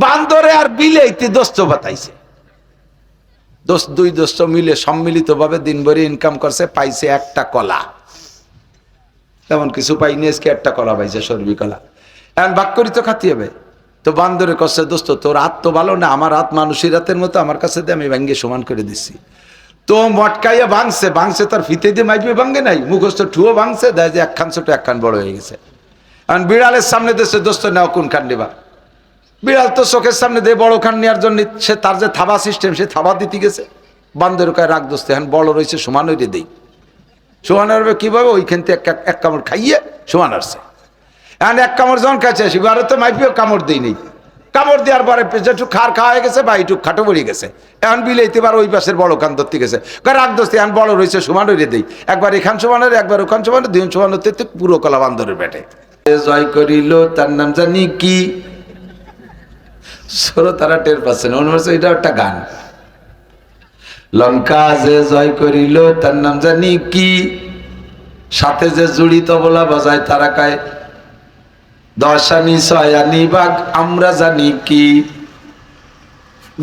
বান্দরে আর বিলেইতে দোস্ত বাতাইছে, দুই দোস্ত মিলে সম্মিলিত ভাবে দিনভরি ইনকাম করছে, পাইছে একটা কলা, তেমন কিছু পাইনি, আজকে একটা কলা পাইছে, সর্বি কলা। এখন ভাগ করি তো খাতি হবে। তো বান্দরে কচ্ছে, দোস্ত তোর হাত তো ভালো না, আমার হাত মানুষের হাতের মতো, আমার কাছে দিয়ে আমি ভাঙ্গে সমান করে দিচ্ছি। তো মটকাইয়া ভাঙছে তার ফিতে দিয়ে মাইপে ভাঙ্গে নাই, মুখস্থ ঠুয়ো ভাঙছে, দেয় যে একখান ছোট একখান বড় হয়ে গেছে। এখন বিড়ালের সামনে দেশে দোস্ত নেওয়া কোন খান নেবা, বিড়াল তো চোখের সামনে দিয়ে বড় খান নেওয়ার জন্য সে তার যে থাবা সিস্টেম, সে থাবা দিতে গেছে। বান্দর কয় রাগ দোস্ত, এখন বড় রয়েছে সমান হইতে দেই। সমান হবে কিভাবে, ওইখান থেকে এক কামড় খাইয়ে সমান আসছে। এখন এক কামড় যখন খাইছে আসি, আরো তো মাইপিও কামড় দিই নেই, কামড় দেওয়ার পরে যেটুক খাওয়া হয়ে গেছে বা এইটুক খাটো পড়ে গেছে। এখন বিলেইতে পারে ওই পাশের বড় কান ধরতে গেছে, রাগ দোস্তি এখন বড় রয়েছে সমান হইতে দেই, একবার এখান সমান হলে একবার ওখান সমান, দুই সমান হতে পুরো কলা বান্দরের পেটে। জয় করিল তার নাম জানি কি, তারা টের পাচ্ছে না, এটা একটা গান। লঙ্কা যে জয় করিল তার নাম জানি কি, সাথে যে জুড়ি তবলা বাজায় তারা কয় দশানি ছয়ানি বাঘ আমরা জানি কি।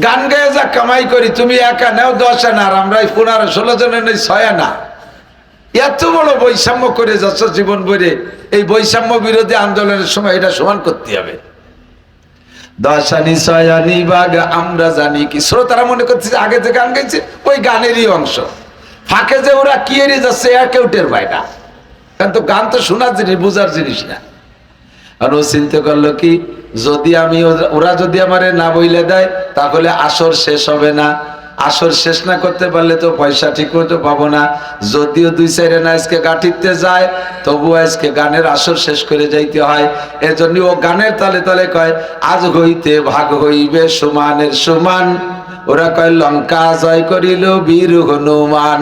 গান গায়ে যা কামাই করি, তুমি একা নেও 10 আনা, আর আমরা 15-16 জনের নেই 6 আনা। এত বড় বৈষম্য করে যাচ্ছ জীবন ভরে, এই বৈষম্য বিরোধী আন্দোলনের সময় এটা সমান করতে হবে। দশানি ছয়ানি বাঘ আমরা জানি কি, শ্রোতারা মনে করছে আগে যে গান গাইছে ওই গানেরই অংশ, ফাঁকে যে ওরা কি এড়িয়ে যাচ্ছে কেউ টের পায় না, কারণ তো গান তো শোনার জিনিস, বোঝার জিনিস না। আর ও চিন্তা করলো কি, যদি আমি ওরা যদি আমারে না বইলে দেয় তাহলে আসর শেষ হবে না, আসর শেষ না করতে পারলে তো পয়সা ঠিক মতো পাবো না। যদিও 2-4 আনা আজকে গাঠিতে যায়, তবু আজকে গানের আসর শেষ করে যাইতে হয়। এজন্য ও গানের তালে তালে কয় আজ হইতে ভাগ হইবে সমানের সমান, ওরা কয় লঙ্কা জয় করিল বীর হনুমান।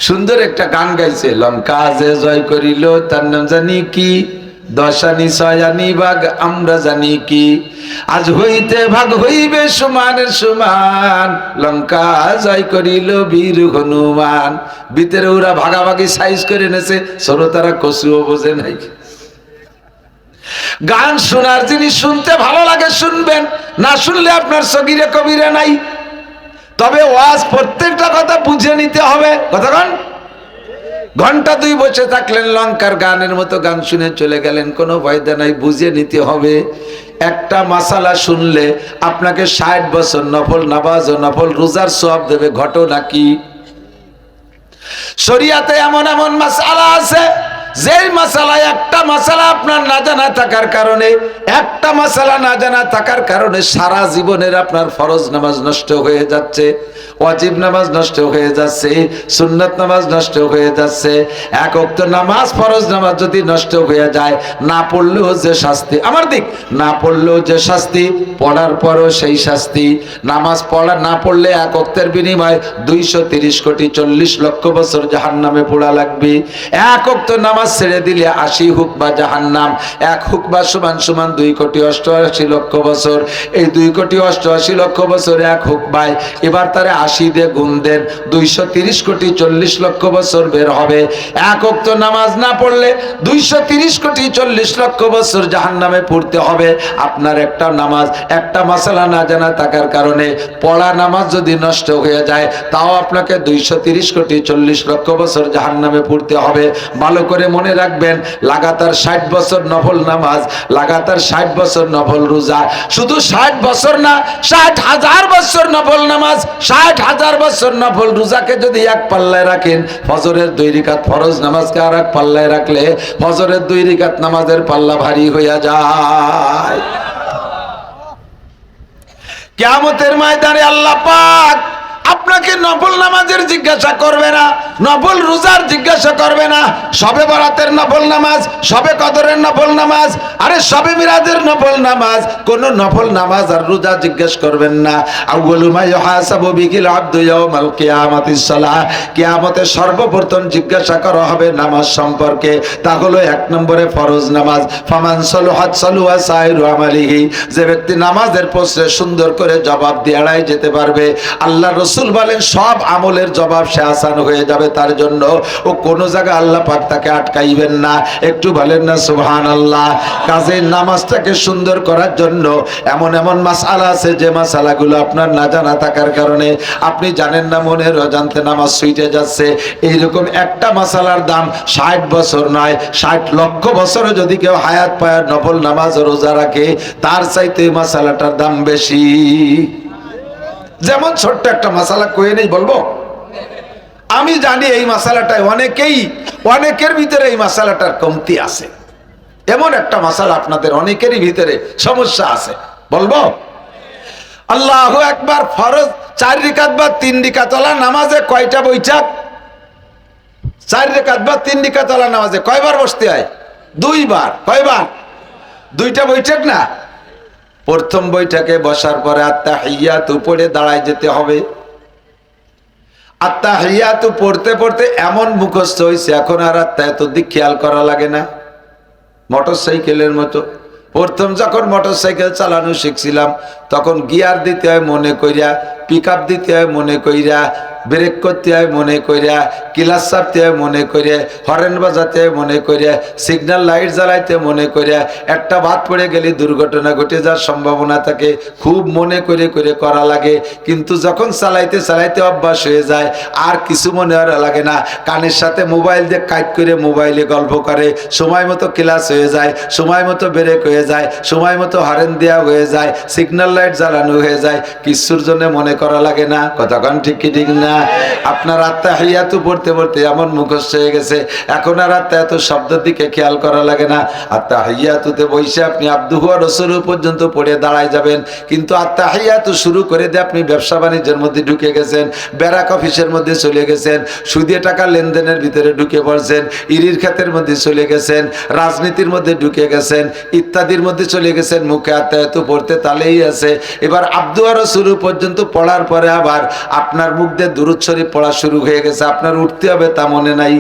সুন্দর একটা গান গাইছে, লঙ্কা যে জয় করিল তার নাম জানি কি, দশানি ছয়ানি বাঘ আমরা জানি কি, আজ হইতে ভাগ হইবে সমানের সমান, লঙ্কা জয় করিল বীর হনুমান। ভিতরে ওরা ভাগাভাগি সাইজ করে নেছে, শ্রোতারা কচুও বোঝে নাই। গান শোনার জিনিস, শুনতে ভালো লাগে শুনবেন, না শুনলে আপনার সগিরে কবিরে নাই। তবে ওয়াজ প্রত্যেকটা কথা বুঝে নিতে হবে। কতক্ষণ ঘন্টা 2 বসে থাকলেন, লঙ্কার গানের মতো গান শুনে চলে গেলেন, কোনো ফায়দা নাই, বুঝে নিতে হবে। একটা মাসালা শুনলে আপনাকে 60 বছর নফল নামাজ ও নফল রোজার সওয়াব দেবে। ঘটনা কি, শরিয়াতে এমন এমন মাসালা আছে, যেই মাসালা, একটা মাসালা আপনার না জানা থাকার কারণে, একটা মাসালা না জানা থাকার কারণে সারা জীবনের আপনার ফরজ নামাজ নষ্ট হয়ে যাচ্ছে, ওয়াজিব নামাজ নষ্ট হয়ে যাচ্ছে, সুন্নাত নামাজ নষ্ট হয়ে যাচ্ছে। এক ওয়াক্ত নামাজ, ফরজ নামাজ যদি নষ্ট হয়ে যায়, না পড়লেও যে শাস্তি, আমার দিক না পড়লেও যে শাস্তি, পড়ার পরও সেই শাস্তি। নামাজ পড়া না পড়লে এক ওয়াক্তের বিনিময়ে 230 কোটি 40 লক্ষ বছর জাহান্নামে পোড়া লাগবে। এক ওয়াক্ত নামাজ ছেড়ে দিলে 80 হুকবা জাহান্নাম, এক হুকবা সমান সমান 2 কোটি 88 লক্ষ বছর। এই 2 কোটি 88 লক্ষ বছর এক হুকবায়, এবার তারে 80 দিয়ে গুণ দেন, 230 কোটি 40 লক্ষ বছর বের হবে। এক ওয়াক্ত নামাজ না পড়লে 230 কোটি 40 লক্ষ বছর জাহান্নামে পড়তে হবে। আপনার একটা নামাজ, একটা মাসালা না জানা থাকার কারণে পড়া নামাজ যদি নষ্ট হয়ে যায়, তাও আপনাকে 230 কোটি 40 লক্ষ বছর জাহান্নামে পড়তে হবে। ভালো করে মনে রাখবেন, লাগাতার 60 বছর নফল নামাজ, লাগাতার 60 বছর নফল রোজা, শুধু 60 বছর না, 60,000 বছর নফল নামাজ, 60,000 বছর নফল রোজাকে যদি এক পাল্লায় রাখেন, ফজরের 2 রাকাত ফরজ নামাজকে আর এক পাল্লায় রাখলে ফজরের 2 রাকাত নামাজের পাল্লা ভারী হইয়া যায়। কিয়ামতের ময়দানে আল্লাহ পাক আপনাকে নফল নামাজের জিজ্ঞাসা করবে না, নফল রোজার জিজ্ঞাসা করবে না, শবে বরাতের নফল নামাজ, শবে কদরের নফল নামাজ, আরে শবে মিরাজের নফল নামাজ, কোন নফল নামাজ আর রোজা জিজ্ঞেস করবেন না। আউয়ালু মা ইউহাসাবু বিহিল আবদু ইয়াউমাল কিয়ামাতিস সালাহ, কিয়ামতে সর্বপ্রথম জিজ্ঞাসা করা হবে নামাজ সম্পর্কে। তা হলো 1 নম্বরে ফরজ নামাজ। ফামান সালুহাত সালুয়া সাইরু আমালিহি, যে ব্যক্তি নামাজের প্রশ্নে সুন্দর করে জবাব দিয়ে এড়ায় যেতে পারবে, আল্লাহর রাসূল রসুল বলেন সব আমলের জবাব সে আসান হয়ে যাবে তার জন্য। ও কোনো জায়গায় আল্লাহ পাক তাকে আটকাইবেন না। একটু বলেন না সুবহানাল্লাহ। কাজে নামাজটাকে সুন্দর করার জন্য এমন এমন মাসআলা আছে যে মাসআলাগুলো আপনার না জানা থাকার কারণে আপনি জানেন না, মনের অজান্তে নামাজ ছুটে যাচ্ছে। এইরকম একটা মাসআলার দাম 60 বছর নয়, 60 লক্ষ বছরে যদি কেউ হায়াত পায় নফল নামাজ ও রোজা রাখে, তার চাইতে এই মাসআলাটার দাম বেশি। যেমন ছোট্ট একটা মাসআলা কয়ে নেই বলবো, আমি জানি এই মাসআলাটায় অনেকের ভিতরে এই মাসআলাটার কমতি আছে। এমন একটা মাসআলা আপনাদের অনেকেরই ভিতরে সমস্যা আছে, বলবো? আল্লাহু আকবার। ফরজ 4 রাকাত বা 3 রাকাত ওয়ালা নামাজে কয়টা বৈঠক? 4 রাকাত বা 3 রাকাত ওয়ালা নামাজে কয়বার বসতে হয়? 2 বার। কয়বার? 2টা বৈঠক না? প্রথম বৈঠকে বসার পরে আত্তাহিয়াতু পড়ে দাঁড়ায় যেতে হবে। আত্তাহিয়াতু পড়তে পড়তে এমন মুখস্থ হয়েছে এখন আর আত্তাহিয়াতুর দিক খেয়াল করা লাগে না। মোটরসাইকেলের মতো প্রথম যখন মোটরসাইকেল চালানো শিখছিলাম তখন গিয়ার দিতে হয় মনে কইরা, পিক আপ দিতে হয় মনে কইরা, ব্রেক করতে হয় মনে কইরা, ক্লাচ চাপতে হয় মনে করে, হরেন বাজাতে হয় মনে করে, সিগন্যাল লাইট জ্বালাইতে মনে করে। একটা বাদ পড়ে গেলে দুর্ঘটনা ঘটে যাওয়ার সম্ভাবনা থাকে, খুব মনে করে করে করা লাগে। কিন্তু যখন চালাইতে চালাইতে অভ্যাস হয়ে যায় আর কিছু মনে আর লাগে না। কানের সাথে মোবাইল দিয়ে কাইট করে মোবাইলে গল্প করে, সময় মতো ক্লাচ হয়ে যায়, সময় মতো ব্রেক হয়ে যায়, সময় মতো হরেন দেওয়া হয়ে যায়, সিগন্যাল লাইট জ্বালানো হয়ে যায়, কিছুর জন্য মনে করা লাগে না। কতক্ষণ ঠিক কি ঠিক না? আপনার আত্তাহিয়াতু পড়তে পড়তে এমন মুখস্থ হয়ে গেছে এখন আর আত্তাহিয়াতু শব্দের দিকে খেয়াল করা লাগে না। আত্তাহিয়াতুতে বসে আপনি আবদুহু ওয়া রাসূলুহু পর্যন্ত পড়ে দাঁড়ায় যাবেন, কিন্তু আত্তাহিয়াতু শুরু করে দিয়ে আপনি ব্যবসা বাণিজ্যের মধ্যে ঢুকে গেছেন, ব্যারাক অফিসের মধ্যে চলে গেছেন, সুদে টাকা লেনদেনের ভিতরে ঢুকে পড়ছেন, ইরির খাতের মধ্যে চলে গেছেন, রাজনীতির মধ্যে ঢুকে গেছেন, ইত্যাদির মধ্যে চলে গেছেন। মুখে আত্তাহিয়াতু পড়তে তালেই আছে। এবার আবদু ওয়া রাসূলুহু পর্যন্ত পড়ার পরে আবার আপনার মুখ দিয়ে দুরূদ শরীফ পড়া শুরু হয়ে গেছে, আপনার উঠতে হবে তা মনে নাই।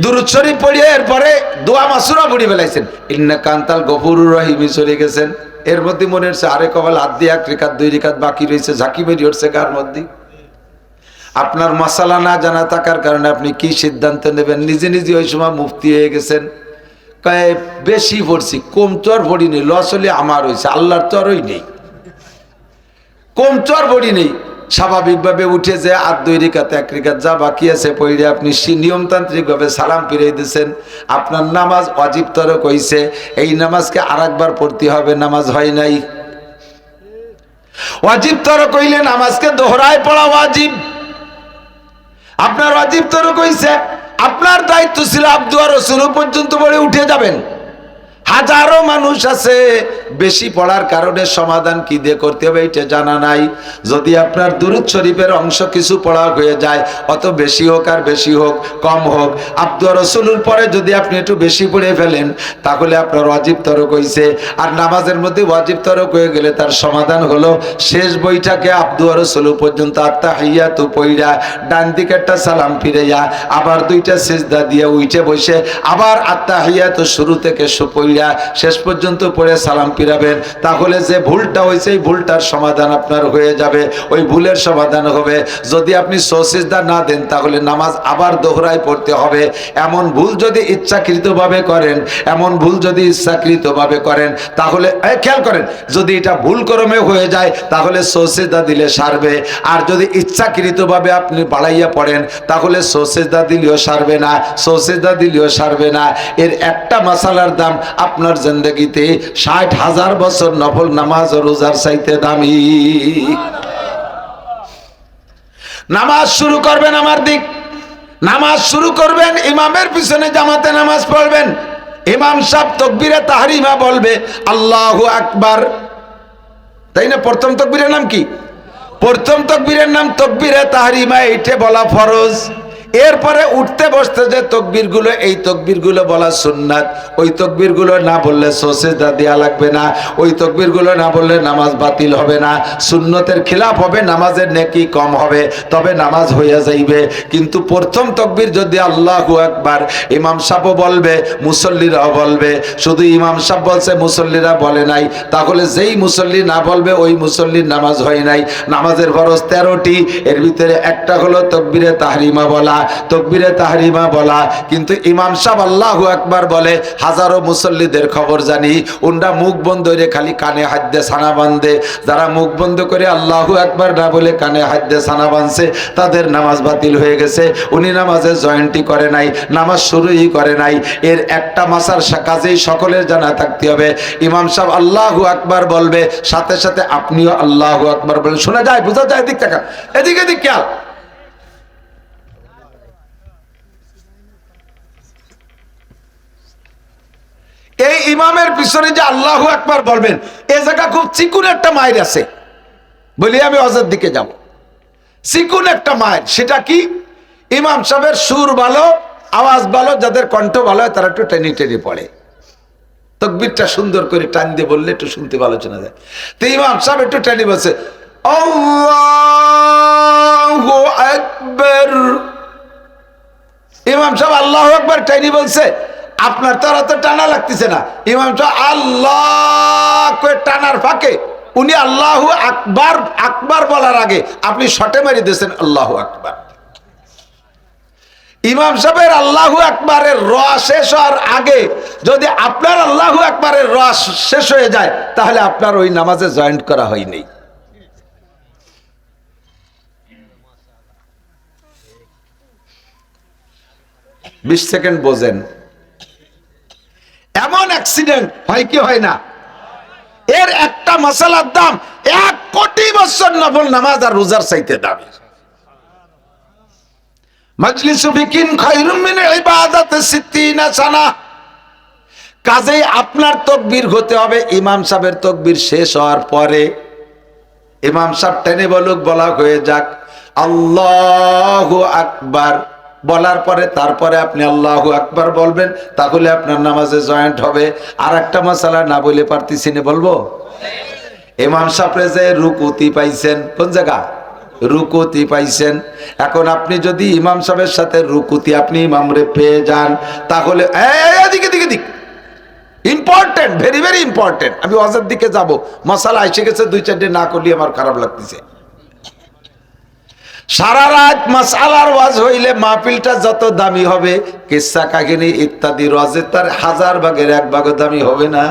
দুরূদ শরীফ পড়িয়ে এরপরে দোয়া মাসুরা পড়ে ফেলাইছেন, ইন্নাকা আনতাল গফুরুর রহিম চলে গেছেন। এর মধ্যে মনে হচ্ছে আরে কপাল হাত দিয়ে 1 রাকাত 2 রাকাত বাকি রয়েছে, ঝাঁকি বেরিয়ে উঠছে গার মধ্যে। আপনার মাসালা না জানা থাকার কারণে আপনি কি সিদ্ধান্ত নেবেন? নিজে নিজে ওই সময় মুফতি হয়ে গেছেন। বেশি পড়ছি, কম তো আর পড়ি নেই, লস হলে আমার হয়েছে, আল্লাহর তো আরই নেই। কম তো আর পড়ি নেই, স্বাভাবিকভাবে উঠে যে আর 2 রাকাত 1 রাকাত যা বাকি আছে পড়ে আপনি নিয়মতান্ত্রিকভাবে সালাম ফিরিয়ে দিয়েছেন। আপনার নামাজ ওয়াজিব তরক হইছে, এই নামাজকে আরেকবার পড়তে হবে, নামাজ হয় নাই। ওয়াজিব তরক হইলে নামাজকে দোহরায় পড়া ওয়াজিব। আপনার ওয়াজিব তরক হইছে, আপনার দায়িত্ব ছিল আবদু ওয়া রাসূলুহু পর্যন্ত পড়ে উঠে যাবেন। হাজারো মানুষ আছে বেশি পড়ার কারণে সমাধান কি দিয়ে করতে হবে এটা জানা নাই। যদি আপনার দুরূদ শরীফের অংশ কিছু পড়া হয়ে যায়, অত বেশি হোক আর বেশি হোক কম হোক, আবদু ওয়া রাসূলুর পরে যদি আপনি একটু বেশি পড়ে ফেলেন তাহলে আপনার ওয়াজিব তরক হইছে। আর নামাজের মধ্যে ওয়াজিব তরক হয়ে গেলে তার সমাধান হলো শেষ বইটাকে আবদু ওয়া রাসূলু পর্যন্ত আত্তাহিয়াতু পইরা ডান দিকে একটা সালাম ফিরাইয়া আবার 2টা সিজদা দিয়ে উঠে বসে আবার আত্তাহিয়াতু শুরু থেকে পইরা শেষ পর্যন্ত পড়ে সালাম ফিরাবেন। তাহলে যে ভুলটা হয়েছে এই ভুলটার সমাধান আপনার হয়ে যাবে, ওই ভুলের সমাধান হবে। যদি আপনি সিজদা না দেন তাহলে নামাজ আবার দোহরায় পড়তে হবে। এমন ভুল যদি ইচ্ছাকৃতভাবে করেন, এমন ভুল যদি ইচ্ছাকৃতভাবে করেন তাহলে খেয়াল করেন, যদি এটা ভুল ক্রমে হয়ে যায় তাহলে সিজদা দিলে সারবে। আর যদি ইচ্ছাকৃতভাবে আপনি বাড়াইয়া পড়েন তাহলে সিজদা দিলেও সারবে না, সিজদা দিলেও সারবে না। এর একটা মাসালার দাম আপনার জিন্দেগিতে 60,000 বছর নফল নামাজ ও রোজার চাইতে দামি। নামাজ শুরু করবেন আমার দিক, নামাজ শুরু করবেন ইমামের পিছনে জামাতে নামাজ পড়বেন। ইমাম সাহেব তাকবীরে তাহরিমা বলবে আল্লাহু আকবার, তাই না? প্রথম তাকবীরের নাম কি? প্রথম তাকবীরের নাম তাকবীরে তাহরিমা, এইটা বলা ফরজ। এরপরে উঠতে বসতে যে তকবীরগুলো, এই তকবীরগুলো বলা সুন্নাত। ওই তকবীরগুলো না বললে সেজদা দেয়া লাগবে না, ওই তকবীরগুলো না বললে নামাজ বাতিল হবে না, সুন্নতের খিলাফ হবে, নামাজের নেকি কম হবে, তবে নামাজ হইয়া যাইবে। কিন্তু প্রথম তকবীর যদি আল্লাহু আকবার ইমাম সাহেবও বলবে, মুসল্লিরাও বলবে, শুধু ইমাম সাহেব বলছে মুসল্লিরা বলে নাই, তাহলে যেই মুসল্লি না বলবে ওই মুসল্লির নামাজ হয় নাই। নামাজের ফরজ 13টি, এর ভিতরে একটা হলো তকবীরে তাহরিমা বলা, তকবীরে তাহরিমা বলা। কিন্তু ইমাম সাহেব আল্লাহু আকবার বলে, হাজারো মুসল্লিদের খবর জানি, ওনরা মুখ বন্ধ করে খালি কানে হাত দিয়ে ছানা বাঁধে। যারা মুখ বন্ধ করে আল্লাহু আকবার না বলে কানে হাত দিয়ে ছানা বাঁধছে, তাদের নামাজ বাতিল হয়ে গেছে। উনি নামাজে জয়েন্টই করে নাই, নামাজ শুরুই করে নাই। এর একটা মাসার কাজেই সকলের জানা থাকতে হবে, ইমাম সাহেব আল্লাহু আকবার বলবে, সাথে সাথে আপনিও আল্লাহু আকবার বলেন। শোনা যায়, বোঝা যায়? দিক টাকা এদিকে এদিক খেয়াল। এই ইমামের পিছনে যে আল্লাহু আকবার বলবেন, এই জায়গা খুব চিকুন একটা মায়ের আছে, বলি আমি অজের দিকে যাব। চিকুন একটা মায়ের, সেটা কি? ইমাম সাহেবের সুর ভালো, আওয়াজ ভালো, যাদের কণ্ঠ ভালো হয় তারা একটু টেনে টেনে পড়ে, তকবীরটা সুন্দর করে টান দিয়ে বললে একটু শুনতে ভালো শোনা যায়। তো ইমাম সাহেব একটু টেনে বলছে আল্লাহু আকবার, ইমাম সাহেব আল্লাহু আকবার টেনে বলছে। আপনার তো আর টানা লাগতেছে না, ইমাম সাহেব আল্লাহ করে টানার ফাঁকে উনি আল্লাহু আকবার আকবার বলার আগে আপনি শটে মারি দিয়েছেন আল্লাহু আকবার। ইমাম সাহেবের আল্লাহু আকবারের র শেষ হওয়ার আগে যদি আপনার আল্লাহু আকবারের র শেষ হয়ে যায়, তাহলে আপনার ওই নামাজে জয়েন্ট করা হয়নি। 20 সেকেন্ড বোঝেন, এমন অ্যাক্সিডেন্ট হয় কি হয় না? এর একটা মাসালার দাম 1 কোটি বছর নফল নামাজ আর রোজার চাইতে দামি। মাজলিসু ফিকিন খায়রুম মিন ইবাদাতি 60 সানা। কাজেই আপনার তাকবীর হতে হবে ইমাম সাহেবের তাকবীর শেষ হওয়ার পরে। ইমাম সাহেব টেনে বলুক, বলা হয়ে যাক আল্লাহু আকবার, বলার পরে তারপরে আপনি আল্লাহু আকবার বলবেন, তাহলে আপনার নামাজে জয়েন্ট হবে। আর একটা মাসালা না বলে পারতেছি না, বলবো? ইমাম সাহেব যে রুকুতি পাইছেন, কোন জায়গা? রুকুতি পাইছেন। এখন আপনি যদি ইমাম সাহেবের সাথে রুকুতি আপনি ইমামরে পেয়ে যান, তাহলে এদিকে দিকে দিক ইম্পর্টেন্ট, ভেরি ভেরি ইম্পর্টেন্ট। আমি ওয়াজের দিকে যাব, মশালা এসে গেছে, 2-4টে না করলে আমার খারাপ লাগতেছে। সারা রাত মাসআলার ওয়াজ হইলে মাহফিলটা যত দামি হবে, কিসসা কাহিনী ইত্যাদি ওয়াজে তার 1000 ভাগের 1 ভাগও দামি হবে না।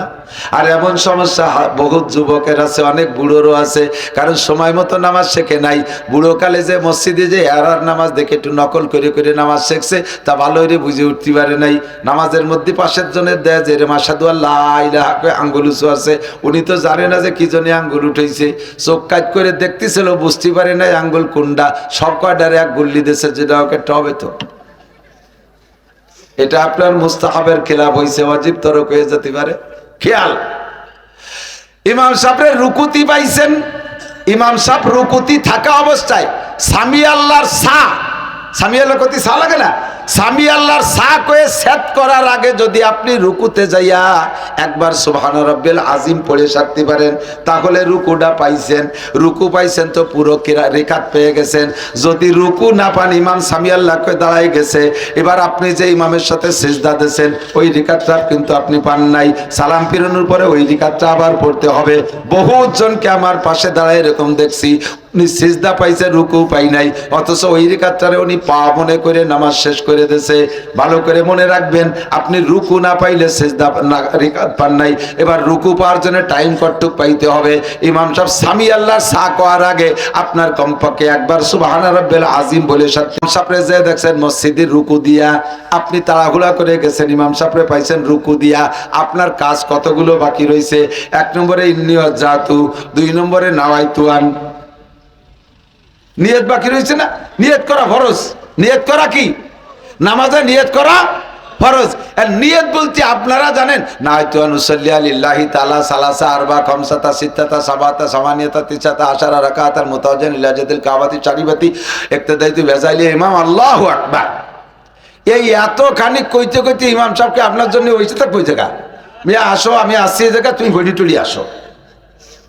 আর এমন সমস্যা বহুত যুবকের আছে, অনেক বুড়োরও আছে, কারণ সময় মতো নামাজ শেখে নাই। বুড়ো কালে যে মসজিদে যে এরার নামাজ দেখে একটু নকল করে করে নামাজ শিখছে, তা ভালো করে বুঝে উঠতে পারে নাই। নামাজের মধ্যে পাশের জনের দেয় যে মাশহাদু আল্লাহ ইলাহা করে আঙ্গুল উঁচু আছে, উনি তো জানে না যে কি জন্য আঙ্গুল উঠেছে, চোখ কাজ করে দেখতেছিল, বুঝতে পারে নাই আঙ্গুল কোনটা, সব কয়টারে এক গুল্লি দিয়েছে, যেটা ওকে টবে। তো এটা আপনার মুস্তাহাবের খেলাফ হয়েছে, ওয়াজিব তরক হয়ে যেতে পারে। খেয়াল, ইমাম সাহেবের রুকুতি পাইছেন, ইমাম সাহেব রুকুতি থাকা অবস্থায় সামি আল্লাহর সা, সামি আল্লাহর কতি সা লাগে না, সামি আল্লাহর সা কয়ে সেট করার আগে যদি আপনি রুকুতে যাইয়া একবার সুবহান রাব্বিল আজিম পড়ে সারতে পারেন, তাহলে রুকুটা পাইছেন। রুকু পাইছেন তো পুরো রিকাত পেয়ে গেছেন। যদি রুকু না পান, ইমাম সামি আল্লাহ কয়ে দাঁড়াই গেছে, এবার আপনি যে ইমামের সাথে সিজদা দিয়েছেন ওই রিকাতটা কিন্তু আপনি পান নাই। সালাম ফিরানোর পরে ওই রিকাতটা আবার পড়তে হবে। বহুত জনকে আমার পাশে দাঁড়ায় এরকম দেখছি, উনি সিজদা পাইছে, রুকু পাই নাই, অথচ ওই রিকাতটারে উনি পা মনে করে নামাজ শেষ করে দিয়েছে। ভালো করে মনে রাখবেন, আপনি রুকু না পাইলে সিজদা না, রিকাত পান নাই। এবার রুকু পাওয়ার জন্য টাইম কতটুকু পাইতে হবে? ইমাম সাহেব সামি আল্লাহর সা করার আগে আপনার কমপক্ষে একবার সুবহান রাব্বিল আজিম বলে সাপরে যে দেখছেন মসজিদের রুকু দিয়া, আপনি তাড়াহুড়া করে গেছেন, ইমাম সাহেবরে পাইছেন রুকু দিয়া, আপনার কাজ কতগুলো বাকি রয়েছে? 1 নম্বরে ইন্নী ওয়াজ্জাতু, 2 নম্বরে নাওয়াইতুয়ান, নিয়ত বাকি রয়েছে না? নিয়ত করা ফরজ। নিয়ত করা কি? নামাজে নিয়ত করা ফরজ। আর নিয়ত বলতে আপনারা জানেন, নাইতু আনুসাল্লি লিল্লাহি তাআলা সালাসা আরবা খামসাতা সিত্তাতা সাবাতা সামানিয়াতা তিসাতা আশারা রাকাতাল মুতাওয়াজ্জিহান ইলা জাদিল কাবাতি শারিফাতি ইক্তাদাইতু বিজাইলি ইমাম আল্লাহু আকবার। এই এত খানিক কইতে কইতে ইমাম সাহেবকে আপনার জন্য হয়েছে তো কই জায়গা মিয়া আসো, আমি আসছি এই জায়গা, তুমি ঘড়ি টুলি আসো,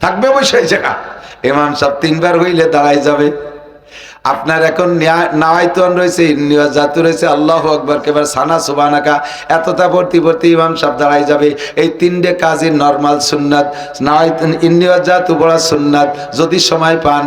থাকবে ওই সেই জায়গা। ইমাম সাহেব 3 বার হইলে দাঁড়াই যাবে। আপনার এখন নাওয়াইতুন রয়েছে, নিয়াজাতু রয়েছে, আল্লাহু আকবার কেবার সানা সুবহানাকা এতটা ভর্তি ভর্তি ইমাম সাহেব দাঁড়াই যাবে। এই 3টে কাজই নরমাল সুন্নাত। নাওয়াইতুন নিয়াজাতু পড়া সুন্নাত, যদি সময় পান।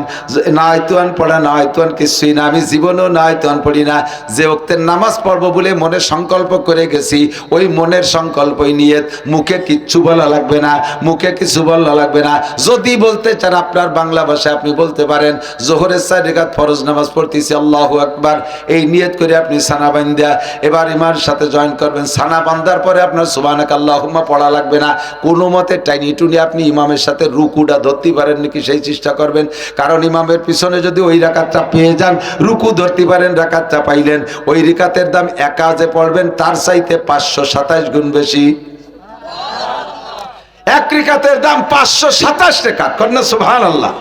নাওয়াইতুন পড়া, নাওয়াইতুন কিছুই না, আমি জীবনেও নাওয়াইতুন পড়ি না। যে ওক্তের নামাজ পড়বো বলে মনে সংকল্প করে গেছি, ওই মনের সংকল্পই নিয়ত, মুখে কিচ্ছু বলা লাগবে না, মুখে কিছু বলা লাগবে না। যদি বলতে চান আপনার বাংলা ভাষায় আপনি বলতে পারেন জোহরের 4 রাকাত ফরজ নামাজ পড়তেছি, আল্লাহু আকবার, এই নিয়ত করে আপনি সানা বান্ধা এবার ইমামের সাথে জয়েন করবেন। সানা বান্ধার পরে আপনার সুবহানাকা আল্লাহুম্মা পড়া লাগবে না, কোনো মতে টাইনি টুনি আপনি ইমামের সাথে রুকুটা ধরতে পারেন নাকি সেই চেষ্টা করবেন। কারণ ইমামের পিছনে যদি ওই রাকাতটা পেয়ে যান, রুকু ধরতে পারেন, রাকাতটা পাইলেন, ওই রাকাতের দাম একা যে পড়বেন তার চাইতে 527 গুণ বেশি। এক রাকাতের দাম 527 টাকা। কন্যা সুবহানাল্লাহ।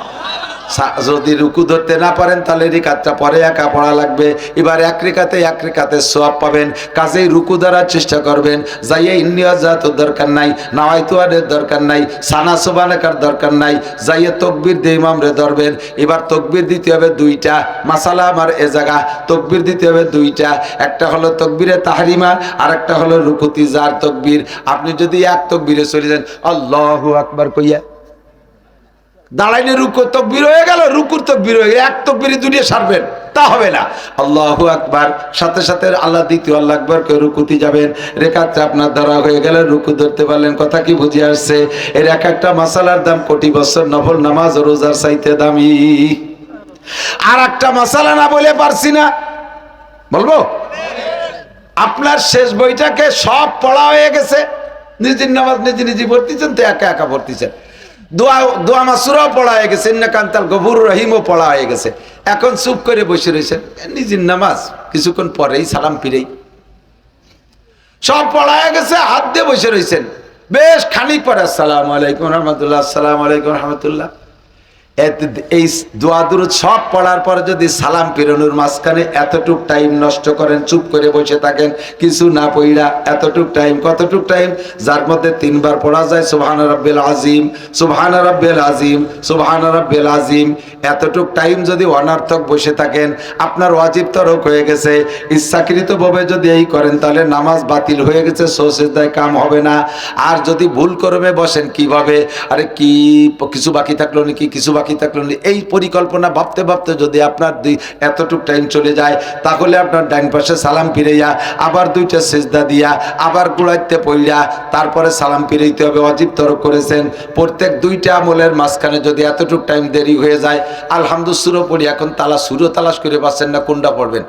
যদি রুকু ধরতে না পারেন তাহলে রিকাতটা পরে একা পড়া লাগবে। এবার এক রিকাতে সওয়াব পাবেন, কাজেই রুকু ধরার চেষ্টা করবেন। যাইয়ে ইন্নিয়াজাতুর দরকার নাই, নাওয়াইতুয়ানের দরকার নাই, সানা সুবহানাকার দরকার নাই, যাইয়ে তাকবীর দিয়ে ইমামরে ধরবেন। এবার তাকবীর দিতে হবে 2টা। মাসালা আমার এ জায়গা, তাকবীর দিতে হবে 2টা। একটা হলো তাকবীরে তাহরিমা, আর একটা হলো রুকুতি জার তাকবীর। আপনি যদি এক তাকবীরে চলে যান আল্লাহু আকবার কইয়া দাঁড়াইলে রুকু তাকবীর হয়ে গেল, রুকুর তাকবীর হয়ে গেল, এক তাকবীরে 2টা সারবেন, তা হবে না। আল্লাহু আকবার সাথে সাথে আল্লাহ দ্বিতীয় আল্লাহু আকবার কে রুকুতে যাবেন। রেখাতটা আপনার ধরা হয়ে গেল, রুকু ধরতে পারলেন। কথা কি বুঝে আসছে? এর এক একটা মাসালার দাম কোটি বছর নফল নামাজ ও রোজার চাইতে দামি। আর একটা মাসালা না বলে পারছি না, বলবো? আপনার শেষ বইটাকে সব পড়া হয়ে গেছে, নিজের নামাজ নিজে পড়তেছেন, তো একা একা পড়তেছেন। দোয়া মাসুরাও পড়া হয়ে গেছে, ইন্নাকান্তাল গফুর রহিমও পড়া হয়ে গেছে। এখন চুপ করে বসে রয়েছেন, নিজের নামাজ কিছুক্ষণ পরেই সালাম ফিরেই সব পড়া হয়ে গেছে, হাত দিয়ে বসে রয়েছেন। বেশ খানিক পরে আসসালামু আলাইকুম রহমতুল্লাহ, আসসালামু আলাইকুম রহমতুল্লাহ, এই দোয়া দুরুদ সব পড়ার পরে যদি সালাম ফিরানোর মাঝখানে এতটুক টাইম নষ্ট করেন, চুপ করে বসে থাকেন কিছু না পড়া, এতটুক টাইম, কতটুক টাইম? যার মধ্যে 3 বার পড়া যায় সুবহানা রাব্বিল আযীম, সুবহানা রাব্বিল আযীম, সুবহানা রাব্বিল আযীম, এতটুক টাইম যদি অনর্থক বসে থাকেন আপনার ওয়াজিব তরক হয়ে গেছে। ইচ্ছাকৃতভাবে যদি এই করেন তাহলে নামাজ বাতিল হয়ে গেছে, সুজদায় কাম হবে না। আর যদি ভুল করমে বসেন কিভাবে, আরে কি কিছু বাকি থাকলো নাকি, কিছু বাকি থাকলো না, এই পরিকল্পনা ভাবতে ভাবতে যদি আপনার এতটুক টাইম চলে যায়, তাহলে আপনার ডাইন পাশে সালাম ফিরাইয়া আবার 2টা সিজদা দিয়া আবার কুড়াইতে পড়িয়া তারপরে সালাম ফিরাইতে হবে। ওয়াজিব তরক করেছেন। প্রত্যেক 2টা আমলের মাঝখানে যদি এতটুক টাইম দেরি হয়ে যায়, আলহামদুলিল্লাহ সুরো পড়ি, এখন তালা সুরো তালাশ করে পাচ্ছেন না, কোনটা পড়বেন?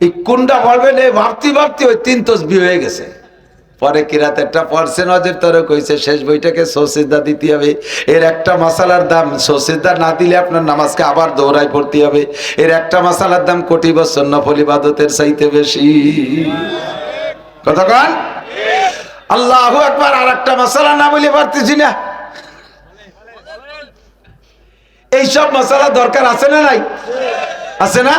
এই কোনটা পড়বেন এই ভাবতে ভাবতে ওই 3 তাসবিহ হয়ে গেছে। পরে কিরাতেরটা পড়ছেন, ওয়াজিব তরক হয়েছে, শেষ বইটাকে সুজদা দিতে হবে। এর একটা মাসালার দাম, সুজদা না দিলে আপনার নামাজকে আবার দৌড়ায় পড়তে হবে। এর একটা মাসালার দাম কোটি বছর নফল ইবাদতের চাইতে বেশি। কথা কন আল্লাহু আকবার। আর একটা মাসালা না বলে পারতেছি না, এইসব মাসালা দরকার আছে না নাই? আছে না?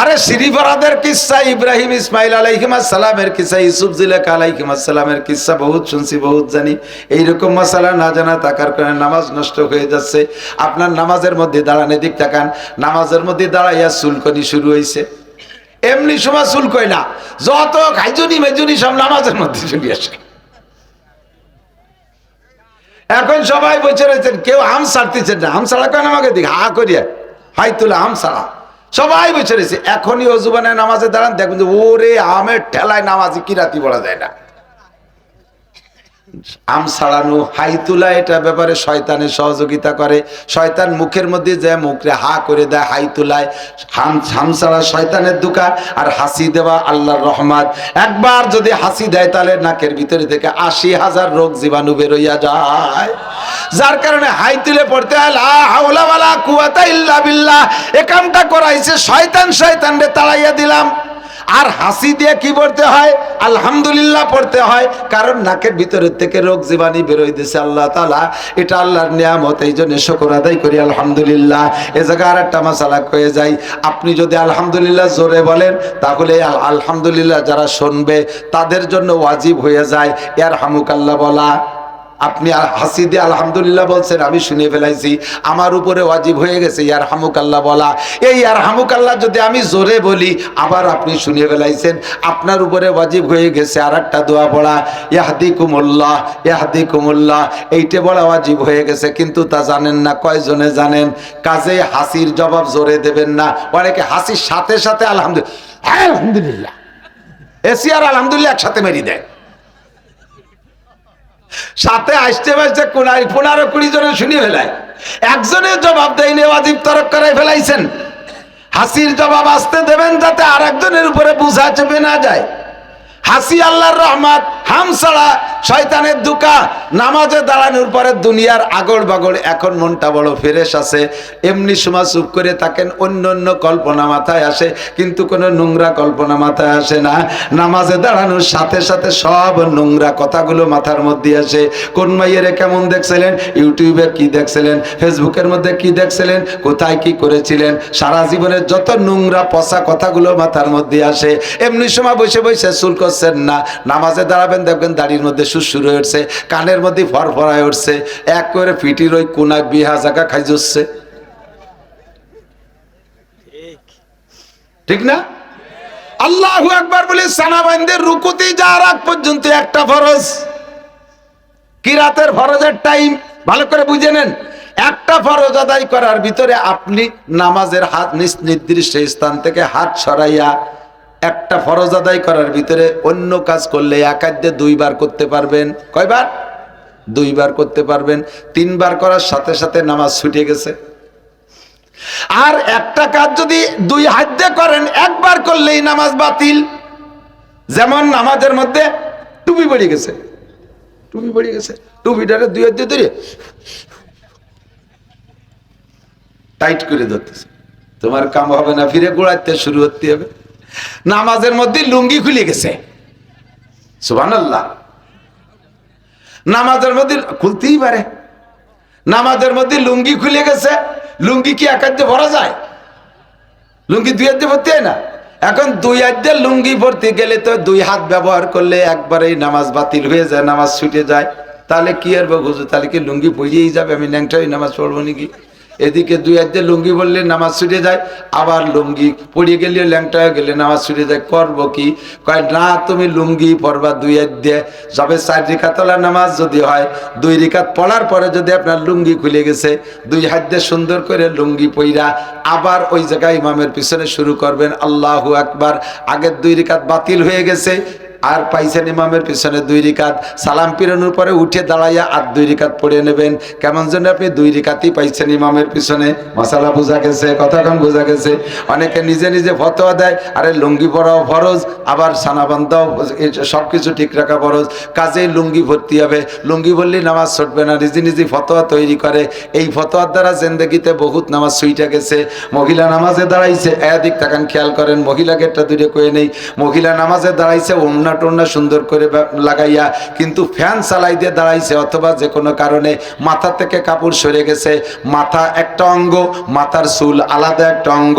আরে শ্রীফরাদের কিসসা, ইব্রাহিম ইসমাইল আলাইহিস সালামের কিসসা, ইউসুফ জিলাকা আলাইহিস সালামের কিসসা বহুত শুনছি, বহুত জানি। এইরকম মাসালা না জানা থাকার কারণে নামাজ নষ্ট হয়ে যাচ্ছে। আপনার নামাজের মধ্যে দাঁড়ান, এদিক তাকান, নামাজের মধ্যে দাঁড়াইয়া চুলকনি শুরু হয়েছে। এমনি সময় চুলকই না, যত খাইজুনি মেজুনি সব নামাজের মধ্যে চলে আসে। এখন সবাই বসে রয়েছেন, কেউ হাম ছাড়তেছেন না। হাম ছাড়া কেন আমাকে দিক হা করিয়া হাই তুলে হাম ছাড়া সবাই বসে রয়েছে। এখনই অজুবানায় নামাজে দাঁড়ান, দেখুন যে ওরে আমের ঠেলায় নামাজে কি রাতি বলা যায় না। আম ছাড়ানো, হাই তোলা, এটা ব্যাপারে শয়তানের সহযোগিতা করে। শয়তান মুখের মধ্যে যে মুখরে হা করে দেয় হাই তোলায়, হাম ছাড়া শয়তানের দুকা, আর হাসি দেওয়া আল্লাহর রহমত। একবার যদি হাসি দেয় তাহলে নাকের ভিতরে থেকে 80,000 রোগ জীবাণু বেরোইয়া যায়। যার কারণে হাই তুলে পড়তে হয় লা হাওলা ওয়ালা কুওয়াতা ইল্লা বিল্লাহ। এ কামটা করাইছে শয়তান, শয়তানরে তাড়াইয়া দিলাম। আর হাসি দিয়ে কি পড়তে হয়? আলহামদুলিল্লাহ পড়তে হয়, কারণ নাকের ভিতরের থেকে রোগ জীবাণু বেরোয় দিয়েছে আল্লাহ তাআলা, এটা আল্লাহর নিয়ামত, এই জন্য শুকর আদায় করি আলহামদুলিল্লাহ। এ জায়গায় আর একটা মাসালা কয়ে যাই, আপনি যদি আলহামদুলিল্লাহ জোরে বলেন তাহলে আলহামদুলিল্লাহ যারা শুনবে তাদের জন্য ওয়াজিব হয়ে যায় ইয়ারহামুকাল্লাহ বলা। আপনি হাসি দিয়ে আলহামদুলিল্লাহ বলছেন, আমি শুনে ফেলাইছি, আমার উপরে ওয়াজিব হয়ে গেছে ইয়ারহামুকাল্লাহ বলা। এই ইয়ারহামুকাল্লাহ যদি আমি জোরে বলি, আবার আপনি শুনে ফেলাইছেন, আপনার উপরে ওয়াজিব হয়ে গেছে আর একটা দোয়া পড়া, ইয়াহদিকুমুল্লাহ ইয়াহদিকুমুল্লাহ, এইটা বলা ওয়াজিব হয়ে গেছে। কিন্তু তা জানেন না, কয়জনে জানেন? কাজে হাসির জবাব জোরে দেবেন না। অনেকে হাসির সাথে সাথে আলহামদুলিল্লাহ এসি আর আলহামদুলিল্লাহ একসাথে মেরি দেয়, সাথে আসতে বাসতে 15-20 জনে শুনি ফেলায়, একজনের জবাব দেয়নি, ওয়াজিব তরক করাই ফেলাইছেন। হাসির জবাব আসতে দেবেন যাতে আর একজনের উপরে বুঝা চেপে না যায়। হাসি আল্লাহর রহমত, হাম ছাড়া শয়তানের দুকা। নামাজে দাঁড়ানোর পরে দুনিয়ার আগড় বাগড়, এখন মনটা বড় ফ্রেশ আছে, এমনি সময় চুপ করে থাকেন, অন্য অন্য কল্পনা মাথায় আসে, কিন্তু কোনো নোংরা কল্পনা মাথায় আসে না। নামাজে দাঁড়ানোর সাথে সাথে সব নোংরা কথাগুলো মাথার মধ্যে আসে। কোন মাইয়েরে কেমন দেখছিলেন, ইউটিউবে কি দেখছিলেন, ফেসবুকের মধ্যে কি দেখছিলেন, কোথায় কি করেছিলেন, সারা জীবনের যত নোংরা পচা কথাগুলো মাথার মধ্যে আসে। এমনি সময় বসে বসে চুল করছেন না, নামাজে দাঁড়াবেন দেখবেন দাড়ির মধ্যে শুরু হয়েছে, কানের মধ্যে ফরফরায় উঠছে, এক করে ফিটির ওই কোনায় বিহা জায়গা খাই যাচ্ছে, ঠিক না? আল্লাহু আকবার বলে সানাবাইনদের রুকুতে যাওয়ার আগ পর্যন্ত একটা ফরজ, কিরাতের ফরজের টাইম ভালো করে বুঝে নেন। একটা ফরজ আদায় করার ভিতরে আপনি নামাজের হাত নির্দিষ্ট স্থান থেকে হাত সরাইয়া একটা ফরজ আদায় করার ভিতরে অন্য কাজ করলে একাধ্যে 2 বার করতে পারবেন। কয়বার? 2 বার করতে পারবেন। 3 বার করার সাথে সাথে নামাজ ছুটে গেছে। আর একটা কাজ যদি 2 হাত দিয়ে করেন, একবার করলেই নামাজ বাতিল। যেমন নামাজের মধ্যে টুপি পড়ে গেছে, টুপি পড়ে গেছে, টুপিটারে 2 হাত দিয়ে ধরে টাইট করে ধরতেছে, তোমার কাম হবে না, ফিরে গোড়াতে শুরু করতে হবে। নামাজের মধ্যে লুঙ্গি খুলে গেছে, সুবহানাল্লাহ, নামাজের মধ্যে খুলতেই পারে। নামাজের মধ্যে লুঙ্গি খুলে গেছে, লুঙ্গি কি এক হাত দিয়ে ভরা যায়? লুঙ্গি 2 হাত দিয়ে ভরতে হয় না। এখন 2 হাত দিয়ে লুঙ্গি ভরতে গেলে তো 2 হাত ব্যবহার করলে একবারেই নামাজ বাতিল হয়ে যায়, নামাজ ছুটে যায়। তাহলে কি আর হুজুর, তাহলে কি লুঙ্গি পড়িয়েই যাবে, আমি ন্যাংটা হয়ে নামাজ পড়বো নাকি? এদিকে 2 হাত দিয়ে লুঙ্গি বললে নামাজ ছুটে যায়, আবার লুঙ্গি পড়িয়ে গেলে ল্যাংটা হয়ে গেলে নামাজ ছুটে যায়, করবো কি? কয় না, তুমি লুঙ্গি পড়বা 2 হাত দিয়ে। যবে 4 রিকাতওয়ালা নামাজ যদি হয়, 2 রিকাত পড়ার পরে যদি আপনার লুঙ্গি খুলে গেছে, 2 হাত দিয়ে সুন্দর করে লুঙ্গি পইরা আবার ওই জায়গায় ইমামের পিছনে শুরু করবেন আল্লাহু আকবার। আগের 2 রিকাত বাতিল হয়ে গেছে, আর পাইছেন ইমামের পিছনে 2 রিকাত, সালাম পিরানোর পরে উঠে দাঁড়াইয়া আর 2 রিকাত পড়ে নেবেন। কেমন যেন আপনি 2 রিকাতই পাইছেন ইমামের পিছনে। মাসালা বোঝা গেছে? কথা কম বোঝা গেছে? অনেকে নিজে নিজে ফতোয়া দেয়, আরে লুঙ্গি পরাও ফরজ, আবার সানাবান্ধাও, সবকিছু ঠিক রাখা ফরজ, কাজেই লুঙ্গি ভর্তি হবে, লুঙ্গি বললেই নামাজ ছুটবে না, নিজে নিজে ফতোয়া তৈরি করে। এই ফতোয়ার দ্বারা জিন্দেগিতে বহুত নামাজ ছুইটা গেছে। মহিলা নামাজে দাঁড়াইছে, এদিক তাকান, খেয়াল করেন, মহিলাকে একটা 2টা কয়ে নেই, মহিলা নামাজে দাঁড়াইছে ওন্না টোন্না সুন্দর করে লাগাইয়া, কিন্তু ফ্যান চালাই দিয়ে দাঁড়াইছে, অথবা যে কোনো কারণে মাথা থেকে কাপড় সরে গেছে, মাথা একটা অঙ্গ, মাথার চুল আলাদা একটা অঙ্গ,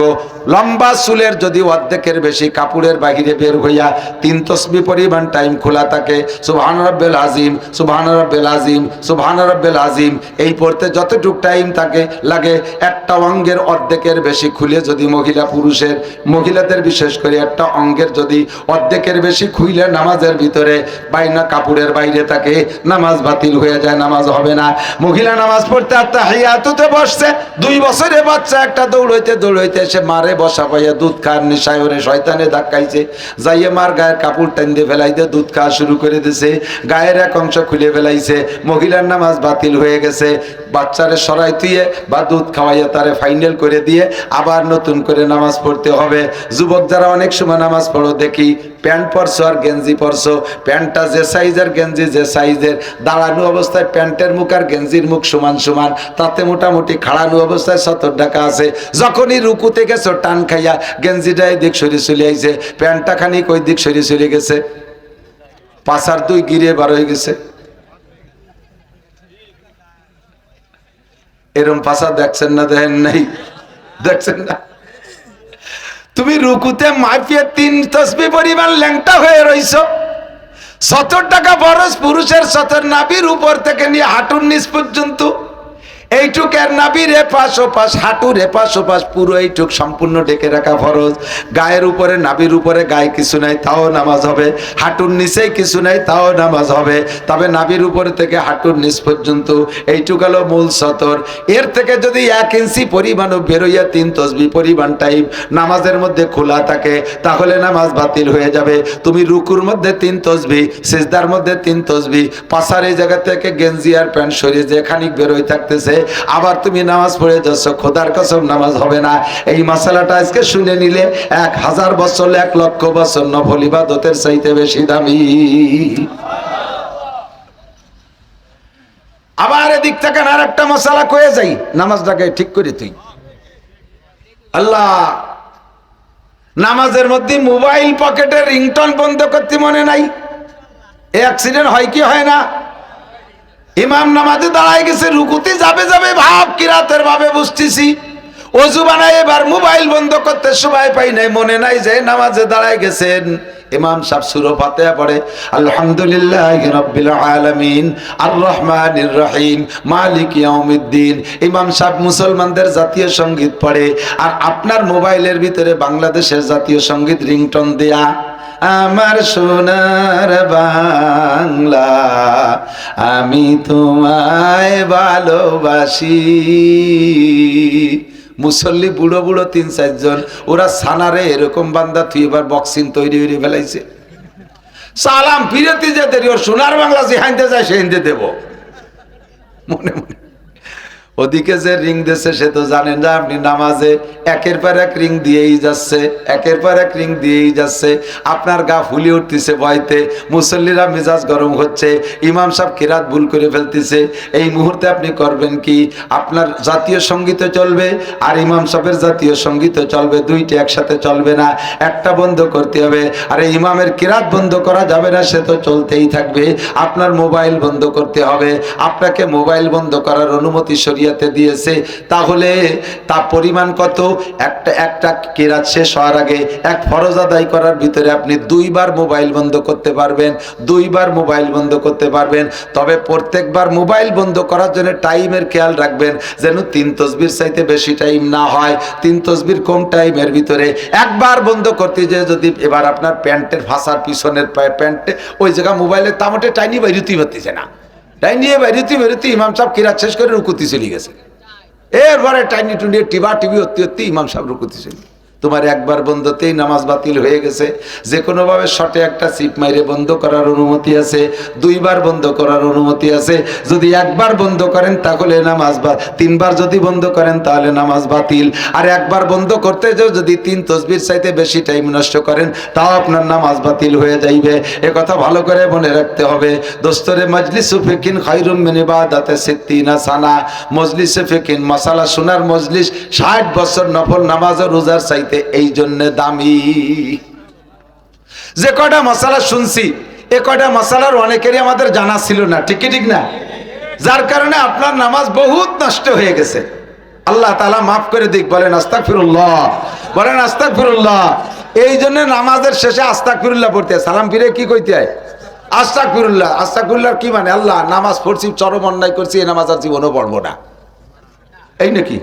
লম্বা চুলের যদি অর্ধেকের বেশি কাপড়ের বাহিরে বের হইয়া 3 তসবিহ পরিমাণ টাইম খোলা থাকে, সুবহান রাব্বিল আযীম, সুবহান রাব্বিল আযীম, সুবহান রাব্বিল আযীম, এই পড়তে যতটুক টাইম থাকে লাগে, একটা অঙ্গের অর্ধেকের বেশি খুলে যদি মহিলা, পুরুষের, মহিলাদের বিশেষ করে একটা অঙ্গের যদি অর্ধেকের বেশি খুইলে নামাজের ভিতরে বাইনা কাপড়ের বাইরে থাকে, নামাজ বাতিল হয়ে যায়, নামাজ হবে না। মহিলা নামাজ পড়তে তাহিয়াতুতে বসছে, 2 বছরের বাচ্চা একটা দৌড়াইতে দৌড়াইতে এসে মারে বসা পাইয়া দুধ খাওয়ার নেশায় ওরে শয়তানে ধাক্কাইছে, যাইয়ে মার গায়ের কাপড় টান দিয়ে ফেলাইতে দুধ খাওয়া শুরু করে দিছে, গায়ের এক অংশ খুলে ফেলাইছে, মহিলার নামাজ বাতিল হয়ে গেছে। বাচ্চারে সরাই তুইয়ে বা দুধ খাওয়াইয়া তারে ফাইনাল করে দিয়ে আবার নতুন করে নামাজ পড়তে হবে। যুবক যারা অনেক সময় নামাজ পড়ো দেখি প্যান্ট পরছো আর গেঞ্জি পরছো, প্যান্টটা যে সাইজের গেঞ্জি যে সাইজের, দাঁড়ানো অবস্থায় প্যান্টের মুখ আর গেঞ্জির মুখ সমান সমান, তাতে মোটামুটি খাড়ানো অবস্থায় 70 টাকা আছে। যখনই রুকুতে গেছো টান খাইয়া গেঞ্জিটা এই দিক সরে চলে আইছে, প্যান্টটা খানিক ওই দিক সরে চলে গেছে, পাছার 2 গিরে বার হয়ে গেছে। এরম পাছা দেখছেন না? দেখেন নাই? দেখছেন না? তুমি রুকুতে মাফিয়ে 3 তসবিহ পরিমাণ ল্যাংটা হয়ে রইছো। 70 টাকা বরস পুরুষের 70 নাভির উপর থেকে নিয়ে হাঁটুর নিচ পর্যন্ত, এইটুকের নাভির এপাশ ওপাশ, হাঁটুর এপাশ ওপাশ, পুরো এইটুক সম্পূর্ণ ঢেকে রাখা ফরজ। গায়ের উপরে, নাভির উপরে গায়ে কিছু নাই, তাও নামাজ হবে। হাঁটুর নিচেই কিছু নাই, তাও নামাজ হবে। তবে নাভির উপরে থেকে হাঁটুর নিচ পর্যন্ত এইটুক হলো মূল সতর। এর থেকে যদি 1 ইঞ্চি পরিমাণও বেরোইয়া 3 তসবিহ পরিমাণ টাইম নামাজের মধ্যে খোলা থাকে, তাহলে নামাজ বাতিল হয়ে যাবে। তুমি রুকুর মধ্যে 3 তসবিহ, সিজদার মধ্যে 3 তসবিহ, পাছার এই জায়গা থেকে গেঞ্জি আর প্যান্ট সরিয়ে যে খানিক বেরোয় থাকতেছে, আবার তুমি নামাজ পড়ে যাচ্ছ, খোদার কসম নামাজ হবে না। এই মশালাটা আজকে শুনে নিলে 1000 বছর 1 লক্ষ বছর নফল ইবাদতের চাইতে বেশি দামি। আবার এদিক থেকে আর একটা মশালা কয়ে যাই, নামাজটাকে ঠিক করে তুই। আল্লাহ, নামাজের মধ্যে মোবাইল পকেটে রিংটোন বন্ধ করতে মনে নাই? এই অ্যাক্সিডেন্ট হয় কি হয় না? ইমাম নামাজে দাঁড়ায় গেছে, রুকুতে যাবে ভাব, কিরাতের ভাবে বুঝতেছি, ওযু বানায় এবার মোবাইল বন্ধ করতে সময় পাই নাই, মনে নাই যে নামাজে দাঁড়ায় গেছেন। ইমাম সাহেব সূরা ফাতিহা পড়ে, আলহামদুলিল্লাহি রাব্বিল আলামিন আর রহমানির রহিম মালিক ইয়াউমিদ্দিন। ইমাম সাহেব মুসলমানদের জাতীয় সঙ্গীত পড়ে, আর আপনার মোবাইলের ভিতরে বাংলাদেশের জাতীয় সঙ্গীত রিংটোন দেয়া, আমার সোনার বাংলা আমি তোমায় ভালোবাসি। মুসল্লি বুড়ো বুড়ো 3-4 জন, ওরা সানারে এরকম বান্দা তুই এবার বক্সিং তৈরি হয়ে ফেলাইছে। সালাম ফিরতি যে দেরি, ওর সোনার বাংলা যে হাইতে যায় সে হিন্দে দেব মনে মনে। ওদিকে যে রিং দিয়েছে সে তো জানেন না আপনি নামাজে একের পর এক রিং দিয়েই যাচ্ছে, একের পর এক রিং দিয়েই যাচ্ছে। আপনার গা ফুলে উঠতেছে ভয়তে, মুসল্লিরা মেজাজ গরম হচ্ছে, ইমাম সাহেব কিরাত ভুল করে ফেলতেছে। এই মুহূর্তে আপনি করবেন কি? আপনার জাতীয় সঙ্গীত চলবে আর ইমাম সাহেবের জাতীয় সঙ্গীত চলবে, দুইটা একসাথে চলবে না, একটা বন্ধ করতে হবে। আর ইমামের কিরাত বন্ধ করা যাবে না, সে তো চলতেই থাকবে। আপনার মোবাইল বন্ধ করতে হবে। আপনাকে মোবাইল বন্ধ করার অনুমতি শরীয়তে দিয়েছে, তাহলে তা পরিমাণ কত? একটা কিরাত শেষ হওয়ার আগে এক ফরজ আদায় করার ভিতরে আপনি 2 বার মোবাইল বন্ধ করতে পারবেন, 2 বার মোবাইল বন্ধ করতে পারবেন। তবে প্রত্যেকবার মোবাইল বন্ধ করার জন্য টাইমের খেয়াল রাখবেন, যেন 3 তসবির চাইতে বেশি টাইম না হয়, 3 তসবির কম টাইমের ভিতরে। একবার বন্ধ করতে যে যদি এবার আপনার প্যান্টের ভাষার পিছনের প্যান্টে ওই জায়গা মোবাইলের তামটে টাইনি বাইরুতেই হতেছে না, টাইনিয়ে বেরোতে ইমাম সাহেব কিরাত শেষ করে রুকুতি চলে গেছে। এরপরে টাইনি টুনিয়ে টিভি হতে ইমাম সাহেব রুকুতি চলে। তোমার একবার বন্ধতেই নামাজ বাতিল হয়ে গেছে। যে কোনোভাবে শর্টে একটা সিপ মাইরে বন্ধ করার অনুমতি আছে, 2 বার বন্ধ করার অনুমতি আছে। যদি একবার বন্ধ করেন তাহলে নামাজ 3 বার যদি বন্ধ করেন তাহলে নামাজ বাতিল। আর একবার বন্ধ করতে যদি 3 তসবির চাইতে বেশি টাইম নষ্ট করেন তাও আপনার নামাজ বাতিল হয়ে যাইবে। এ কথা ভালো করে মনে রাখতে হবে। দোস্তরে মজলিসু ফিকিন খায়রুম মিন ইবাদাতি 60 সানা। মজলিসে ফিকিন মাসালা শোনার মজলিস 60 বছর নফল নামাজ ও রোজার চাইতে এই জন্য দামি। যে কয়টা মাসালা শুনছি এ কয়টা মাসালার অনেকেরই আমাদের জানা ছিল না, ঠিক না? যার কারণে আপনার নামাজ বহুত নষ্ট হয়ে গেছে। আল্লাহ তাআলা মাফ করে দিক। বলেন আস্তাগফিরুল্লাহ, বলেন আস্তাগফিরুল্লাহ। এই জন্য নামাজের শেষে আস্তাগফিরুল্লাহ পড়তে হয়। সালাম ফিরে কি কইতে হয়? আস্তাগফিরুল্লাহ। আস্তাগফিরুল্লাহ কি মানে? আল্লাহ, নামাজ পড়ছি, চরম অন্যায় করছি, এই নামাজ আর জীবনও পড়বো না, এই নাকি?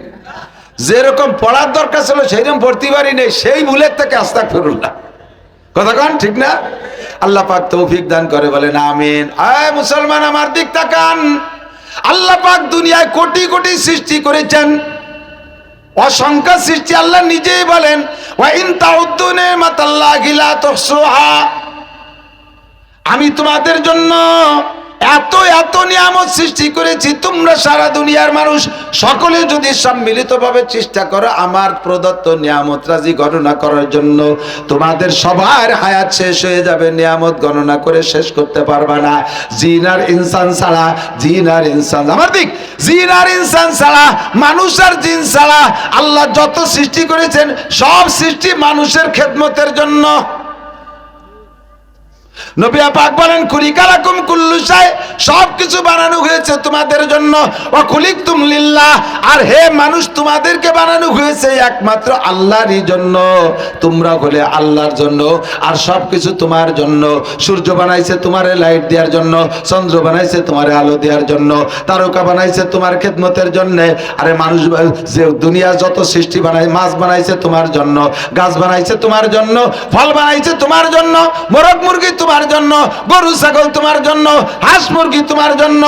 যেরকম পড়ার দরকার ছিল সেইরকম পড়তে পারি নেই, সেই ভুলের থেকে আস্তাগফিরুল্লাহ। কথা কন ঠিক না? আল্লাহ পাক তৌফিক দান করে, বলেন আমিন। আয় মুসলমান আমার দিক তাকান। আল্লাহ পাক দুনিয়ায় কোটি কোটি সৃষ্টি করেছেন, অসংখ্য সৃষ্টি। আল্লাহ নিজেই বলেন ওয়া ইন তাউদ্দু নিমাতাল্লাহি লা তুহসুহা। আমি তোমাদের জন্য এত এত নিয়ামত সৃষ্টি করেছি, তোমরা সারা দুনিয়ার মানুষ সকলে যদি সম্মিলিতভাবে চেষ্টা করো আমার প্রদত্ত নিয়ামত রাজি গণনা করার জন্য, তোমাদের সবার হায়াত শেষ হয়ে যাবে, নিয়ামত গণনা করে শেষ করতে পারবে না। জিন আর ইনসান ছাড়া, জিন আর ইনসান, আমার দিক, জিন আর ইনসান ছাড়া, মানুষ আর জিন ছাড়া আল্লাহ যত সৃষ্টি করেছেন সব সৃষ্টি মানুষের খেদমতের জন্য। নবী পাক বলেন খুলিকালাকুম কুল্লু শাই, সবকিছু বানানো হয়েছে তোমাদের জন্য। ওয়া খুলিকতুম লিল্লাহ, আর হে মানুষ তোমাদেরকে বানানো হয়েছে একমাত্র আল্লাহরই জন্য, তোমরা হলে আল্লাহর জন্য, আর সবকিছু তোমার জন্য। সূর্য বানাইছে তোমারে লাইট দেওয়ার জন্য, চন্দ্র বানাইছে তোমারে আলো দেওয়ার জন্য, তারকা বানাইছে তোমার খেদমতের জন্য। আরে মানুষ যে দুনিয়া যত সৃষ্টি বানাই, মাছ বানাইছে তোমার জন্য, গাছ বানাইছে তোমার জন্য, ফল বানাইছে তোমার জন্য, মোরগ মুরগি তোমার জন্য, গরু ছাগল তোমার জন্য, হাঁস মুরগি তোমার জন্য।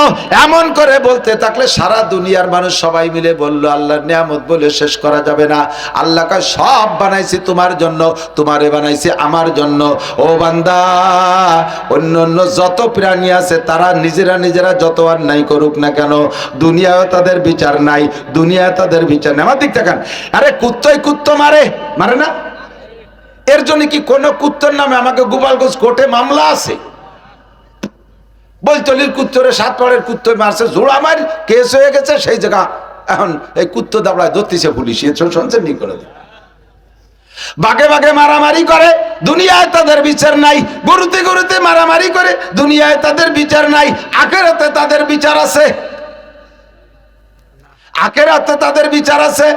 এমন করে বলতে থাকলে সারা দুনিয়ার মানুষ সবাই মিলে বললো আল্লাহর নিয়ামত বলে শেষ করা যাবে না। আল্লাহ কয় সব বানাইছি তোমার জন্য, তোমারে বানাইছি আমার জন্য। ও বান্দা, অন্য অন্য যত প্রাণী আছে তারা নিজেরা নিজেরা যত অন্যায় করুক না কেন, দুনিয়াও তাদের বিচার নাই, দুনিয়া তাদের বিচার নেই। আমার দিক দেখান, আরে কুত্তই কুত্ত মারে, মারে না? এর জন্য কি কোন কুত্তর নামে আমাকে গোপালগঞ্জ কোর্টে মামলা আছে? বৈতলির কুত্তরে সাতপাড়ের কুত্ত মারছে, জোড়া মার কেস হয়ে গেছে, সেই জায়গা এখন এই কুত্ত দাবড়ায় ধরতেছে পুলিশ। শুনছেন নি করে বাগে বাগে মারামারি করে, দুনিয়ায় তাদের বিচার নাই। গরুতে গরুতে মারামারি করে, দুনিয়ায় তাদের বিচার নাই। আখেরাতে তাদের বিচার আছে, আখেরাতে তাদের বিচার আছে।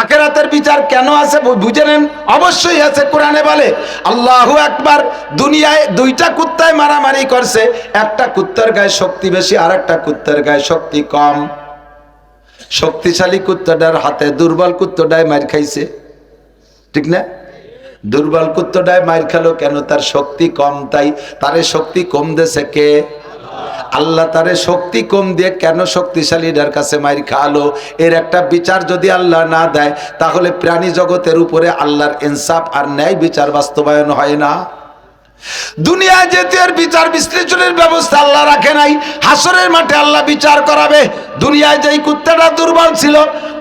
আখেরাতের বিচার কেন আছে বুঝে নেন, অবশ্যই আছে। কোরআনে বলে আল্লাহু আকবার, দুনিয়ায় দুইটা কুত্তায় মারামারি করছে, একটা কুত্তার গায়ে শক্তি বেশি, আর একটা কুত্তার গায়ে শক্তি কম। শক্তিশালী কুত্তাটার হাতে দুর্বল কুত্তাটায় মার খাইছে, ঠিক না? দুর্বল কুত্তাটায় মার খেলো কেন? তার শক্তি কম, তাই তারে শক্তি কম দিয়েছে কে? আল্লাহ। তারে শক্তি কম দিয়ে কেন শক্তিশালীদের কাছে মাইর খালো? এর একটা বিচার যদি আল্লাহ না দেয় তাহলে প্রাণী জগতের উপরে আল্লাহর ইনসাফ আর ন্যায় বিচার বাস্তবায়ন হয় না। দুনিয়ায় যেতে আর বিচার বিশ্লেষণের ব্যবস্থা আল্লাহ রাখে নাই, হাসরের মাঠে আল্লাহ বিচার করাবে। দুনিয়ায় যেই কুত্তাটা দুর্বল ছিল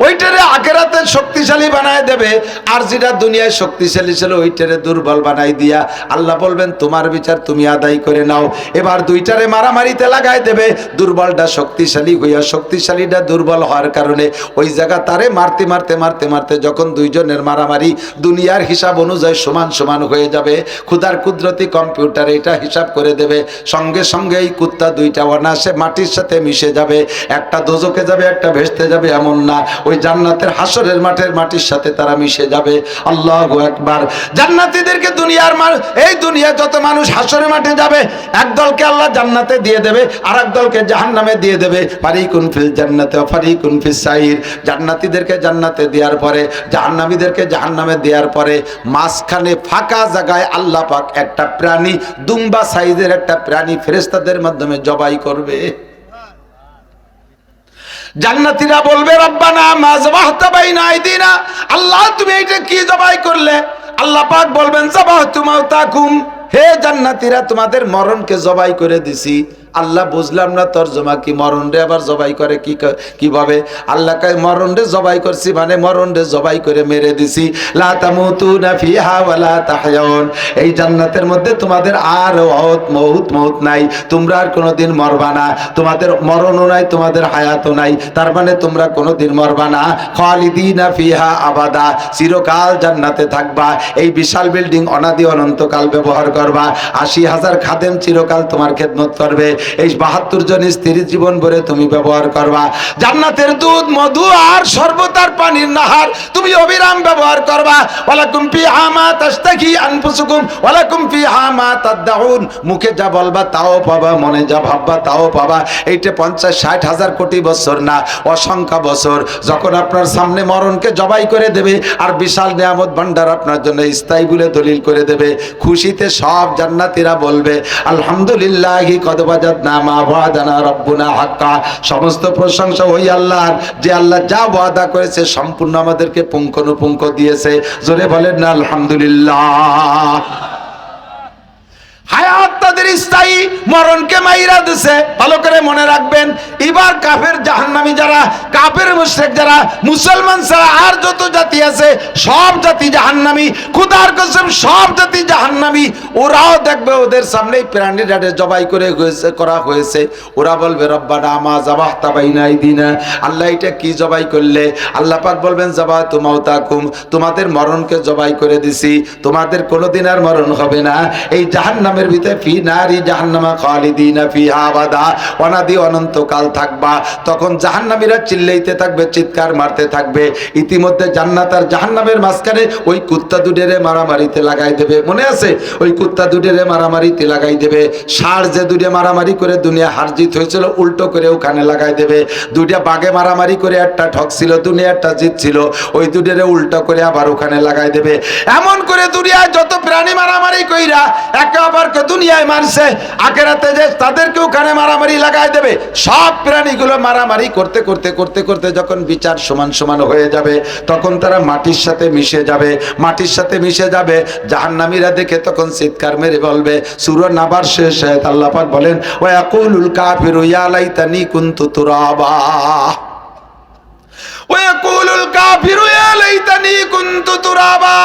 ওইটারে আখেরাতে শক্তিশালী বানায় দেবে, আর যেটা দুনিয়ায় শক্তিশালী ছিল ওইটারে দুর্বল বানাই দিয়া আল্লাহ বলবেন তোমার বিচার তুমি আদায় করে নাও। এবার দুইটারে মারামারিতে লাগাই দেবে, দুর্বলটা শক্তিশালী হইয়া শক্তিশালীটা দুর্বল হওয়ার কারণে ওই জায়গা তারে মারতে মারতে মারতে মারতে যখন দুইজনের মারামারি দুনিয়ার হিসাব অনুযায়ী সমান সমান হয়ে যাবে, খুদার কুদরতি কম্পিউটার এটা হিসাব করে দেবে, সঙ্গে সঙ্গে এই কুত্তা দুইটা অনায়াসে মাটির সাথে মিশে যাবে। একটা দোজকে যাবে, একটা ভেস্তে যাবে এমন না, ওই জান্নাতের হাসরের মাঠের মাটির সাথে তারা মিশে যাবে। আল্লাহু আকবার। জান্নাতীদেরকে দুনিয়ার এই দুনিয়া যত মানুষ হাসরের মাঠে যাবে, একদলকে আল্লাহ জান্নাতে দিয়ে দেবে, আর একদলকে জাহান্নামে দিয়ে দেবে। ফারিকুন ফিল জান্নাতে ওয়া ফারিকুন ফিস সাইর। জান্নাতীদেরকে জান্নাতে দেওয়ার পরে জাহান্নামীদেরকে জাহান্নামে দেওয়ার পরে মাঝখানে ফাঁকা জায়গায় আল্লাহ পাক একটা প্রাণী, দুম্বা সাইজের একটা প্রাণী ফেরেশতাদের মাধ্যমে জবাই করবে। জান্নাতীরা বলবে রব্বানা মা যাবাহতা বাইনা আইদিনা, আল্লাহ তুমি এটা কি জবাই করলে? আল্লাহ পাক বলবেন যাবাহতু মাউতাকুম, হে জান্নাতীরা তোমাদের মরণকে জবাই করে দিছি। আল্লাহ বুঝলাম না তরজমা কি, মরণ রে আবার জবাই করে কিভাবে? আল্লাহ কয় মরণ রে জবাই করছি মানে মরণ রে জবাই করে মেরে দিছি। লা তামুতুনা ফিহা ওয়া লা তাহয়াউন, এই জান্নাতের মধ্যে তোমাদের আর মউত নাই, তোমরা আর কোনোদিন মরবা না, তোমাদের মরণও নাই, তোমাদের হায়াতও নাই, তার মানে তোমরা কোনোদিন মরবা না। খালিদিনা ফিহা আবাদা, চিরকাল জান্নাতে থাকবা। এই বিশাল বিল্ডিং অনাদি অনন্তকাল ব্যবহার করবা। ৮০,০০০ খাদেম চিরকাল তোমার খেদমত করবে। এই ৭২ জন স্ত্রীর জীবন ভরে তুমি ব্যবহার করবা। জান্নাতের দুধ মধু আর সর্বতার পানির নাহার তুমি অবিরাম ব্যবহার করবা। ওয়ালাকুম ফিহা মা তাশতাহি আনফুসুকুম ওয়ালাকুম ফিহা মা তাদউন, মুখে যা বলবা তাও পাবা, মনে যা ভাববা তাও পাবা। এইটা ৫০-৬০,০০০ কোটি বছর না, অসংখ্য বছর। যখন আপনার সামনে মরণকে জবাই করে দেবে আর বিশাল নিয়ামত ভান্ডার আপনার জন্য স্থায়ী বলে দলিল করে দেবে, খুশিতে সব জান্নাতীরা বলবে আলহামদুলিল্লাহি কদ ওয়াজাদনা মা ওয়াদানা রাব্বুনা হাক্কা। সমস্ত প্রশংসা ওই আল্লাহর, যে আল্লাহ যা ওয়াদা করেছে সম্পূর্ণ আমাদেরকে পুঙ্খানুপুঙ্খ দিয়েছে। জোরে বলেন না আলহামদুলিল্লাহ। হায়াতটা আমাদের স্থায়ী মরণকে মাইরা দিছে। ভালো করে মনে রাখবেন, এবার কাফের জাহান্নামী যারা, কাফের মুশরিক যারা, মুসলমান ছাড়া আর যত জাতি আছে সব জাতি জাহান্নামী। খোদার কসম সব জাতি জাহান্নামী। ওরাও দেখবে ওদের সামনেই প্রাণীটাকে জবাই করা হয়েছে। ওরা বলবে রব্বানা মা যাবাহতা বাইনা আইদিনা, আল্লাহ এটা কি জবাই করলে? আল্লাহ পাক বলবেন যাবাতু মাউতাকুম, তোমাদের মরণকে জবাই করে দিছি, তোমাদের কোনোদিন আর মরণ হবে না। এই জাহান্নামের ভিতরে ফি নারি জাহান্নামা খালিদিনা ফিহা আবাদা, অনাদি অনন্তকাল থাকবা। তখন জাহান্নামীরা চিল্লাইতে থাকবে, চিৎকার মারতে থাকবে। ইতিমধ্যে জান্নাত আর জাহান্নামের মাঝখানে ওই কুত্তা দুডেরে মারামারিতে লাগাই দেবে। মনে আছে? ওই কুত্তা দুডেরে মারামারিতে লাগাই দেবে। ষাঁড় যে দুটে মারামারি করে দুনিয়া হার জিত হয়েছিল, উল্টো করে ওখানে লাগাই দেবে। দুইটা বাঘে মারামারি করে একটা ঠকছিল, দুনিয়া একটা জিতছিল, ওই দুডেরে উল্টো করে আবার ওখানে লাগাই দেবে। এমন করে দুনিয়ায় যত প্রাণী মারামারি কইরা একে অপরকে দুনিয়ায় মারছে, আখেরাতে যে তাদেরকে ওখানে মারামারি লাগাই দেবে। সব প্রাণীগুলো মারামারি করতে করতে করতে করতে যখন বিচার সমান সমান হয়ে যাবে, তখন তারা মাটির সাথে মিশে যাবে। মাটির সাথে মিশে যাবে, জাহান্নামীরা দেখে তখন চিৎকার মেরে বলবে। সূরা নাবার শেষ আয়াত আল্লাহ পাক বলেন ওয়া ইয়াকুলুল কাফিরু ইয়া লাইতানি কুনতু তুরাবা, ওয়াকুলুল কাফিরু ইয়া লাইতানি কুনতু তুরাবা।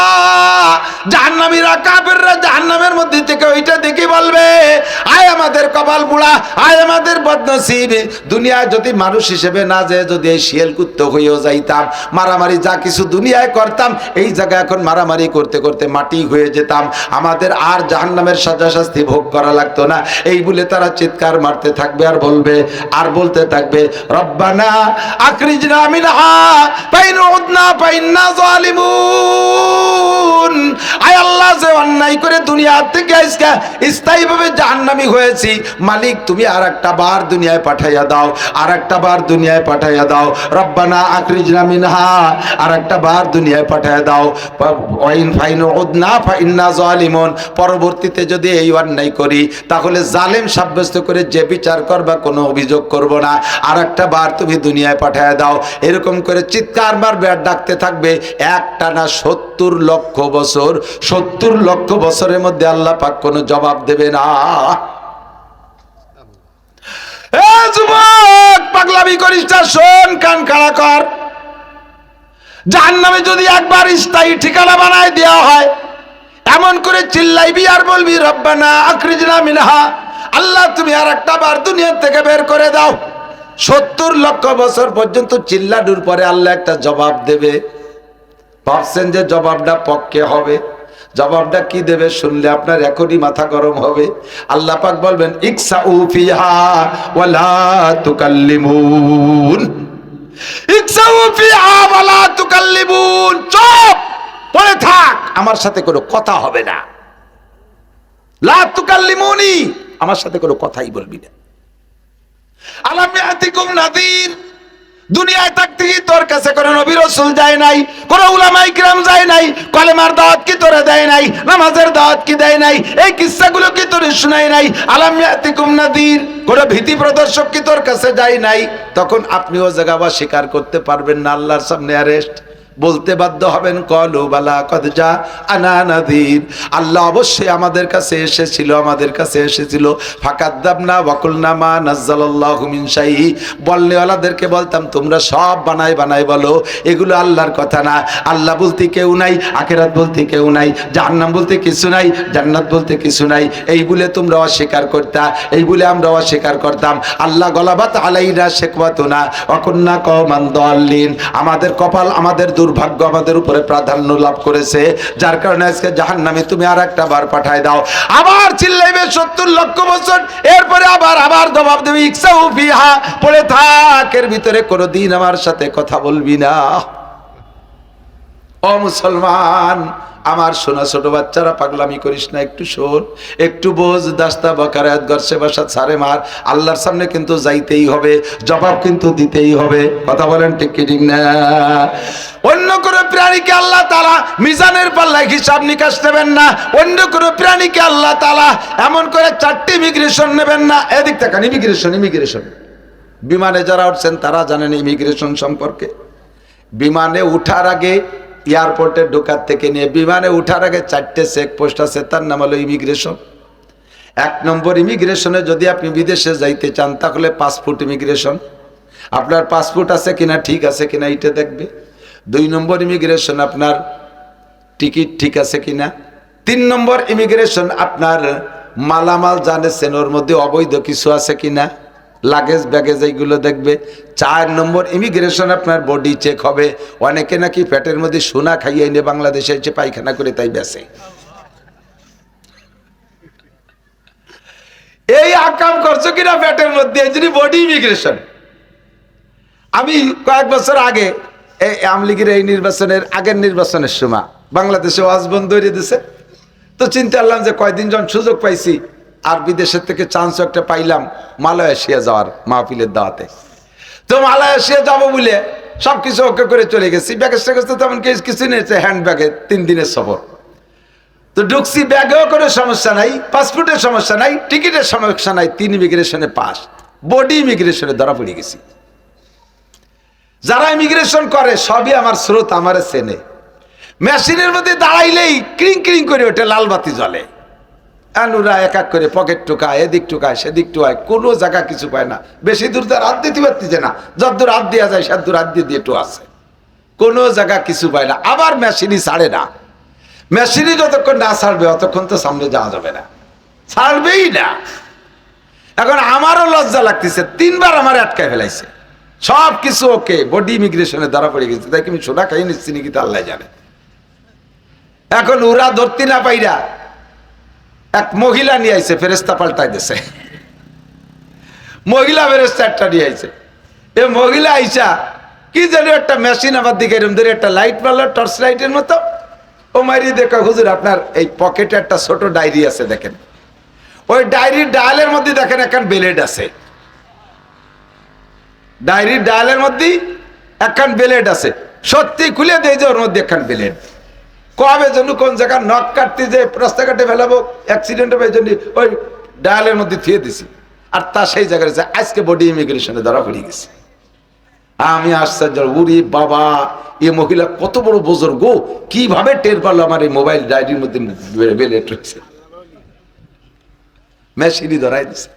জাহান্নামীরা, কাফেররা জাহান্নামের মধ্যে থেকে ওইটা দেখে বলবে, আয় আমাদের কপাল পোড়া, আয় আমাদের বদনসিব। দুনিয়ায় যদি মানুষ হিসেবে না যে যদি এই শিয়াল কুত্ত হয়েও যাইতাম, মারামারি যা কিছু দুনিয়ায় করতাম, এই জায়গায় এখন মারামারি করতে করতে মাটি হয়ে যেতাম, আমাদের আর জাহান্নামের সাজা শাস্তি ভোগ করা লাগতো না। এই বলে তারা চিৎকার মারতে থাকবে আর বলবে, আর বলতে থাকবে রব্বানা আখরিজনা মিনহা ফাইন উদনা ফাইন্না জালিমুন। আয় আল্লাহ, যে অন্যায় করে দুনিয়া থেকে আজকে স্থায়ীভাবে জাহান্নামী হয়েছি, মালিক তুমি আর একটা বার দুনিয়ায় পাঠাইয়া দাও, আর একটা বার দুনিয়ায় পাঠাইয়া দাও। রব্বানা আখরিজনা মিনহা, আর একটা বার দুনিয়ায় পাঠাইয়া দাও। ওয়াইন ফাইন উদনা ফাইন্না জালিমুন। পরবর্তীতে যদি এই অন্যায় করি, তাহলে জালেম সাব্যস্ত করে যে বিচার করবা কোনো অভিযোগ করব না, আর একটা বার তুমি দুনিয়ায় পাঠাইয়া দাও। এরকম করে চিৎকার মারবে আর ডাকতে থাকবে একটানা 70 লক্ষ বছর। 70 লক্ষ বছরের মধ্যে আল্লাহ পাক কোনো জবাব দেবে না। এ যুবক, পাগলামি করিস না, শোন, কান খাড়া কর। জাহান্নামে যদি একবার স্থায়ী ঠিকানা বানায় দেওয়া হয়, এমন করে চিল্লাইবি আর বলবি রব্বানা আখরিজনা মিনহা, আল্লাহ তুমি আর একটা বার দুনিয়া থেকে বের করে দাও। 70 লক্ষ বছর পর্যন্ত চিল্লানোর পরে আল্লাহ একটা জবাব দেবে। ভাবছেন যে জবাবটা পক্ষে হবে? জবাবটা কি দেবে শুনলে আপনার এখনই মাথা গরম হবে। আল্লাহ পাক বলবেন ইকসাউ ফিহা ওয়ালা তুকাল্লিমুন, ইকসাউ ফিহা ওয়ালা তুকাল্লিমুন। চুপ পড়ে থাক, আমার সাথে কোনো কথা হবে না। লা তুকাল্লিমুনি, আমার সাথে কোনো কথাই বলবি না। আলাম ইয়াতিকুম নাযীর, দুনিয়ায় থাকতে কি তোর কাছে কোনো নবী রাসূল যায় নাই, কোন উলামায়ে কিরাম যায় নাই? কলেমার দাওয়াত কি তোরে দেয় নাই? নামাজের দাওয়াত কি দেয় নাই? এই কিসসাগুলো কি তোরে শোনায় নাই? আলাম ইয়াতিকুম নাযীর, কোন ভীতি প্রদর্শক কি তোর কাছে যায় নাই? তখন আপনিও জায়গা স্বীকার করতে পারবেন না, আল্লাহর সামনে অ্যারেস্ট। বলতে বাধ্য হবেন কলু বালা কদ জা আনা নাযীর, আল্লাহ অবশ্যই আমাদের কাছে এসেছিল, আমাদের কাছে এসেছিল। ফাকাদ্দাবনা ওয়া কুলনা মা নাযালাল্লাহু মিন শাই, বলনেওয়ালাদেরকে বলতাম তোমরা সব বানাই বানাই বলো, এগুলো আল্লাহর কথা না। আল্লাহ বলতে কেউ নাই, আখিরাত বলতে কেউ নাই, জাহান্নাম বলতে কিছু নাই, জান্নাত বলতে কিছু নাই। এই বলে তোমরা অস্বীকার করতা, এই বলে আমরা অস্বীকার করতাম। আল্লাহ গলাবাত আলাইনা শিকওয়াতুনা ওয়া কুননা কওমান দাল্লিন, আমাদের কপাল, আমাদের দুর্ভাগ্য আমাদের উপরে প্রাধান্য লাভ করেছে, যার কারণে আজকে জাহান্নামে তুমি আর একটা বার পাঠায় দাও। আবার চিল্লাইবে 70 লক্ষ বছর, এরপরে আবার জবাব দেবে ইকসাউ ফিহা, পড়ে থাক, এর ভিতরে কোনোদিন আমার সাথে কথা বলবি না। ও মুসলমান আমার, শোনা ছোট বাচ্চারা, পাগলামি করিস না, একটু শোন, একটু বোঝ। দাস্তা বকারাত গর্ষে বাসা ছাড়ে মার, আল্লাহর সামনে কিন্তু যাইতেই হবে, জবাব কিন্তু দিতেই হবে। কথা বলেন ঠিক কি ঠিক না? অন্য কোনো প্রাণীকে আল্লাহ তাআলা মিজানের পাল্লায় হিসাব নিকাশ নেবেন না। অন্য কোনো প্রাণীকে আল্লাহ তাআলা এমন করে 4টি ইমিগ্রেশন নেবেন না। এদিক তাকান, ইমিগ্রেশন। বিমানে যারা উঠছেন তারা জানেন ইমিগ্রেশন সম্পর্কে। বিমানে উঠার আগে, এয়ারপোর্টে ঢোকার থেকে নিয়ে বিমানে উঠার আগে 4টে চেকপোস্ট আছে, তার নাম হলো ইমিগ্রেশন। এক নম্বর ইমিগ্রেশনে যদি আপনি বিদেশে যাইতে চান তাহলে পাসপোর্ট ইমিগ্রেশন, আপনার পাসপোর্ট আছে কিনা, ঠিক আছে কিনা এটা দেখবে। 2 নম্বর ইমিগ্রেশন আপনার টিকিট ঠিক আছে কিনা। 3 নম্বর ইমিগ্রেশন আপনার মালামাল জানেছেন ওর মধ্যে অবৈধ কিছু আছে কিনা, লাগেজ ব্যাগেজ এইগুলো দেখবে। 4 নম্বর ইমিগ্রেশন আপনার বডি চেক হবে। অনেকে নাকি পেটের মধ্যে সোনা খাইয়ে এনে বাংলাদেশে এসে পায়খানা করে তাই বেঁচে। এই আকাম করছো কিনা পেটের মধ্যে, এই জন্য বডি ইমিগ্রেশন। আমি কয়েক বছর আগে এই আওয়ামী লীগের এই নির্বাচনের আগের নির্বাচনের সময় বাংলাদেশে ওয়াজ বন্ধ হয়ে দিয়েছে, তো চিন্তা করলাম যে কয়দিন যখন সুযোগ পাইছি আর বিদেশের থেকে চান্স একটা পাইলাম মালয়েশিয়া যাওয়ার মাহফিলের দাওয়াতে, তো মালয়েশিয়া যাবো বলে সবকিছু ওকে করে চলে গেছি। ব্যাগেজ ট্যাগেজ তো তেমন কিছু নিয়েছে, হ্যান্ড ব্যাগে 3 দিনের সফর। তো ঢুকছি, ব্যাগেও কোনো সমস্যা নাই, পাসপোর্টের সমস্যা নাই, টিকিটের সমস্যা নাই, 3 ইমিগ্রেশনে পাস। বডি ইমিগ্রেশনে ধরা পড়ে গেছি। যারা ইমিগ্রেশন করে সবই আমার স্রোত, আমার চেনে। মেশিনের মধ্যে দাঁড়াইলেই ক্রিং ক্রিং করে ওঠে, লাল বাতি জ্বলে। আনুরা এক এক করে পকেট টোকায়, এদিক টোকায় সেদিক টোকায়, কোনো জায়গা কিছু পায় না। বেশি দূর তার হাত দিতে পারতেছে না, যতদূর হাত দেওয়া যায় সেদূর হাত দিয়ে টো আছে, কোনো জায়গা কিছু পায় না। আবার মেশিনই ছাড়ে না, মেশিনই যতক্ষণ না ছাড়বে অতক্ষণ তো সামনে যাওয়া যাবে না, ছাড়বেই না। এখন আমারও লজ্জা লাগতেছে, 3 বার আমার আটকায় ফেলাইছে। সব কিছু ওকে, বডি ইমিগ্রেশনে ধরা পড়ে গেছে। তাই আমি সোনা খাই নিচ্ছি নাকি তা আল্লাহ জানে। এখন ওরা ধরতে না পাইরা এক মহিলা নিয়ে আইছে, ফেরেস্তা পাল্টাই দিছে। মহিলা ফেরেস্তা একটা নিয়ে আইছে। এ মহিলা আইসা কি জানি একটা মেশিন আমার দিকে এরকম ধরে একটা লাইট মারলো, টর্চ লাইটের মতো। ও মারি দেখা, হুজুর আপনার এই পকেটে একটা ছোট ডায়েরি আছে দেখেন, ওই ডায়েরির ডায়ালের মধ্যে দেখেন একখান ব্লেড আছে। ডায়েরির ডায়ালের মধ্যে একখান ব্লেড আছে। সত্যি খুলে দেয় যে ওর মধ্যে একখান ব্লেড। কবে জন্য কোন জায়গায় নখ কাটতে যে রাস্তাঘাটে ফেলাবো, অ্যাক্সিডেন্ট হবে, এই জন্য ওই ডায়ালের মধ্যে থুয়ে দিছি। আর তা সেই জায়গায় আজকে বডি ইমিগ্রেশনে ধরা পড়ে গেছে। আমি আশ্চর্য, উরি বাবা, এ মহিলা কত বড় বুজুর্গ, কিভাবে টের পারলো আমার এই মোবাইল ডায়েরির মধ্যে ব্লেড রয়েছে। মেশিনই ধরাই দিছে।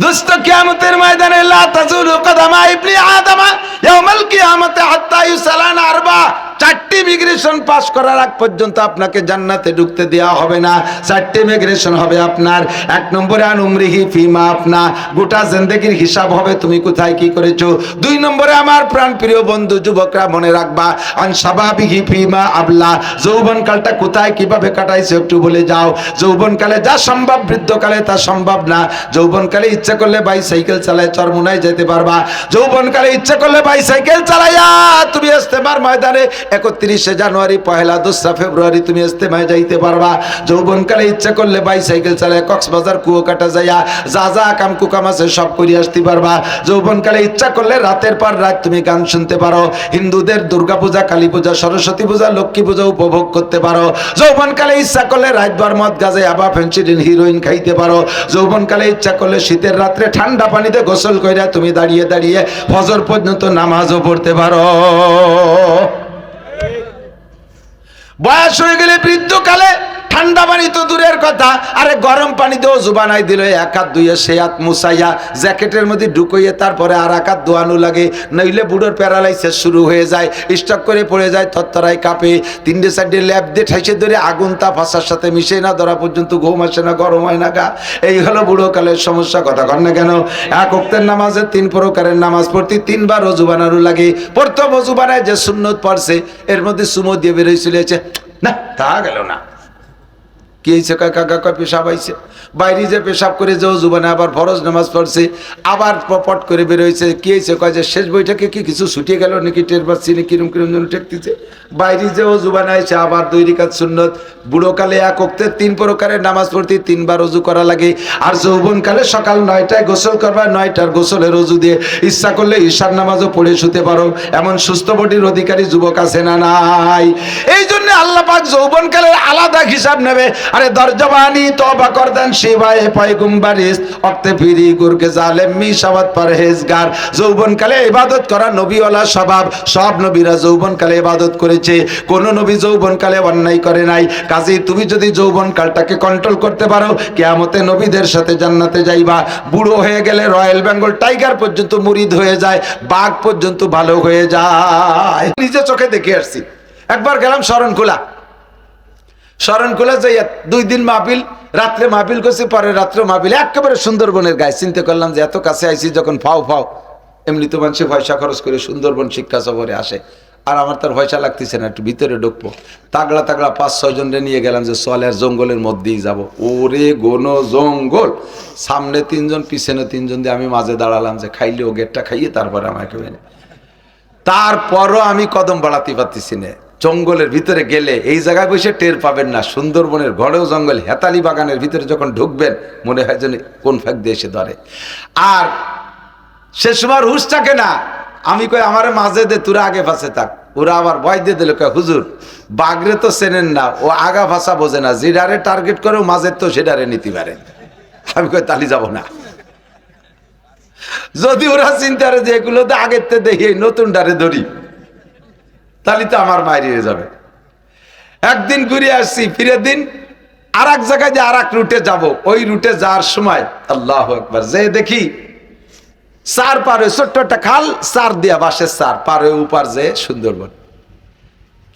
দোস্ত, কিয়ামতের ময়দানে লা তাজুলু কদামা ইবনি আদম ইয়াউমাল কিয়ামতে হাত্তা ইউসালানা আরবা। 4টি ইমিগ্রেশন পাস করার আগ পর্যন্ত আপনাকে জান্নাতে ঢুকতে দেওয়া হবে না। 4টি ইমিগ্রেশন হবে আপনার। 1 নম্বরে আন উমরিহি ফিমা আপনা, গোটা জিন্দেগির হিসাব হবে তুমি কোথায় কি করেছো। 2 নম্বরে আমার প্রাণ প্রিয় বন্ধু যুবকরা মনে রাখবা, আন শাবাবিহি ফিমা আবলা, যৌবনকালটা কোথায় কিভাবে কাটাইছো একটু বলে যাও। যৌবনকালে যা সম্ভব বৃদ্ধকালে তা সম্ভব না। যৌবনকালে ইচ্ছা করলে বাইসাইকেল চালায় চরমুনায় যেতে পারবা। যৌবনকালে ইচ্ছা করলে বাইসাইকেল চালাইয়া তুমি ইস্তেমার ময়দানে 31শে জানুয়ারি, 1লা 2রা ফেব্রুয়ারি তুমি ইস্তেমায় যাইতে পারবা। যৌবনকালে ইচ্ছা করলে বাইসাইকেল চালায় কক্সবাজার কুয়াকাটা যাইয়া যা যা কাম কুকাম আছে সব করে আসতে পারবা। যৌবনকালে ইচ্ছা করলে রাতের পর রাত তুমি গান শুনতে পারো। হিন্দুদের দুর্গা পূজা, কালী পূজা, সরস্বতী পূজা, লক্ষ্মী পূজা উপভোগ করতে পারো। যৌবনকালে ইচ্ছা করলে রাতভর মদ গাঁজা আবা ফেন্সিডিল হিরোইন খাইতে পারো। যৌবনকালে ইচ্ছা করলে শীতের রাত্রে ঠান্ডা পানিতে গোসল কইরা তুমি দাঁড়িয়ে দাঁড়িয়ে ফজর পর্যন্ত নামাজও পড়তে পারো। বয়স হয়ে গেলে বৃদ্ধকালে ঠান্ডা পানি তো দূরের কথা, আরে গরম পানি দিয়ে অজু বানাই দিল, 1 হাত ধুয়ে সে হাত মুছাইয়া জ্যাকেটের মধ্যে ঢুকাইয়ে তারপরে আর 1 হাত ধোয়ানো লাগে, নইলে বুড়োর প্যারালাইসিস শুরু হয়ে যায়, স্টক করে পড়ে যায়, থরথরাই কাঁপে। 3টে 4টে ল্যাব দিয়ে ঠাইসে ধরে আগুন তাপ হাসার সাথে মিশে না ধরা পর্যন্ত ঘুম আসে না, গরম হয় না গা। এই হলো বুড়োকালের সমস্যা। কথা কর না কেন? 1 ওয়াক্তের নামাজে 3 প্রকারের নামাজ পড়তে 3 বার অজু বানানো লাগে। প্রথম অজু বানায় যে সুন্নত পড়ছে এর মধ্যে সুমো দিয়ে বেরোয় চলেছে, না তা গেল না। কি হয়েছে? কাকা পেশাব আইছে, বাইরে যে পেশাব করে যে অজু বানায় আবার ফরজ নামাজ পড়ছে, আবার পট করে বেরোইছে। কি হয়েছে? কয় যে শেষ বইটাকে কি কিছু ছুটিয়ে গেল নাকি, টের পাচ্ছি না কিরম কিরম যেন ঠেকতেছে। বাইরে যে অজু বানাইছে আবার 2 রাকাত সুন্নত। বুড়োকালে 1 ওয়াক্তের 3 প্রকারের নামাজ পড়তে 3 বার অজু করা লাগে। আর যৌবনকালে সকাল 9টায় গোসল করবা, 9টার গোসলের অজু দিয়ে ইচ্ছা করলে ঈশার নামাজও পড়ে শুতে পারো। এমন সুস্থ বডির অধিকারী যুবক আছে না নাই? এই জন্য আল্লাহ পাক যৌবনকালের আলাদা হিসাব নেবে अरे दर जवानी तौबा कर दें शिवाय पैगम्बरिस वक्ते फिरी गुर के जालिम मिशावत परहेजगार যৌবন কালে ইবাদত করা নবীওয়ালা স্বভাব সব নবীরা যৌবন কালে ইবাদত করেছে কোন নবী যৌবন কালে অন্যায় করে নাই কাজেই তুমি যদি যৌবন কালটাকে কন্ট্রোল করতে পারো কিয়ামতে নবীদের সাথে জান্নাতে যাইবা বুড়ো হয়ে গেলে রয়্যাল বেঙ্গল টাইগার পর্যন্ত মুরিদ হয়ে যায় বাঘ পর্যন্ত ভালো হয়ে যায় নিজে চোখে দেখে আসছি একবার গেলাম শরণখোলা যাই 2 দিন মাহফিল রাত্রে মাহফিল করছি পরে রাত্রে মাহফিল একেবারে সুন্দরবনের গায়ে চিন্তা করলাম যে এত কাছে আইছি যখন ফাও এমনি তো মানুষ পয়সা খরচ করে সুন্দরবন শিক্ষা সফরে আসে আর আমার তার পয়সা লাগতেছে না একটু ভিতরে ঢুকবো তাগড়া 5-6 জনরে নিয়ে গেলাম যে চলের জঙ্গলের মধ্যেই যাব ওরে ঘন জঙ্গল সামনে 3 জন পিছনে 3 জন দিয়ে আমি মাঝে দাঁড়ালাম যে খাইলেও গেটটা খাইয়ে তারপরে আমাকে বেনে তারপরও আমি কদম বাড়াতে পারতেছি না জঙ্গলের ভিতরে গেলে এই জায়গায় বসে টের পাবেন না সুন্দরবনের ঘরেও জঙ্গল হেতালি বাগানের ভিতরে যখন ঢুকবেন মনে হয় যেন কোন ফাঁক দিয়ে এসে ধরে আর সে সময় হুশ থাকে না আমি কই আমারে মাঝে দে তোরা আগে পাশে থাক ওরা আবার ভয় দিয়ে দিল হুজুর বাগরে তো চেনেন না ও আগা ভাষা বোঝে না যেটারে টার্গেট করে মাঝের তো সেটারে নিতে পারে আমি কই তালি যাব না যদি ওরা চিন্তা করে যে এগুলো তো আগের তো দেখি নতুন ডারে ধরি তাহলে তো আমার মাইরিয়ে যাবে একদিন ঘুরে আসছি ফিরে দিন আর এক জায়গায় যে আর এক রুটে যাবো ওই রুটে যাওয়ার সময় আল্লাহু আকবার যে দেখি চার পারে ছোট্ট একটা খাল চার দিয়া বাঁশের চার পারে উপার যে সুন্দরবন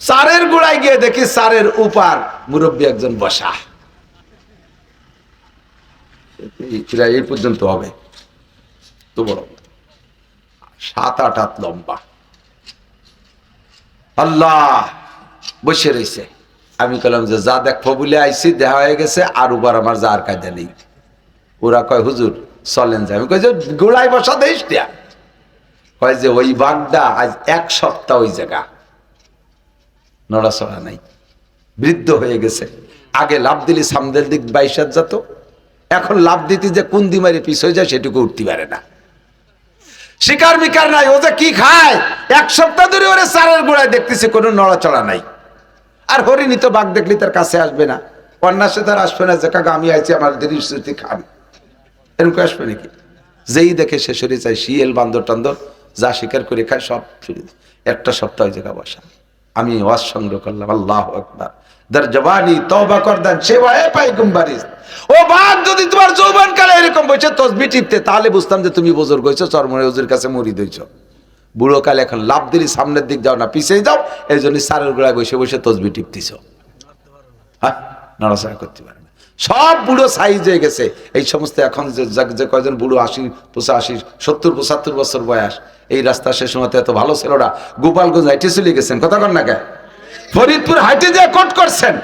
চারের গোড়ায় গিয়ে দেখি চারের উপার মুরব্বী একজন বসা এই পর্যন্ত হবে তো বড় 7-8 হাত লম্বা আল্লাহ বসে রয়েছে আমি বললাম যে যা দেখবো বলে আইসি দেখা হয়ে গেছে আর উবার আমার যার কায়দা নেই ওরা কয় হুজুর চলেন যে আমি কই যে গোড়ায় বসা দেশ দিয়া কয় যে ওই বাঘটা আজ 1 সপ্তাহ ওই জায়গা নড়াচড়া নাই বৃদ্ধ হয়ে গেছে আগে লাভ দিলে সামনের দিক 22 হাত যেত এখন লাভ দিতে যে কুন্দি মারি পিছ হয়ে যায় সেটুকু উঠতে পারে না শিকার মিকার নাই ও যে কি খায় 1 সপ্তাহ ধরে ওরে চারের গোড়ায় দেখতেছে কোনো নড়াচড়া নাই আর হরিণী তো বাঘ দেখলি তার কাছে আসবে না অন্যাসে তার আসবে না যে কাকা আমি আইছি আমার দেরি স্মৃতি খান এরকম আসবে নাকি যেই দেখে সে শরীর চাই শিয়াল বান্দর টান্দর যা শিকার করে খায় সব ছুরি 1 সপ্তাহ জায়গা বসা আমি ওয়াজ সংগ্রহ করলাম আল্লাহু আকবার দর জওয়ানি তওবা কর দেন সেবায়ে পায়গম্বরিস ও বাঘ যদি তোমার যৌবন কালে এরকম বসে তাসবিহ টিপতে তাহলে বুঝতাম যে তুমি বুজুর্গ হইছো চরমরে হুজুরের কাছে মুরিদ হইছো বুড়ো কালে এখন লাভ দিলি সামনের দিক যাও না পিছিয়ে যাও এই জন্য সারের গোড়ায় বসে বসে তাসবিহ টিপতেছো হ্যাঁ নড়াচড়া করতে পারে না সব বুড়ো সাইজ হয়ে গেছে এই সমস্ত এখন যে কয়জন বুড়ো 80-85 70-75 বছর বয়স এই রাস্তা সে সময় এত ভালো ছিল না গোপালগঞ্জ হাইটে চলে গেছেন কথা কন না কে ফরিদপুর হাইটে যে কোট করছেন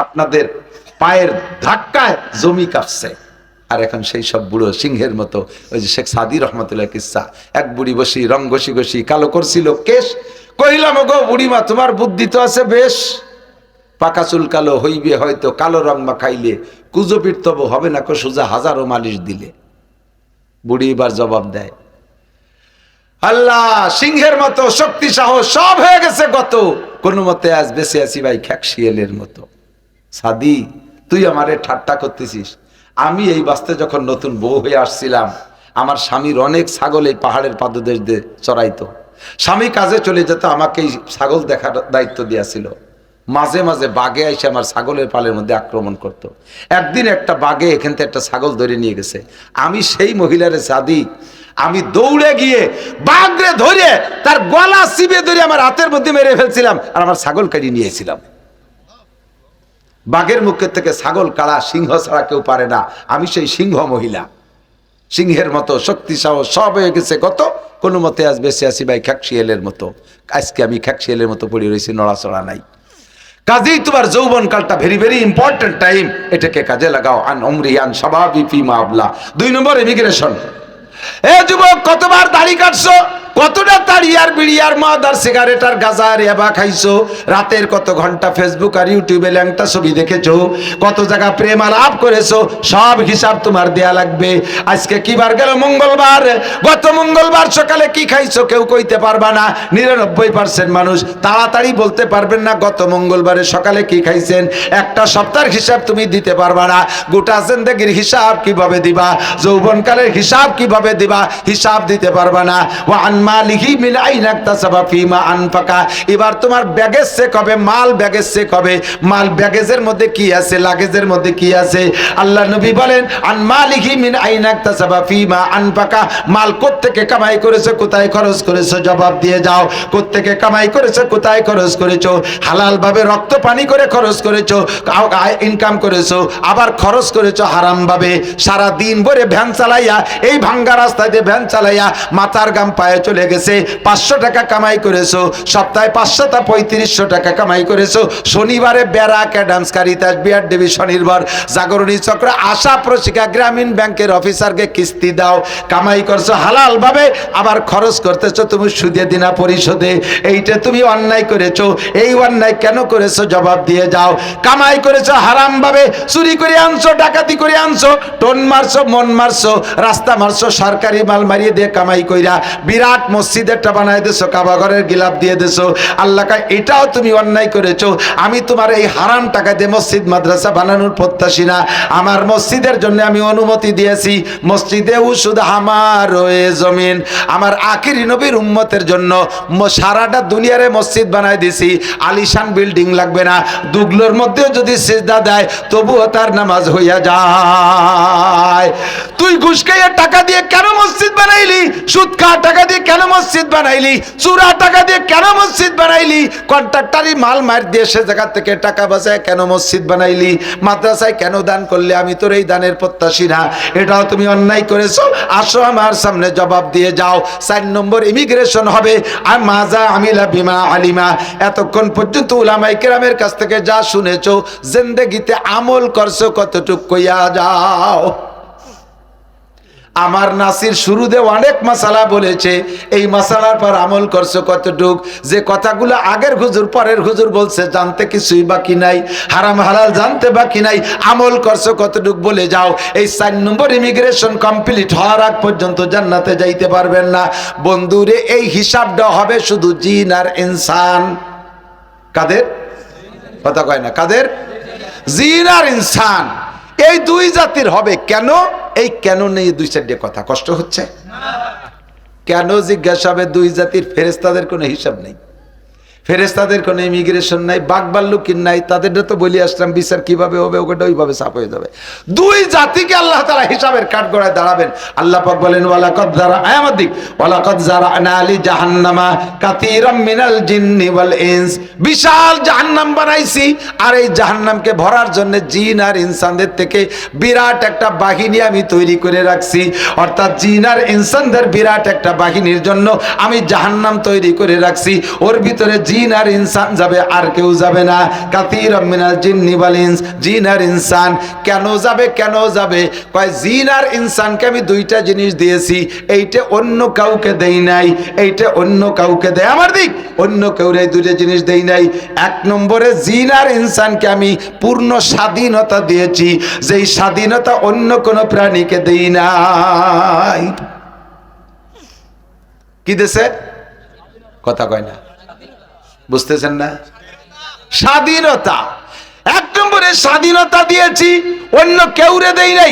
আপনাদের পায়ের ধাক্কায় জমি কাঁপছে আর এখন সেই সব বুড়ো সিংহের মতো ওই যে শেখ সাদি রহমতুল্লাহ কিসসা এক বুড়ি বসি রং ঘষি কালো করছিল কেশ কহিলাম গো বুড়িমা তোমার বুদ্ধি তো আছে বেশ পাকা চুল কালো হইবে হয়তো কালো রং মাখাইলে কুজো পিটতব হবে না কো সোজা হাজারো মালিশ দিলে বুড়ি এবার জবাব দেয় আল্লাহ সিংহের মতো শক্তি সাহস সব হয়ে গেছে গত কোন মতে আজ বেঁচে আছি ভাই খ্যাকশিয়ালের মতো সাদি তুই আমারে ঠাট্টা করতেছিস আমি এই বাস্তে যখন নতুন বউ হয়ে আসছিলাম আমার স্বামীর অনেক ছাগল এই পাহাড়ের পাদদেশ দিয়ে চড়াইতো স্বামী কাজে চলে যেত আমাকে এই ছাগল দেখার দায়িত্ব দিয়েছিল মাঝে মাঝে বাঘে এসে আমার ছাগলের পালের মধ্যে আক্রমণ করত। একদিন একটা বাঘে এখান থেকে একটা ছাগল ধরে নিয়ে গেছে আমি সেই মহিলারে সাদি আমি দৌড়ে গিয়ে বাঘরে ধরে তার গলা চিপে ধরে আমার হাতের মধ্যে মেরে ফেলছিলাম আর আমার ছাগল কাটিয়ে নিয়েছিলাম বাঘের মুখের থেকে ছাগল কাড়া সিংহ ছাড়া কেউ পারে না আমি সেই সিংহ মহিলা সিংহের মতো শক্তি সাহস সব হয়ে গেছে গত কোনো মতে আজ বেঁচে আছি ভাই খ্যাকশিয়ালের মতো আজকে আমি খ্যাকশিয়ালের মতো পড়ে রয়েছি নড়াচড়া নাই কাজেই তোমার যৌবন কালটা ভেরি ভেরি ইম্পর্টেন্ট টাইম এটাকে কাজে লাগাও আন উমরিয়ান শাবাবি ফি মা আবলা 2 নম্বর ইমিগ্রেশন এ যুবক কতবার দাড়ি কাটছো কতটা তাড়ি আর বিড়ি আর মদ আর সিগারেট আর গাঁজা আর ইয়াবা খাইছো, রাতের কত ঘন্টা ফেসবুক আর ইউটিউবে ল্যাংটা ছবি দেখেছো, কত জায়গা প্রেম আলাপ করেছো, সব হিসাব তোমার দেয়া লাগবে। আজকে কি বার গেল? মঙ্গলবার। গত মঙ্গলবার সকালে কি খাইছো কেউ কইতে পারবা না। 99% মানুষ তাড়াতাড়ি বলতে পারবেন না গত মঙ্গলবারে সকালে কি খাইছেন। একটা সপ্তাহের হিসাব তুমি দিতে পারবা না। গোটা জিন্দেগির হিসাব কিভাবে দিবা? যৌবনকালের হিসাব কিভাবে দিবা? হিসাব দিতে পারবা না। ওয়া আন মালিহি মিন আইনা ইকতাসাবা ফিমা আনফাকা। এবার তোমার ব্যাগেজ চেক হবে, মাল ব্যাগেজ চেক হবে। মাল ব্যাগেজের মধ্যে কি আছে, লাগেজের মধ্যে কি আছে। আল্লাহ নবী বলেন আন মালিহি মিন আইনা ইকতাসাবা ফিমা আনফাকা। মাল কোত্থেকে কামাই করেছো, কোথায় খরচ করেছো, জবাব দিয়ে যাও। কোত্থেকে কামাই করেছো, কোথায় খরচ করেছো? হালাল ভাবে রক্ত পানি করে খরচ করেছো, ইনকাম করেছো, আবার খরচ করেছো হারাম ভাবে। সারা দিন ভরে ভ্যান চালাইয়া, এই ভাঙ্গা রাস্তায় দিয়ে ভ্যান চালাইয়া মাথার গাম পায়ে চলে গেছে। 500 টাকা কামাই করেছো, সপ্তাহে 535 টাকা কামাই করেছো। শনিবারে ব্যারাক অ্যাডামস কারিতাস বিআরডিবি স্বনির্ভর জাগরণী চক্র আশা প্রশিকা গ্রামীণ ব্যাংকের অফিসারকে কিস্তি দাও। কামাই করছো হালাল ভাবে, আবার খরচ করতেছো তুমি সুদে দিনা পরিশোধে। এইটা তুমি অন্যায় করেছো। এই অন্যায় কেন করেছো জবাব দিয়ে যাও। কামাই করেছো হারাম ভাবে, চুরি করে আনছো, ডাকাতি করে আনছো, টোন মারছো, মন মারছো, রাস্তা মারছো, সরকারি মাল মারিয়ে দিয়ে কামাই কইরা বিরাট মসজিদেরটা বানাই দিছো, কাবা ঘরের গিলাপ দিয়ে দিছো। আল্লাহ কা এটাও তুমি অন্যায় করেছো। আমি তোমার এই হারাম টাকা দিয়ে মসজিদ মাদ্রাসা বানানোর প্রত্যাশী না। আমার মসজিদের জন্য আমি অনুমতি দিয়েছি। মসজিদে উসুদ আমার ওয়ে জমিন, আমার আখিরি নবীর উম্মতের জন্য সারাটা দুনিয়ারে মসজিদ বানাই দিছি। আলিশান বিল্ডিং লাগবে না। দুগলোর মধ্যেও যদি সিজদা দেয় তবুও তার নামাজ হইয়া যায়। তুই ঘুষ খাইয়ে টাকা দিয়ে কেন মসজিদ বানাইলি? সুদ খাওয়া টাকা দিয়ে কেন মসজিদ বানাইলি? চুরা টাকা দিয়ে কেন মসজিদ বানাইলি? কন্ট্রাক্টারি মাল মার দিয়ে সে জায়গা থেকে টাকা বাঁচায় কেন মসজিদ বানাইলি? মাদ্রাসায় কেন দান করলে? আমি তোর এই দানের প্রত্যাশী না। এটাও তুমি অন্যায় করেছো। আসো আমার সামনে জবাব দিয়ে যাও। 4 নম্বর ইমিগ্রেশন হবে। আর মাজা আমিলা বিমা আলিমা। এতক্ষণ পর্যন্ত উলামায়ে কেরামের কাছ থেকে যা শুনেছো, জিন্দেগিতে আমল করছো কতটুক কইয়া যাও। আমার নাসির শুরুতে অনেক মাসালা বলেছে, এই মাসালার পর আমল করছো কতটুক? যে কথাগুলো আগের হুজুর পরের হুজুর বলছে জানতে কিছুই বাকি নাই, হারাম হালাল জানতে বাকি নাই, আমল করছো কতটুক বলে যাও। এই 4 নম্বর ইমিগ্রেশন কমপ্লিট হওয়ার আগ পর্যন্ত জান্নাতে যাইতে পারবেন না। বন্ধুরে এই হিসাবটা হবে শুধু জিন আর ইনসান। কাদের কথা কয় না? কাদের? জিন আর ইনসান, এই দুই জাতির হবে। কেন? এই কেন নেই 2-4 কথা কষ্ট হচ্ছে কেন জিজ্ঞাসা হবে। দুই জাতির ফেরেশতাদের কোনো হিসাব নেই, ফেরেশতাদের কোনো ইমিগ্রেশন নাই, বাঘবাল্লুকির নাই। তাদেরটা তো বলি আসলাম বিচার কিভাবে হবে, ওটা ওইভাবে সাফ হয়ে যাবে। দুই জাতিকে আল্লাহ তাআলা হিসাবের কাঠগড়ায় দাঁড়াবেন। আল্লাহ পাক বলেন ওয়ালাকাদ যারা আয়ামাদিক ওয়ালাকাদ যারানা লি জাহান্নামা কাতীরাম মিনাল জিন্নি ওয়াল ইনস। বিশাল জাহান্নাম বানাইছি, আর এই জাহান্নামকে ভরার জন্য জিন আর ইনসানদের থেকে বিরাট একটা বাহিনী আমি তৈরি করে রাখছি। অর্থাৎ জিন আর ইনসানদের বিরাট একটা বাহিনীর জন্য আমি জাহান্নাম তৈরি করে রাখছি। ওর ভিতরে জিন আর ইনসান যাবে, আর কেউ যাবে না। কাতীরাম মিনাল জিন্নি ওয়াল ইনস। জিন আর ইনসান কেন যাবে? কেন যাবে? কয় জিন আর ইনসানকে আমি 2টা জিনিস দিয়েছি, এইটা অন্য কাউকে দেই নাই, এইটা অন্য কাউকে দেয় আমার দিক, অন্য কেউরে 2টা জিনিস দেই নাই। 1 নম্বরে জিন আর ইনসানকে আমি পূর্ণ স্বাধীনতা দিয়েছি, যেই স্বাধীনতা অন্য কোনো প্রাণীকে দেই নাই। কি দেশে কথা কয় না, বুঝতেছেন না? স্বাধীনতা। 1 নম্বরে স্বাধীনতা দিয়েছি, অন্য কেউরে দেই নাই।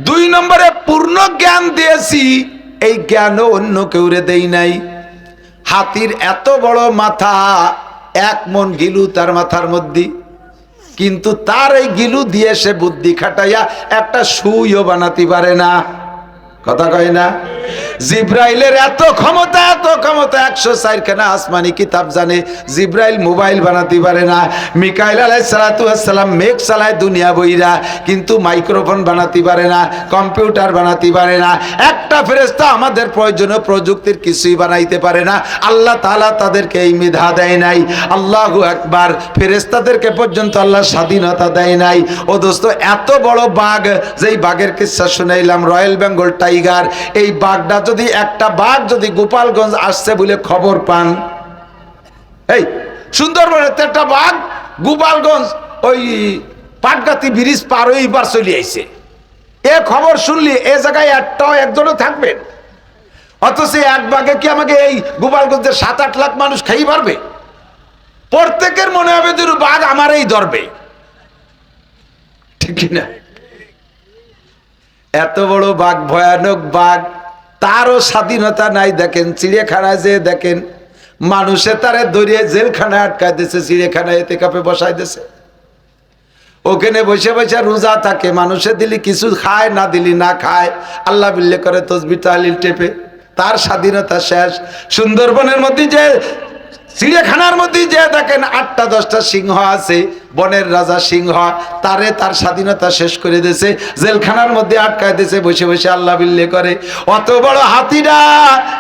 2 নম্বরে পূর্ণ জ্ঞান দিয়েছি, এই জ্ঞানও অন্য কেউরে দেই নাই। হাতির এত বড় মাথা, 1 মণ গিলু তার মাথার মধ্যে, কিন্তু তার এই গিলু দিয়ে সে বুদ্ধি খাটাইয়া একটা সুইও বানাতে পারে না। কথা কয় না? জিব্রাইলের এত ক্ষমতা, এত ক্ষমতা, 104 খানা আসমানি কিতাব জানে। জিব্রাইল মোবাইল বানাতে পারে না। মিকাইল আলাইহিস সালাতু ওয়াস সালাম মেঘ চালায় দুনিয়া বইরা, কিন্তু মাইক্রোফোন বানাতে পারে না, কম্পিউটার বানাতে পারে না। একটা ফেরেশতা আমাদের প্রয়োজনীয় প্রযুক্তির কিছুই বানাইতে পারে না। আল্লাহ তাআলা তাদেরকে এই মেধা দেয় নাই। আল্লাহু আকবার। ফেরেশতাদেরকে পর্যন্ত আল্লাহ স্বাধীনতা দেয় নাই। ও দোস্ত, এত বড় বাঘ, যেই বাঘের কিচ্ছা শুনাইলাম, রয়্যাল বেঙ্গল টাইগার, এই বাঘ বাঘটা যদি, একটা বাঘ যদি গোপালগঞ্জ আসছে বলে খবর পান, এই সুন্দরবনের একটা বাঘ গোপালগঞ্জ ওই পাটগাতি ব্রিজ পার হয়ে এবার চলে আইছে, এ খবর শুনলি এ জায়গায় একজনও থাকবেন? অথচ এক বাঘে কি আমাকে এই গোপালগঞ্জের 7-8 লাখ মানুষ খাই পারবে? প্রত্যেকের মনে হবে যে বাঘ আমারই ধরবে, ঠিক না? এত বড় বাঘ, ভয়ানক বাঘ, তারও স্বাধীনতা নাই। দেখেন চিড়িয়াখানায় যে দেখেন মানুষে তারে দরিয়ে জেলখানায় আটকায় দিয়েছে, চিড়িয়াখানায় এতে কাপে বসাই দিয়েছে, ওখানে বসে বসে রোজা থাকে, মানুষে দিলি কিছু খায়, না দিলি না খায়, আল্লাহ বিল্লে করে তসবিহ তাহলিল টেপে, তার স্বাধীনতা শেষ। সুন্দরবনের মধ্যে যে চিড়িয়াখানার মধ্যে যে দেখেন 8টা-10টা সিংহ আছে, বনের রাজা সিংহ, তার স্বাধীনতা শেষ করে দিয়েছে, জেলখানার মধ্যে আটকায় দিয়েছে, বসে বসে আল্লাহ বিল্লে করে। অত বড় হাতিটা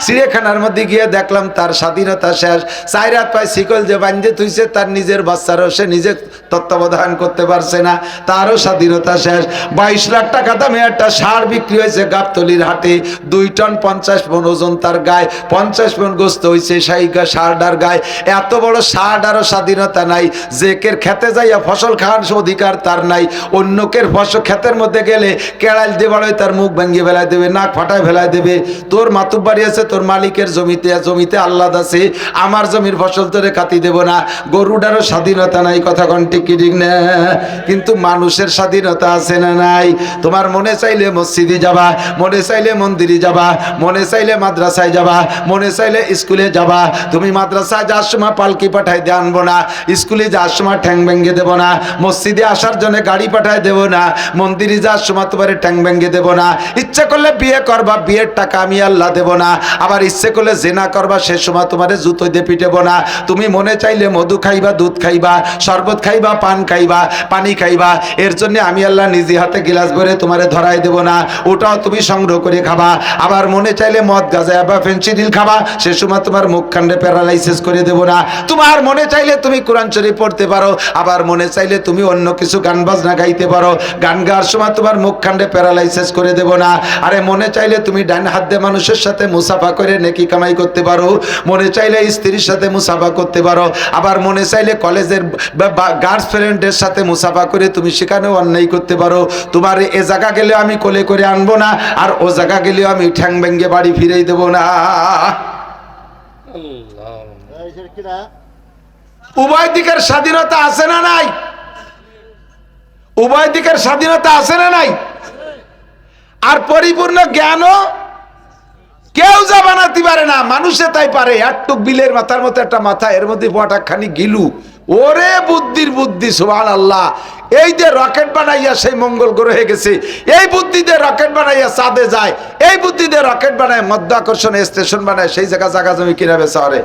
চিড়িয়াখানার মধ্যে গিয়ে দেখলাম তার স্বাধীনতা শেষ। 4 হাত পায়ে শিকল যে বাঁধে তুইছে, তার নিজের বাচ্চারও সে নিজে তত্ত্বাবধান করতে পারছে না, তারও স্বাধীনতা শেষ। 22 লাখ টাকা দামে একটা ষাঁড় বিক্রি হয়েছে গাবতলির হাটে, 2 টন 50 মণ ওজন তার গায়ে, 50 মণ গোস্ত হয়েছে সেই ষাঁড়টার গায়ে। এত বড় ষাঁড়ারও স্বাধীনতা নাই। যে কের খেতে যাইয়া ফসল খাওয়ার অধিকার তার নাই। অন্যকের ফসল খেতের মধ্যে গেলে কেড়াল দেবাড়ই তার মুখ ভেঙে ফেলাই দেবে, নাক ফাটায় ফেলাই দেবে। তোর মাতুব বাড়ি আছে, তোর মালিকের জমিতে আহ্লাদ আছে, আমার জমির ফসল তোরে খাতি দেব না। গরুটারও স্বাধীনতা নাই, কথা কোন ঠিক না? কিন্তু মানুষের স্বাধীনতা আছে না নাই? তোমার মনে চাইলে মসজিদে যাবা, মনে চাইলে মন্দিরে যাবা, মনে চাইলে মাদ্রাসায় যাবা, মনে চাইলে স্কুলে যাবা। তুমি মাদ্রাসায় যাওয়ার সময় পালকি পাঠাই দিয়ে আনবো না, স্কুলে যাওয়ার সময় ঠ্যাং ভেঙে দেবো না, মসজিদে আসার জন্য গাড়ি পাঠায় দেবো না, মন্দিরে যাওয়ার সময় তোমার ঠ্যাং ভেঙে দেবো না। ইচ্ছে করলে বিয়ে করবা, বিয়ের টাকা আমি আল্লাহ দেবো না। আবার ইচ্ছে করলে জেনা করবা, সে সময় তোমার জুতো দিয়ে পিটেবো না। তুমি মনে চাইলে মধু খাইবা, দুধ খাইবা, শরবত খাইবা, পান খাইবা, পানি খাইবা, এর জন্য আমি আল্লাহ নিজে হাতে গিলাস ভরে তোমারে ধরাই দেবো না, ওটাও তুমি সংগ্রহ করে খাবা। আবার মনে চাইলে মদ গাঁজা বা ফেন্সিডিল খাবা, সে সময় তোমার মুখখান্ডে প্যারালাইসিস করে দেবো না। তোমার মনে চাইলে তুমি কোরআন শরীফ পড়তে পারো, আবার মনে চাইলে তুমি অন্য কিছু গান বাজনা গাইতে পারো, গান গাওয়ার সময় তোমার মুখখান্ডে প্যারালাইসিস করে দেবো না। আরে মনে চাইলে তুমি ডান হাত দিয়ে মানুষের সাথে মুসাফা করে নেকি কামাই করতে পারো, মনে চাইলে স্ত্রীর সাথে মুসাফা করতে পারো, আবার মনে চাইলে কলেজের গার্লফ্রেন্ডের সাথে মুসাফা করে তুমি সেখানেও অন্যায় করতে পারো। তোমার এ জায়গা গেলে আমি কোলে করে আনবো না, আর ও জায়গা গেলেও আমি ঠ্যাং ভেঙে বাড়ি ফিরেই দেবো না। উভয় দিকের স্বাধীনতা আছে না নাই? উভয় দিকের স্বাধীনতা আছে না নাই? আর পরিপূর্ণ জ্ঞানও কেউ যা বানাতে পারে না, মানুষে তাই পারে। একটু বিলের মাথার মতো একটা মাথা, এর মধ্যে বটাখানি গিলু, ওরে বুদ্ধির বুদ্ধি, সুবহানাল্লাহ। এই যে রকেট বানাইয়া সেই মঙ্গল গ্রহে গেছে, এই বুদ্ধি দিয়ে রকেট বানাইয়া চাঁদে যায়, এই বুদ্ধি দিয়ে রকেট বানায় মধ্যাকর্ষণ স্টেশন বানায়, সেই জায়গা জমি কিনা বেচা করে।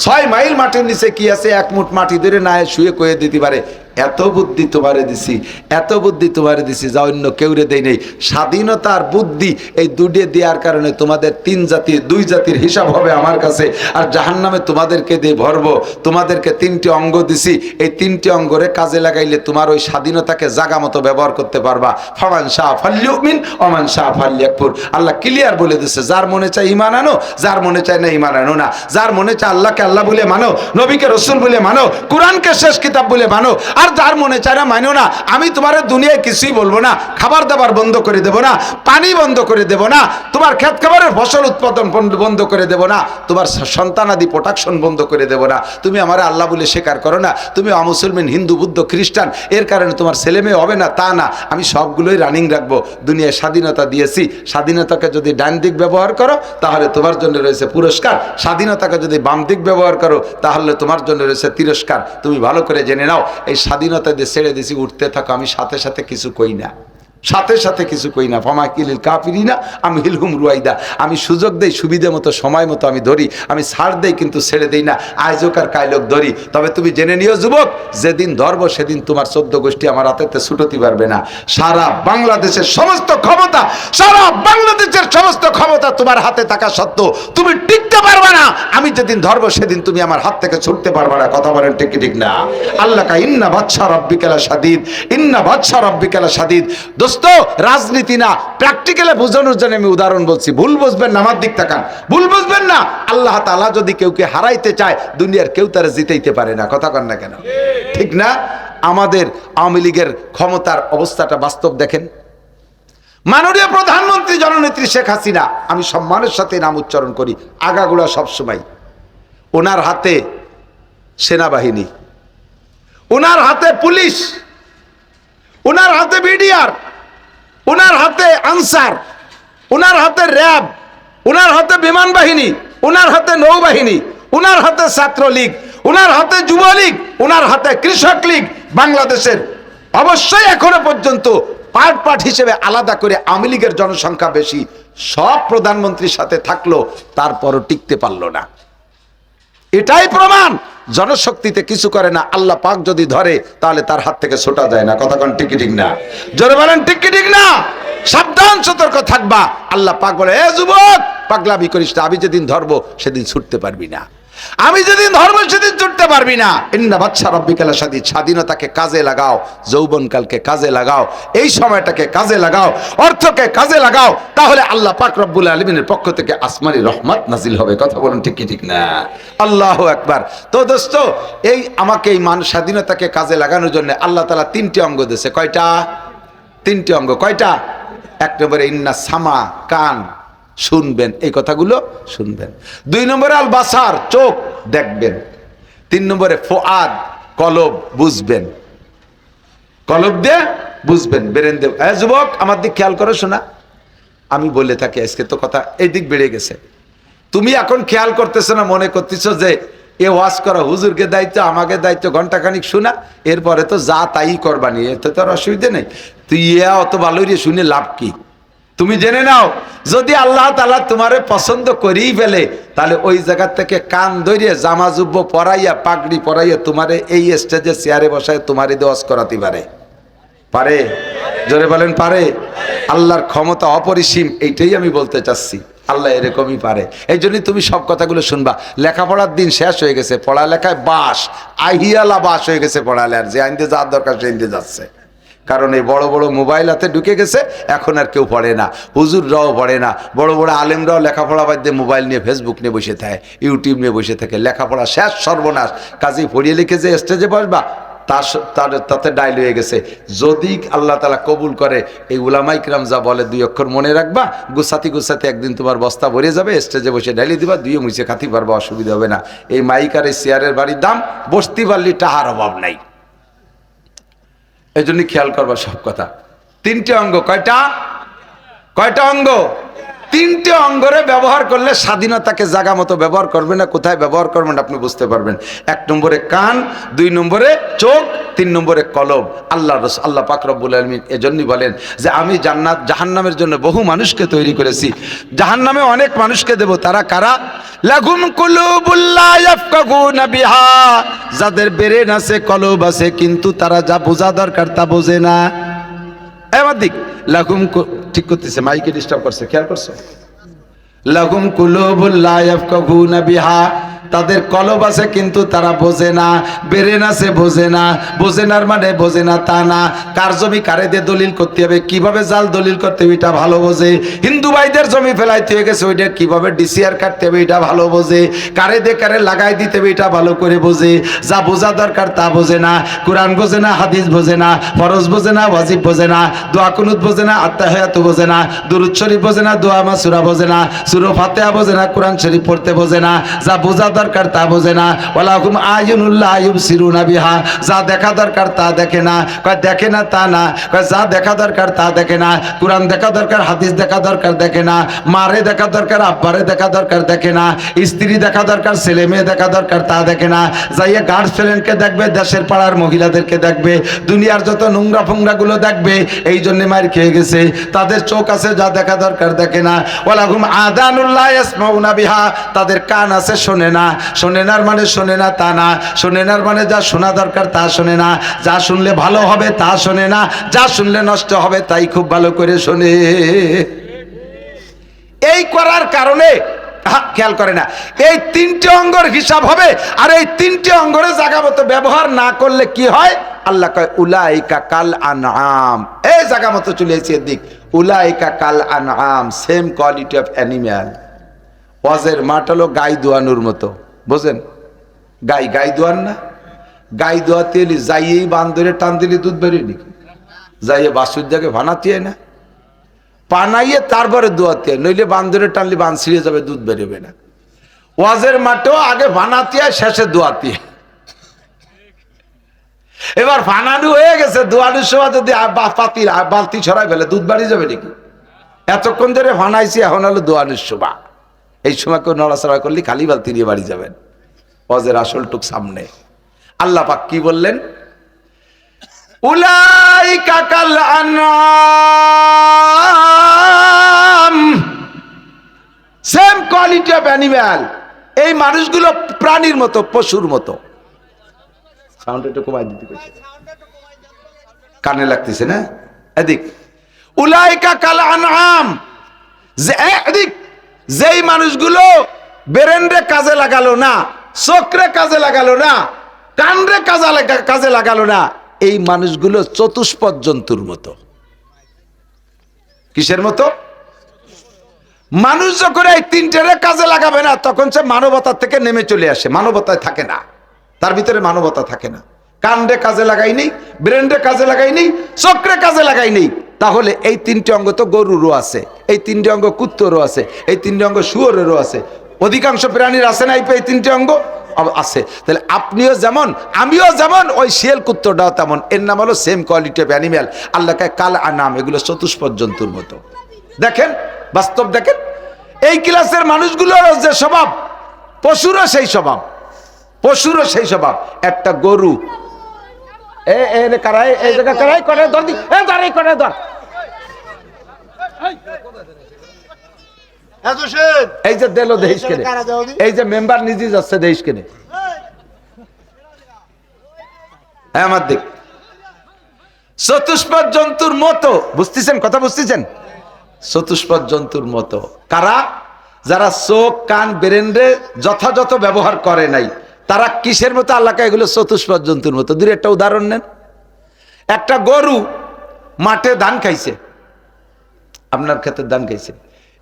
6 মাইল মাটির নিচে কি আছে, 1 মুঠ মাটি ধরে না শুয়ে কয়ে দিতে পারে। এত বুদ্ধি তোমারে দিছি, এত বুদ্ধি তোমারে দিছি, যা অন্য কেউরে দেই নেই। স্বাধীনতার বুদ্ধি এই দুটো দেওয়ার কারণে তোমাদের 2 জাতির হিসাব হবে আমার কাছে, আর জাহান্নামে তোমাদেরকে দিয়ে ভরবো। তোমাদেরকে 3টি অঙ্গ দিছি, এই 3টি অঙ্গরে কাজে লাগাইলে তোমার ওই স্বাধীনতাকে জাগা মতো ব্যবহার করতে পারবা। ফামান শাহ ফাল্যুমিন ওমান শাহ ফাল্যাকফুর। আল্লাহ ক্লিয়ার বলে দিচ্ছে, যার মনে চায় ঈমান আনো, যার মনে চায় না ঈমান আনো না। যার মনে চায় আল্লাহকে আল্লাহ বলে মানো, নবীকে রাসূল বলে মানো, কোরআনকে শেষ কিতাব বলে মানো। আর যার মনে চায় না মানো না। আমি তোমার দুনিয়ায় কিছুই বলবো না, খাবার দাবার বন্ধ করে দেব না, পানি বন্ধ করে দেব না, তোমার ক্ষেত খাবারের ফসল উৎপাদন বন্ধ করে দেব না, তোমার সন্তানাদি প্রোটেকশন বন্ধ করে দেব না। তুমি আমার আল্লাহ বলে স্বীকার করো না, তুমি অমুসলমান, হিন্দু, বুদ্ধ, খ্রিস্টান, এর কারণে তোমার ছেলে মেয়ে হবে না তা না। আমি সবগুলোই রানিং রাখবো। দুনিয়ায় স্বাধীনতা দিয়েছি, স্বাধীনতাকে যদি ডান দিক ব্যবহার করো তাহলে তোমার জন্য রয়েছে পুরস্কার, স্বাধীনতাকে যদি বাম দিক ব্যবহার করো তাহলে তোমার জন্য রয়েছে তিরস্কার। তুমি ভালো করে জেনে নাও, এই স্বাধীনতা দিয়ে ছেড়ে দিছি, উঠতে থাকো। আমি সাথে সাথে কিছু কই না, সাথে সাথে কিছু কই না। ফামা কিলিল কাফিরিনা আমি হিলহুম রুয়াইদা। আমি সুযোগ দেই, সুবিধা মতো, সময় মতো আমি ধরি। আমি ছাড় দেই, কিন্তু ছেড়ে দেই না। আয়োজক আর কায়লোক ধরি। তবে তুমি জেনে নিও যুবক, যেদিন ধরব সেদিন তোমার 14 গোষ্ঠী আমার হাতেতে ছুটোতে পারবে না। সারা বাংলাদেশের সমস্ত ক্ষমতা, সারা বাংলাদেশের সমস্ত ক্ষমতা তোমার হাতে থাকা সত্ত্বেও তুমি টিকতে পারবে না। আমি যেদিন ধরব সেদিন তুমি আমার হাত থেকে ছুটতে পারবে না। কথা বলেন ঠিক ঠিক না? আল্লাহ কা ইন্না বাদশা রাব্বিকা লা শাদীদ, ইন্না বাদশা রাব্বিকা লা শাদীদ। দোস্ত রাজনীতি না, প্র্যাকটিক্যালে বোঝানোর জন্য আমি উদাহরণ বলছি। ভুল বুঝবেন না, আমার দিক তাকান, ভুল বুঝবেন না। আল্লাহ তাআলা যদি কেউকে হারাইতে চায়, দুনিয়ার কেউ তারা জিতাইতে পারে না। কথা কন না কেন? ঠিক না? আমাদের আওয়ামী লীগের ক্ষমতার অবস্থাটা বাস্তব দেখেন। মাননীয় প্রধানমন্ত্রী জননেত্রী শেখ হাসিনা, আমি সম্মানের সাথে নাম উচ্চারণ করি, আগাগোড়া সবসময়, ওনার হাতে সেনাবাহিনী, ওনার হাতে পুলিশ, ওনার হাতে বিডিআর, ওনার হাতে আনসার, ওনার হাতে র্যাব, ওনার হাতে বিমান বাহিনী, ওনার হাতে নৌবাহিনী, ওনার হাতে ছাত্রলীগ, ওনার হাতে যুবলীগ, ওনার হাতে কৃষক লীগ। বাংলাদেশের অবশ্যই এখনো পর্যন্ত পার্ট হিসেবে আলাদা করে আওয়ামী লীগের জনসংখ্যা বেশি, সব প্রধানমন্ত্রীর সাথে থাকলো, তারপরও টিকতে পারলো না। এটাই প্রমাণ জনশক্তিতে কিছু করে না। আল্লাহ পাক যদি ধরে তাহলে তার হাত থেকে ছোটা যায় না। কথা কোন ঠিক ঠিক না? জোরে বলেন ঠিক ঠিক না? সাবধান, সতর্ক থাকবা। আল্লাহ পাক বলে, এ যুবক, পাগলামি করিস না, আমি যেদিন ধরবো সেদিন ছুটতে পারবি না, আমি যেদিন ধরবো সেদিন ছুটতে পারবি না। ইন্না বাদশা রাব্বিকাল শাদীদ, স্বাধীনতাকে কাজে লাগাও, যৌবনকালকে কাজে লাগাও, এই সময়টাকে কাজে লাগাও, অর্থকে কাজে লাগাও, তাহলে আল্লাহ পাক রব্বুল আলামিনের পক্ষ থেকে আসমানি রহমত নাজিল হবে। কথা বলুন ঠিক ঠিক না? আল্লাহু আকবার। তো দোস্ত, এই আমাকে এই স্বাধীনতাকে কাজে লাগানোর জন্য আল্লাহ তাআলা তিনটি অঙ্গ দিয়েছে। কয়টা? তিনটি অঙ্গ। কয়টা? এক নম্বরে ইন্না সামা, কান, শুনবেন, এই কথাগুলো শুনবেন। দুই নম্বরে আল বাসার, চোখ, দেখবেন। তিন নম্বরে ফুআদ, কলব, বুঝবেন, কলব দিয়ে বুঝবেন, ব্রেন দিয়ে। যুবক, আমার দিক খেয়াল করো, শোনা, আমি বলে থাকি, আজকে তো কথা এই দিক বেড়ে গেছে, তুমি এখন খেয়াল করতেছো না, মনে করতেছো যে এ ওয়াজ করা হুজুরকে দায়িত্ব, আমাকে দায়িত্ব, ঘন্টাখানিক শোনা, এরপরে তো যা তাই করবানি, এতে তো আর অসুবিধা নেই। তুই অত ভালোই রে, শুনে লাভ কি? তুমি জেনে নাও, যদি আল্লাহ তাআলা তোমারে পছন্দ করেই ফেলে, তাহলে ওই জায়গা থেকে কান ধরিয়ে, জামা জুব্ব পরাইয়া, পাগড়ি পরাইয়া, তোমারে এই স্টেজে চেয়ারে বসায় তোমারে ওয়াজ করাতে পারে। পারে? জোরে বলেন পারে? আল্লাহর ক্ষমতা অপরিসীম, এইটাই আমি বলতে চাচ্ছি। আল্লাহ এরকমই পারে। এই জন্যই তুমি সব কথাগুলো শুনবা। লেখাপড়ার দিন শেষ হয়ে গেছে, পড়ালেখায় বাস, আহিয়ালা বাস হয়ে গেছে পড়ালেখার, যে আইনতে যাওয়ার দরকার সে আইনতে যাচ্ছে। কারণ এই বড় বড় মোবাইল হাতে ঢুকে গেছে, এখন আর কেউ পড়ে না, হুজুররাও পড়ে না, বড় বড় আলেমরাও লেখাপড়া বাদ দিয়ে মোবাইল নিয়ে, ফেসবুক নিয়ে বসে থাকে, ইউটিউব নিয়ে বসে থাকে, লেখাপড়া শেষ, সর্বনাশ। কাজেই পড়িয়ে লিখে যে স্টেজে বসবা, তাতে ডাইল হয়ে গেছে। যদি আল্লাহ তাআলা কবুল করে, এই উলামায়ে কিরাম যা বলে দুই অক্ষর মনে রাখবা, গুছাতি গুছাতি একদিন তোমার বস্তা ভরে যাবে, স্টেজে বসে ডাইলি দিবা, দুইয়ে মুছে খাতি পারবা, অসুবিধা হবে না। এই মাইক আর এই চেয়ারের বাড়ির দাম, বসতি পারলি টাহার অভাব নাই। এই জন্য খেয়াল করবা সব কথা। তিনটে অঙ্গ। কয়টা? কয়টা অঙ্গ? তিনটে অঙ্গরে ব্যবহার করলে স্বাধীনতাকে জায়গা মতো ব্যবহার করবেন না, কোথায় ব্যবহার করবেন আপনি বুঝতে পারবেন। এক নম্বরে কান, দুই নম্বরে চোখ, তিন নম্বরে কলব। আল্লাহ পাক রব্বুল আলামিন এজন্যই বলেন যে আমি জান্নাত জাহান্নামের জন্য বহু মানুষকে তৈরি করেছি, জাহান্নামে অনেক মানুষকে দেব। তারা কারা? লাগুম কুলুবুল লা ইয়াফকাহুনা বিহা, যাদের ব্রেন আছে, কলব আছে, কিন্তু তারা যা বোঝা দরকার তা বোঝে না। আমার দিক লাগুম, ঠিক করতেছে, মাইকে ডিস্টার্ব করছে, খেয়াল করছো? লাগুম কুলুবুল লা ইয়াফকাহুনা বিহা, তাদের কলব আছে কিন্তু তারা বোঝে না, ব্রেন আছে বোঝে না। বোঝে না মানে বোঝে না তা না, কার জমি কারে দিয়ে দলিল করতে হবে, কিভাবে জাল দলিল করতে হবে এটা ভালো বোঝে। হিন্দু ভাইদের জমি ফেলাইতে হয়ে গেছে, ওইটা কিভাবে ডিসিআর কাটতে হবে এটা ভালো বোঝে। কারে দিয়ে কারে লাগাই দিতে হবে এটা ভালো করে বোঝে। যা বোঝা দরকার তা বোঝে না। কোরআন বোঝে না, হাদিস বোঝে না, ফরজ বোঝে না, ওয়াজিব বোঝে না, দোয়া কুনুত বোঝে না, আত্তাহিয়াত বোঝে না, দুরূদ শরীফ বোঝে না, দোয়া মাসুরা বোঝে না, সূরা ফাতিহা বোঝে না, কোরআন শরীফ পড়তে বোঝে না। যা বোঝা দরকার তা বোঝে না। ওয়ালাহুম আয়ুনুল্লাহ ইউবসিরুনা বিহা, যা দেখা দরকার তা দেখে না। কয় দেখে না তা না, কয় যা দেখা দরকার তা দেখে না। কোরআন দেখা দরকার, হাদিস দেখা দরকার দেখে না। মারে দেখা দরকার, আব্বারে দেখা দরকার দেখে না। স্ত্রী দেখা দরকার, ছেলে মেয়ে দেখা দরকার তা দেখে না। যাইয়ে গার্লফ্রেন্ডকে দেখবে, দেশের পাড়ার মহিলাদেরকে দেখবে, দুনিয়ার যত নোংরা ফোংরা গুলো দেখবে। এই জন্য মার খেয়ে গেছে। তাদের চোখ আছে, যা দেখা দরকার দেখে না। ওয়ালাহুম আযানুল্লাহ ইয়াসমাউনা বিহা, তাদের কান আছে, শোনে না। শোনে না মানে শোনে না তা না, শোনে না মানে যা শোনা দরকার তা শোনে না, যা শুনলে ভালো হবে তা শোনে না, যা শুনলে নষ্ট হবে তাই খুব ভালো করে শোনে। এই করার কারণে খেয়াল করে না, এই তিনটে অঙ্গর হিসাব হবে। আর এই তিনটে অঙ্গরে জায়গা মতো ব্যবহার না করলে কি হয়? আল্লাহ কয় উলাইকা কাল আনআম, এই জায়গা মতো চলে এসেছি এদিক। উলাইকা কাল আনআম, সেম কোয়ালিটি অফ অ্যানিম্যাল। ওয়াজের মাঠ হলো গাই দোয়ানোর মতো, বুঝেন? গাই দোয়ান না, গাই দোয়াতে এলি যাইয়েই বান ধরে টান দিলে দুধ বেরিয়ে নাকি? যাইয়ে বাসুর জায়গায় ভানাতে না, পানাইয়ে তারপরে দোয়াতে, নইলে বান ধরে টানলে বান ছিঁড়ে যাবে, দুধ বেরোবে না। ওয়াজের মাঠেও আগে ভানাতে শেষে দোয়াতে। এবার ফানানু হয়ে গেছে, দোয়ানোর সময় যদি বালতি ছড়াই ফেলে দুধ বাড়ি যাবে নাকি? এতক্ষণ ধরে ফানাইছি, এখন হলো দোয়ানোর সময়। এই সময় কেউ নড়াচড়া করলে খালি বালতি নিয়ে বাড়ি যাবেন। ওয়াজের আসল টুক সামনে। আল্লাহ পাক কি বললেন? উলাইকা কাল আনআম, সেম কোয়ালিটি অফ অ্যানিম্যাল। এই মানুষগুলো প্রাণীর মতো, পশুর মতো। সাউন্ড একটু কমাই দিতে কইছে, কানে লাগতেছে না? এদিক উলাইকা কাল আনআম, যে এদিক যেই মানুষগুলো ব্রেনরে কাজে লাগালো না, চোখরে কাজে লাগালো না, কানরে কাজে লাগালো না, এই মানুষগুলো চতুষ্পদ জন্তুর মতো। কিসের মতো? মানুষ যখন এই তিনটেরে কাজে লাগাবে না, তখন সে মানবতার থেকে নেমে চলে আসে, মানবতায় থাকে না, তার ভিতরে মানবতা থাকে না। কানরে কাজে লাগাই নেই, ব্রেনরে কাজে লাগাই নেই, চোখরে কাজে লাগাই নেই, তাহলে এই তিনটে অঙ্গ তো গরুরও আছে, এই তিনটে অঙ্গ কুত্তরও আছে, এই তিনটে অঙ্গ শুয়োরেরও আছে, অধিকাংশ প্রাণীর আছে না এই তিনটে অঙ্গ আছে। তাহলে আপনিও যেমন, আমিও যেমন, ওই শিয়াল কুত্তটাও তেমন। এর নাম হলো সেম কোয়ালিটি অফ অ্যানিম্যাল। আল্লাহকে কাল আনাম, এগুলো চতুষ্পদ জন্তুর মতো। দেখেন, বাস্তব দেখেন, এই ক্লাসের মানুষগুলোর যে স্বভাব, পশুরও সেই স্বভাব, পশুরও সেই স্বভাব। একটা গরু এই জায়গা কারাই করে ধর দি, দাঁড়াই করে ধর, এই যে দিল দেশ কেনে, এই যে মেম্বার নিজে যাচ্ছে দেশ কেনে, আমার দিক চতুষ্পদ জন্তুর মতো। বুঝতেছেন কথা? বুঝতেছেন? চতুষ্পদ জন্তুর মতো কারা? যারা চোখ, কান, ব্রেনরে যথাযথ ব্যবহার করে নাই, তারা কিসের মতো? আল্লাহকে এগুলো চতুষ্পদ জন্তুর মতো। দুই একটা উদাহরণ নেন। একটা গরু মাঠে ধান খাইছে, আপনার ক্ষেতের ধান খাইছে,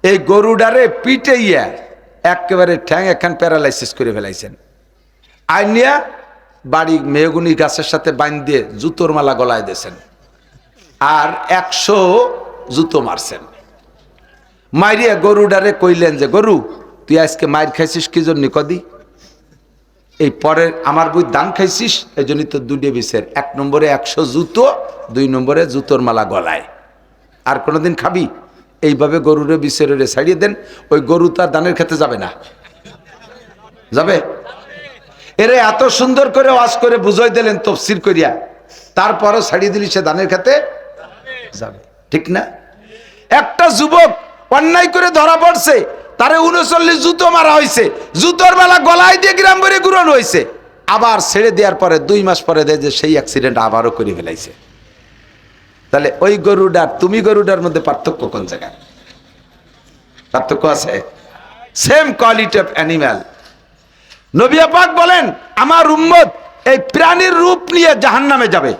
এই গরুডারে পিটাইয়া একেবারে ঠ্যাং একখান প্যারালাইসিস করে ফেলাইছেন। আইনিয়া বাড়ি মেহগুনি গাছের সাথে বাইন দিয়ে জুতোর মালা গলায় দিয়েছেন, আর 100 জুতো মারছেন। মাইরিয়া গরুডারে কইলেন যে, গরু তুই আজকে মাইর খাইছিস কি জন্য? কদি এই পরে আমার বই দান খাইছিস, এই জন্যই তো দুটো বিষের, 1 নম্বরে 100 জুতো, 2 নম্বরে জুতোর মালা গলায়। আর কোনোদিন খাবি? এইভাবে গরুরে বিষেরে ছাড়িয়ে দেন, ওই গরু তার দানের খেতে যাবে না। যাবে? এরে এত সুন্দর করে ওয়াজ করে বুঝাই দিলেন তফসির করিয়া, তারপরও ছাড়িয়ে দিলি সে দানের খেতে যাবে, ঠিক না? একটা যুবক অন্যায় করে ধরা পড়ছে, তারে 39 জুতো মারা হয়েছে, জুতোর মালা গলায় দিয়ে গ্রাম ভরে ঘুরানো হয়েছে, আবার ছেড়ে দেওয়ার পরে 2 মাস পরে দেয় যে সেই অ্যাক্সিডেন্ট আবারও করে ফেলাইছে। তাহলে ওই গরুডার তুমি গরুডার মধ্যে পার্থক্য কোন জায়গায়? পার্থক্য আছে? Same quality of animal. নবী পাক বলেন, আমার উম্মত এই প্রাণীর রূপ নিয়ে জাহান্নামে যাবে,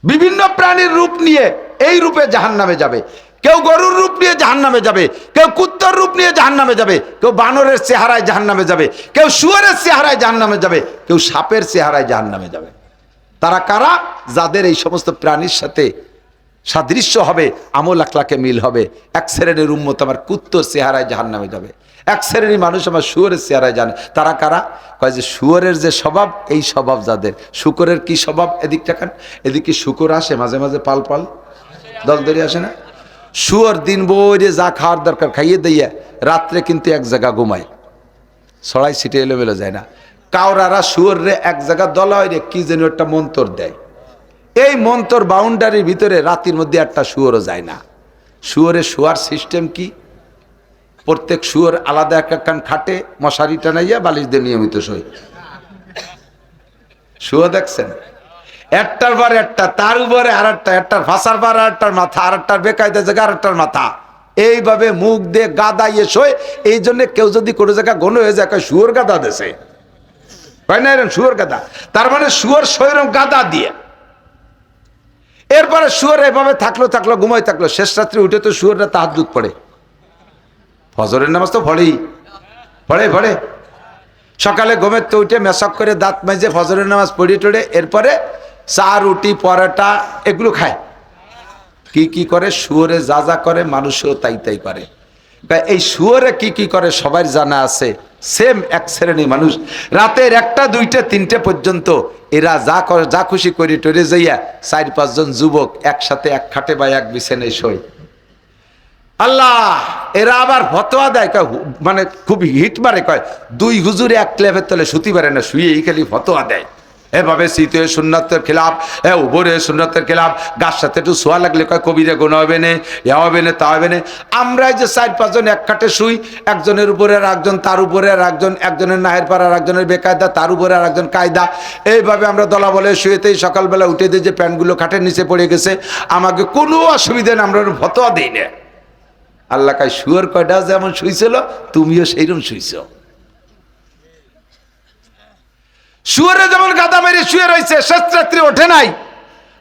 বিভিন্ন প্রাণীর রূপ নিয়ে এই রূপে জাহান্নামে যাবে। কেউ গরুর রূপ নিয়ে জাহান্নামে যাবে, কেউ কুত্তার রূপ নিয়ে জাহান্নামে যাবে, কেউ বানরের চেহারায় জাহান্নামে যাবে, কেউ শুয়োরের চেহারায় জাহান্নামে যাবে, কেউ সাপের চেহারায় জাহান্নামে যাবে। তারা কারা? যাদের এই সমস্ত প্রাণীর সাথে সাদৃশ্য হবে, আমল আখলাকে মিল হবে। এক শ্রেণীর উম্মত আমার কুত্তর চেহারায় জাহান্নামে যাবে, এক শ্রেণীর মানুষ আমার শুয়োরের চেহারায় জানে। তারা কারা? কয় যে শুয়োরের যে স্বভাব, এই স্বভাব যাদের। শুকরের কি স্বভাব? এদিক টাকান, এদিকে শুকর আসে মাঝে মাঝে, পাল পাল দল ধরে আসে না? শুয়োর দিন বইরে যা খাওয়ার দরকার খাইয়ে দিয়ে রাত্রে কিন্তু এক জায়গা ঘুমায়, ছড়াই ছিটে এলোমেলো যায় না। কাউরারা শুয়োরে এক জায়গা দলায় রে কি যেন একটা মন্তর দেয়, এই মন্তর বাউন্ডারির ভিতরে রাতের মধ্যে একটা শুয়োরও যায় না। শুয়োরের শোয়ার সিস্টেম কি? প্রত্যেক শুয়োর আলাদা এক একখান খাটে মশারি টানাইয়া বালিশ দিয়ে নিয়মিত শোয়। শুয়ো দেখছেন? একটার পর একটা, তার উপরে আর একটা, একটার ফাঁসার পর আর একটার মাথা, আর একটার বেকায়দা জায়গা আর একটার মাথা, এইভাবে মুখ দিয়ে গাদাইয়ে শোয়। এই জন্য কেউ যদি কোনো জায়গা ঘন হয়ে যায়, শুয়োর গাদা দেশে হয় না, এরকম শুয়োর গাদা, তার মানে শুয়োর শরীর গাদা দিয়ে। এরপরে শুয়োর এভাবে থাকলো ঘুমাই থাকলো, শেষ রাত্রে উঠে তো শুয়োররা তাহাজ্জুদ পড়ে, ফজরের নামাজ তো পড়ে সকালে ঘুমের তো উঠে মেশক করে দাঁত মেজে ফজরের নামাজ পড়ি টড়ে এরপরে চা রুটি পরোটা এগুলো খায়। কি করে শুয়োরে যা করে মানুষও তাই করে। এই শুয়োরে কি করে সবার জানা আছে। সেম এক শ্রেণী মানুষ রাতের 1টা 2টা 3টে পর্যন্ত এরা যা খুশি করি টরে যাইয়া 4-5 জন যুবক একসাথে এক খাটে বা এক বিছানায় শোয়। আল্লাহ, এরা আবার ফতোয়া দেয়, মানে খুব হিট মারে, কয় 2 হুজুরে এক ক্লেভের তলে শুতি পারে না, শুয়েই খালি ফতোয়া দেয়। এভাবে শীতে সুন্নতের খেলাফ, উপরে সুন্নতের খেলাফ, গাছ সাথে একটু শোয়া লাগলে কয় কবিরে গোনা হবে না, হবে না, তা হবে না। আমরা যে 4-5 জন এক খাটে শুই, একজনের উপরে আর একজন, তার উপরে আর একজন, একজনের নাহের পাড়া আর একজনের বেকায়দা, তার উপরে আর একজন কায়দা, এইভাবে আমরা দলা বলে শুয়েতেই সকালবেলা উঠে দিয়ে যে প্যান্টগুলো খাটের নিচে পড়ে গেছে, আমাকে কোনো অসুবিধা নেই, আমরা ফতোয়া দিই না। আল্লাহ কায় শুয়োর কয়টা যেমন শুইছিল তুমিও সেইরকম শুইছ। শুয়োরে যেমন গাদা মেরে শুয়ে রয়েছে, শেষ রাত্রি ওঠে নাই,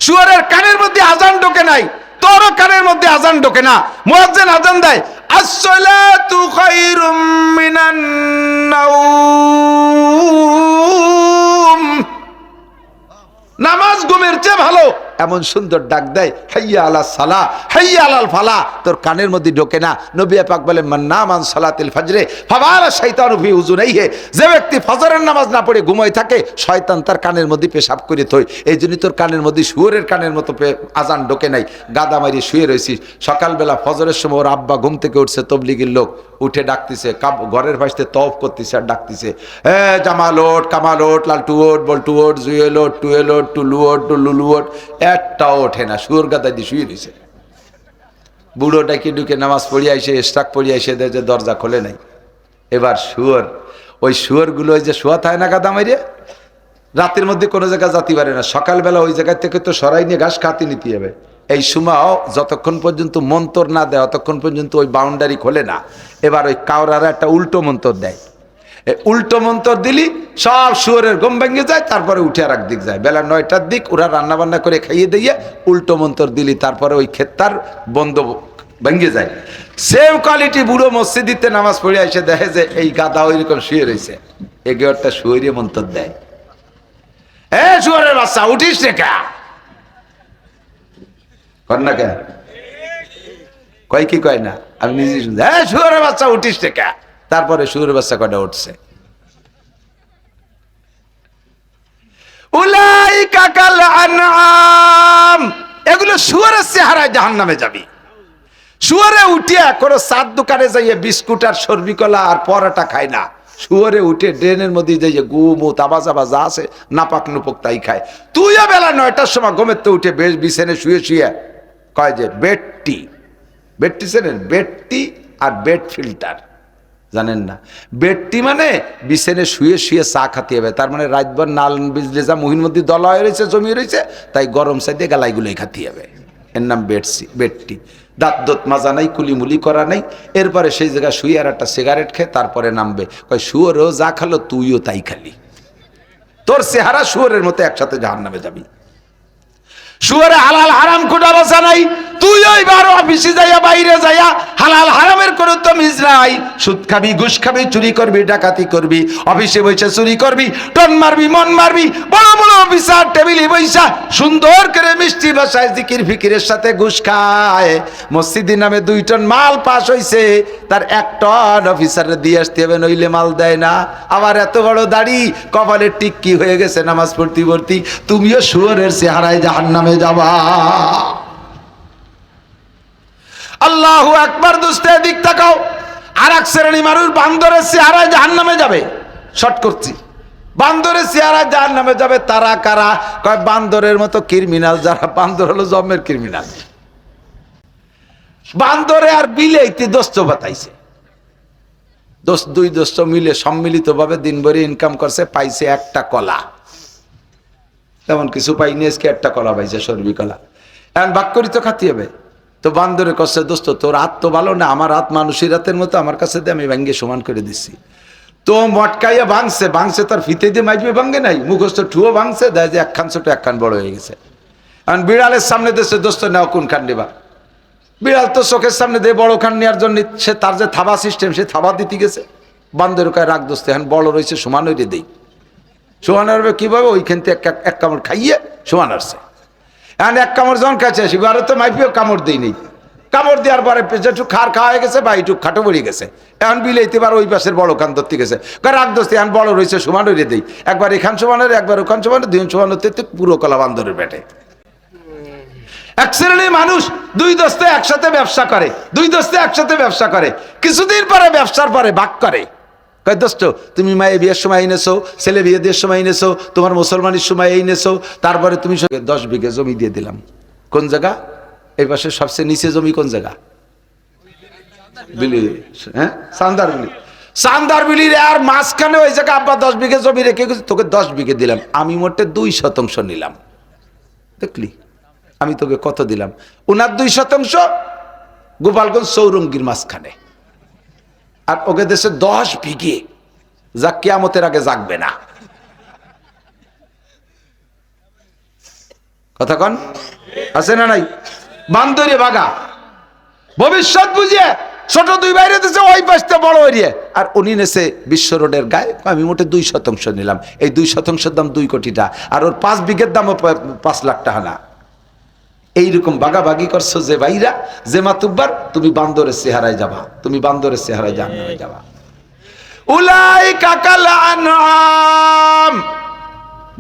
শুয়োরের কানের মধ্যে আজান ঢোকে নাই, তোরও কানের মধ্যে আজান ঢোকে না। মুয়াজ্জিন আজান দেয়, আসসালাতু খায়রুম মিনান নাওম, নামাজ ঘুমের চেয়ে ভালো, এমন সুন্দর ডাক দেয়, হাইয়া আলা সালা হাইয়া আলাল ফালা, তোর কানের মধ্যে ঢোকে না। নবী পাক বলেন, মান নামান সালাতিল ফজরে ফাবারা শাইতানু ফি উযুনাইহি, যে ব্যক্তি ফজরের নামাজ না পড়ে ঘুমায় থাকে, শয়তান তার কানের মধ্যে পেশাব করে থই। এই জন্যই তোর কানের মধ্যে শুয়োরের কানের মতো আজান ঢোকে নাই, গাদা মারি শুয়ে রয়েছিস। সকালবেলা ফজরের সময় ওর আব্বা ঘুম থেকে উঠছে, তবলিগের লোক উঠে ডাকতেছে, ঘরের পাশে তওয়াফ করতেছে আর ডাকতেছে, জামাল ওঠ, কামাল ওঠ, লালটু ওঠ, বল্টু ওঠ, জুয়েল ওঠ, টুয়েল ওঠ, টুলু ওঠ, টুলুলু ওঠ, একটাও ওঠে না, শুয়োর গাদা দিয়ে শুয়ে দিছে। বুড়োটা কি ঢুকে নামাজ পড়িয়ে আইসে, স্টাক পড়িয়ে আইসে, যে দরজা খোলে নাই। এবার শুয়োর, ওই শুয়োরগুলো ওই যে শোয়া থাকে না গাদা মারিয়ে, রাতের মধ্যে কোনো জায়গায় জাতি পারে না, সকালবেলা ওই জায়গা থেকে তো সরাই নিয়ে ঘাস খাতে নিতে হবে। এই সময়ও যতক্ষণ পর্যন্ত মন্তর না দেয় ততক্ষণ পর্যন্ত ওই বাউন্ডারি খোলে না। এবার ওই কাউরারা একটা উল্টো মন্তর দেয়, উল্টো মন্তর দিলি সব শুয়োরের ঘুম ভেঙে যায়, তারপরে উঠে আর একদিক যায়। বেলা 9টার দিক ওরা রান্না বান্না করে খাইয়ে দিয়ে উল্টো মন্তর দিলি, তারপরে ওই ক্ষেত্রার বন্ধ ভেঙে যায়। সেম কোয়ালিটি বুড়ো মসজিদিতে নামাজ পড়ে এসে দেখে যে এই গাদা ওইরকম শুয়ে রয়েছে, এগারোটা শুয়ে মন্তর দেয়, শুয়োরের বাচ্চা উঠিস রে কা কর না কে, কয় কি কয় না, আমি নিজে শুনছি, শুয়োরের বাচ্চা উঠিস রে কা। তারপরে শুয়োরের বাচ্চা কয়টা উঠছে। উলাইকা কাল আনআম, এগুলো শুয়োরের চেহারায় জাহান্নামে যাবি। শুয়োরে উঠিয়া কোনো চার দোকানে যাইয়ে বিস্কুট আর সর্বিকলা আর পরাটা খায় না, শুয়োরে উঠে ড্রেনের মধ্যে যাইয়ে গুমু তাবা চাবা যা আছে নাপাক নুপক তাই খায়। তুইও বেলা 9টার সময় ঘুমের তো উঠে বেশ বিছানে শুয়ে শুয়ে কয় যে বেডটি, বেডটি চেনেন? বেডটি আর বেড ফিল্টার জানেন না? বেডটি মানে বিছানে শুয়ে শুয়ে চা খাতে হবে, তার মানে রাতভর নাল বিজলে যা মুহির মধ্যে দলা হয়ে রয়েছে, জমিয়ে রয়েছে, তাই গরম চাইতে গালাইগুলোই খাতে হবে, এর নাম বেডটি। দাঁত মাজা নাই, কুলিমুলি করা নাই, এরপরে সেই জায়গায় শুয়ে আর একটা সিগারেট খেয়ে তারপরে নামবে। কয় শুয়োরেও যা খালো তুইও তাই খালি, তোর চেহারা শুয়োরের মতো একসাথে জাহান্নামে যাবি। শুয়োরে হালাল হারাম কোটা বাসা নাই, তুই ওই বারো অফিসে যাইয়া বাইরে যাইয়া হালাল হারামের কোনো তমিজ নাই। সুদ খাবি, ঘুষ খাবি, চুরি করবি, ডাকাতি করবি, অফিসে বসে চুরি করবি, টন মারবি, মন মারবি, বড় বড় অফিসার টেবিলে বইসা সুন্দর করে মিষ্টি ভাষায় জিকির ফিকিরের সাথে ঘুষ খায়। মসজিদের নামে 2 টন মাল পাস হইছে, তার 1 টন অফিসারে দিয়ে আসতে হবে, নইলে মাল দেয় না। আবার এত বড় দাড়ি, কপালের টিক্কি হয়ে গেছে নামাজ পড়তে পড়তে, তুমিও শুয়োরের চেহারায় জাহান্নামে যাবা। আল্লাহু আকবার। দোস্তে দিক তাকাও, আর এক শ্রেণী মানুষ বান্দরের চেহারায় জাহান্নামে যাবে। শর্ট করছি, বান্দরের চেহারায় জাহান্নামে যাবে। তারা কারা? কয় বান্দরের মতো ক্রিমিনাল যারা, বান্দর হলো জন্মের ক্রিমিনাল। বান্দরে আর বিলেইতে দোস্ত বাতাইছে, দুই দোস্ত মিলে সম্মিলিত ভাবে দিনভরে ইনকাম করছে, পাইছে একটা কলা, তেমন কিছু পাইনি, আজকে একটা কলা পাইছে, সর্বি কলা। এখন ভাগ করি তো খাতি হবে। তো বান্দরে কচ্ছে, দোস্ত তোর হাত তো ভালো না, আমার হাত মানুষের হাতের মতো, আমার কাছে দিয়ে আমি ভাঙ্গে সমান করে দিচ্ছি। তো মটকাইয়া ভাঙছে তার ফিতে দিয়ে মাইজবে ভাঙ্গে নাই, মুখস্থ ঠুয়ো ভাঙছে, দেয় যে একখান ছোট একখান বড় হয়ে গেছে। আর বিড়ালের সামনে দেশে দোস্ত নেওয়া কোন খান নিবা, বিড়াল তো চোখের সামনে দিয়ে বড় খান নেওয়ার জন্য সে তার যে থাবা সিস্টেম সে থাবা দিতে গেছে, বান্ধের কায় রাখ দোস্ত এখন বড় রয়েছে সমান হইতে দেই, সমান আসবে কীভাবে, ওইখান থেকে এক কামড় খাইয়ে সমান আসছে। এখন এক কামড় যখন কাছে আসি বারো তো মাইপিও কামড় দিই নেই, কামড় দেওয়ার পরে যেটুক খাওয়া হয়ে গেছে বা এইটুক খাটো পড়ে গেছে, এখন বিলাইতে পারে ওই পাশের বড় কান ধরতে গেছে, রাগ দোস্তি এখন বড় রয়েছে সমান হইতে দেই, একবার এখান সমানের একবার ওখান সমানের দুই সমান হতে পুরো কলা বান্দরের পেটে। এক শ্রেণীর মানুষ দুই দোস্তে একসাথে ব্যবসা করে, দুই দোস্তে একসাথে ব্যবসা করে, কিছুদিন পরে ব্যবসার পরে ভাগ করে, কয় দোস্ত তুমি মায়ের বিয়ের সময় এনেছো, ছেলে বিয়ে দেওয়ার সময় এনেছো, তোমার মুসলমানের সময় এনেছো, তারপরে তুমি 10 বিঘে জমি দিয়ে দিলাম। কোন জায়গা? এই পাশে সবচেয়ে নিচে জমি কোন জায়গা? বিলি, হ্যাঁ চান্দার বিলি, চান্দার বিলির আর মাঝখানে ওই জায়গা আব্বা 10 বিঘে জমি রেখে গেছি, তোকে 10 বিঘে দিলাম, আমি মোটে 2% নিলাম। দেখলি আমি তোকে কত দিলাম? ওনার 2% গোপালগঞ্জ চৌরঙ্গির মাঝখানে, আর ওকে দেশে 10 বিঘে, যা কিয়ামতের আগে জাগবে না। কথা কন আছে না নাই? বান্দরে বাগা ভবিষ্যৎ বুঝিয়ে ছোট দুই বাইরে দিয়েছে ওই পাশে বড় এরিয়া, আর উনি নেছে বিশ্ব রোডের গায়ে, আমি মোটে 2% নিলাম, এই 2%-এর দাম 2 কোটি টাকা, আর ওর 5 বিঘের দামও 5 লাখ টাকা না। এইরকম বাগাবাগি করছো যে ভাইরা, যে মাতুব্বার, তুমি বান্দরের চেহারায় যাবা, তুমি বান্দরের চেহারায় জাহান্নামে যাবা। উলাইকা কাল আনআম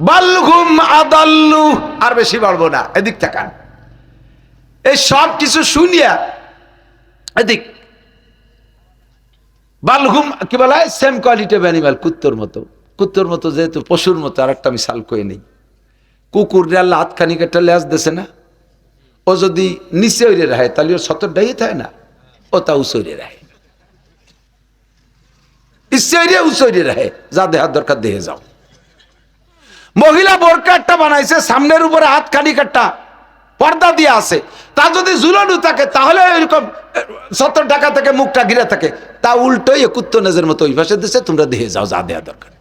বাল হুম আদাল্লু, আর বেশি বলবো না, এদিক তাকান। এই সব কিছু শুনিয়া এদিক, বালহুম কি বলা হয়, সেম কোয়ালিটি অফ অ্যানিমাল, কুত্তর মতো, কুত্তর মতো যেহেতু পশুর মতো, আর একটা মিশাল কয়ে নেই, কুকুর আল্লাহ হাতখানি একটা লেজ দেছে না, ও যদি নিচে ওইরে রাখে তাহলে ওর 70 থাকে না, ও তা উচরে রাখে, ইচ্ছে উচরে রাখে, যা দেহার দরকার দেহে যাও। মহিলা বোরকা একটা বানাইছে, সামনের উপরে হাতখানি একটা পর্দা দিয়ে আছে, তা যদি ঝুলানো থাকে তাহলে এরকম 70 টাকা থেকে মুখটা ঘিরে থাকে, তা উল্টোই কুত্ত নেজের মতো ওই পাশে দিচ্ছে, তোমরা দেহে যাও, যা দেওয়া দরকার।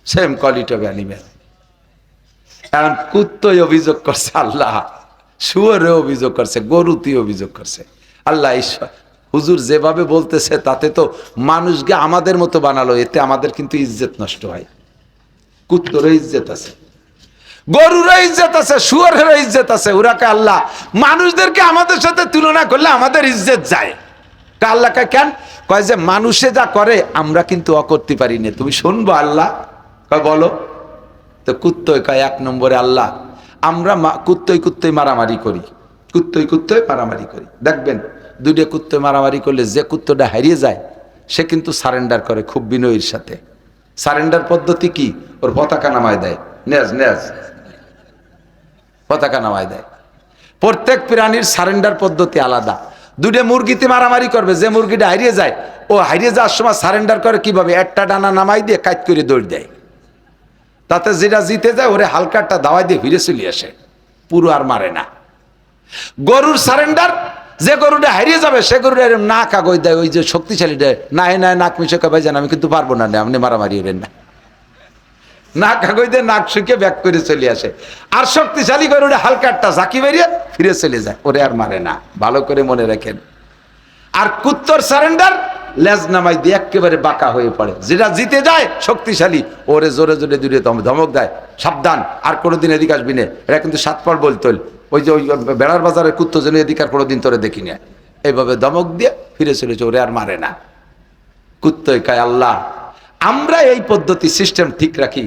Same quality of animal. এখন কুত্তই অভিযোগ করছে, আল্লাহ শুয়োরে অভিযোগ করছে, গরুতি অভিযোগ করছে, আল্লাহ ঈশ্বর হুজুর যেভাবে বলতেছে তাতে তো মানুষকে আমাদের মতো বানালো, এতে আমাদের কিন্তু ইজ্জত নষ্ট হয়। কুত্তরও ইজ্জত আছে, গরুরও ইজ্জত আছে, শুয়োরেরও ইজ্জত আছে, ওরাকে আল্লাহ মানুষদেরকে আমাদের সাথে তুলনা করলে আমাদের ইজ্জত যায়। আল্লাহকে কেন কয় যে মানুষে যা করে আমরা কিন্তু অকরতে পারি না, তুমি শুনবো আল্লাহ কয় বলো, তো কুত্তই কয় 1 নম্বরে আল্লাহ আমরা কুত্তই মারামারি করি, কুত্তই মারামারি করি। দেখবেন দুইটা কুত্তই মারামারি করলে যে কুত্তটা হারিয়ে যায় সে কিন্তু সারেন্ডার করে খুব বিনয়ের সাথে। সারেন্ডার পদ্ধতি কি? ওর পতাকা নামায় দেয়, নেজ পতাকা নামায় দেয়। প্রত্যেক প্রাণীর সারেন্ডার পদ্ধতি আলাদা। দুইটা মুরগিতে মারামারি করবে, যে মুরগিটা হারিয়ে যায় ও হারিয়ে যাওয়ার সময় সারেন্ডার করে কিভাবে, একটা ডানা নামাই দিয়ে কাজ করে দৌড় দেয়, তাতে যেটা জিতে যায় ওরে হালকা একটা দাওয়াই দিয়ে ফিরে চলে আসে, পুরো আর মারে না। গরুর সারেন্ডার, যে গরুটা হারিয়ে যাবে সে গরুটা না কাগজ দেয়, ওই যে শক্তিশালী দেয়, না নাক মিশে ভাই জান আমি কিন্তু পারবো না, আপনি মারামারি হলেন না, না কাগজ দিয়ে নাক শুকিয়ে ব্যাক করে চলে আসে। আর শক্তিশালী গরুটা হালকা একটা ঝাঁকি বেরিয়ে ফিরে চলে যায়, ওরে আর মারে না, ভালো করে মনে রাখেন। আর কুত্তর সারেন্ডার লেজ নামাই দিয়ে একেবারে বাঁকা হয়ে পড়ে, যেটা জিতে যায় শক্তিশালী ওরে জোরে জোরে দূরে ধমক দেয়, সাবধান আর কোনোদিন এদিকে আসবি না, এটা কিন্তু 7 পার বলতো, ওই যে ওই বেড়ার বাজারের কুত্তো যেন এদিকে আর কোনোদিন তোরে দেখি না, এইভাবে ধমক দিয়ে ফিরে চলেছে, ওরে আর মারে না। কুত্তই কায় আল্লাহ আমরা এই পদ্ধতি সিস্টেম ঠিক রাখি,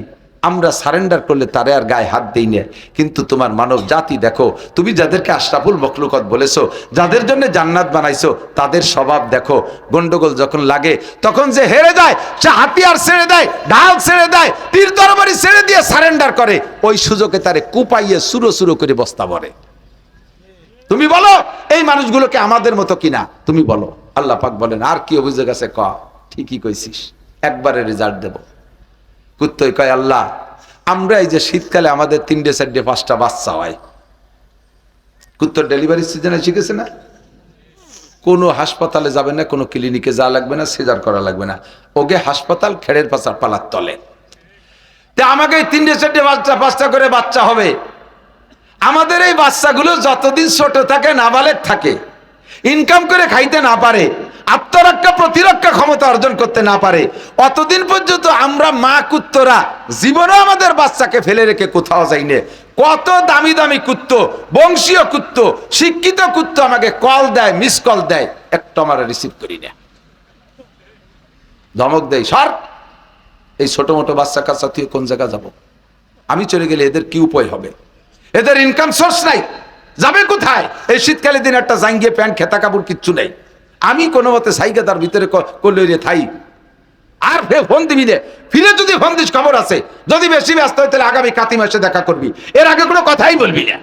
আমরা সারেন্ডার করলে তারে আর গায়ে হাত দেই না, কিন্তু তোমার মানব জাতি দেখো, তুমি যাদেরকে আশরাফুল মখলুকত বলেছো, যাদের জন্য জান্নাত বানাইছো, তাদের স্বভাব দেখো, গন্ডগোল যখন লাগে তখন যে হেরে যায় সে হাতিয়ার ছেড়ে দেয়, ঢাল ছেড়ে দেয়, তীর তরবারি ছেড়ে দিয়ে সারেন্ডার করে, ওই সুযোগে তারে কুপাইয়ে সুরো করে বস্তা ভরে। তুমি বলো এই মানুষগুলোকে আমাদের মতো কিনা, তুমি বলো। আল্লাহ পাক বলেন আর কি অভিযোগ আছে, ক ঠিকই কইছিস, একবারে রেজাল্ট দেব। কুত্তই কয় আল্লাহ আমরা এই যে শীতকালে আমাদের 3টে 4টে 5টা বাচ্চা হয়, কুত্তর ডেলিভারি সিজনে শিখেছে না, কোনো হাসপাতালে যাবে না, কোনো ক্লিনিকে যাওয়া লাগবে না, সিজার করা লাগবে না, ওকে হাসপাতাল খেড়ের পালার তলে তা আমাকে এই 3-4 বাচ্চা 5টা করে বাচ্চা হবে। আমাদের এই বাচ্চাগুলো যতদিন ছোট থাকে, নাবালেগ থাকে, ইনকাম করে খাইতে না পারে, আত্মরক্ষা প্রতিরক্ষা ক্ষমতা অর্জন করতে না পারে, অতদিন পর্যন্ত আমরা মা কুত্তরা জীবনে আমাদের বাচ্চাকে ফেলে রেখে কোথাও যাইনি। কত দামি দামি কুত্ত, বংশীয় কুত্ত, শিক্ষিত কুত্ত আমাকে কল দেয়, মিস কল দেয়, একটা আমরা রিসিভ করি না, ধমক দেয়, সর এই ছোট মোটো বাচ্চা কাচ্চা তুই কোন জায়গা যাব? আমি চলে গেলে এদের কি উপায় হবে? এদের ইনকাম সোর্স নাই, যাবে কোথায়? এই শীতকালে দিন একটা জাঙ্গিয়ে প্যান্ট, খেতা কাপড় কিচ্ছু নেই। আমি কোনো মতে সাইকে তার ভিতরে করলে রে থাই, আর ফোন দিবি রে, ফিরে যদি ফোন দিস খবর আছে, যদি বেশি ব্যস্ত হয় তাহলে আগামী কাতি মাসে দেখা করবি, এর আগে কোনো কথাই বলবি না।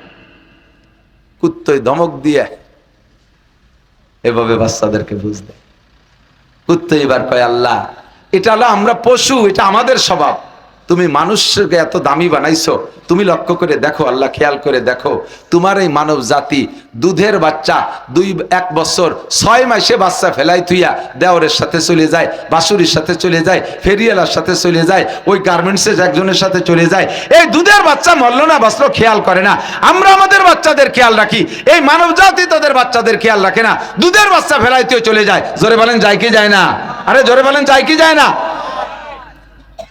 কুত্তই ধমক দিয়ে এভাবে বাচ্চাদেরকে বুঝ দেয়। কুত্ত এবার কয়, আল্লাহ এটা হলো আমরা পশু, এটা আমাদের স্বভাব, তুমি মানুষকে এত দামি বানাইছো, তুমি লক্ষ্য করে দেখো আল্লাহ, খেয়াল করে দেখো, তোমার এই মানব জাতি দুধের বাচ্চা 1 বছর 6 মাসে বাচ্চা ফেলাই থুইয়া দেওরের সাথে চলে যায়, বাসুরির সাথে চলে যায়, ফেরিয়ালার সাথে চলে যায়, ওই গার্মেন্টসের একজনের সাথে চলে যায়। এই দুধের বাচ্চা মরল না বাঁচলো খেয়াল করে না। আমরা আমাদের বাচ্চাদের খেয়াল রাখি, এই মানব জাতি তাদের বাচ্চাদের খেয়াল রাখে না, দুধের বাচ্চা ফেলাইতেও চলে যায়। জোরে বলেন যায় কি যায় না? আরে জোরে বলেন যায় কি যায় না?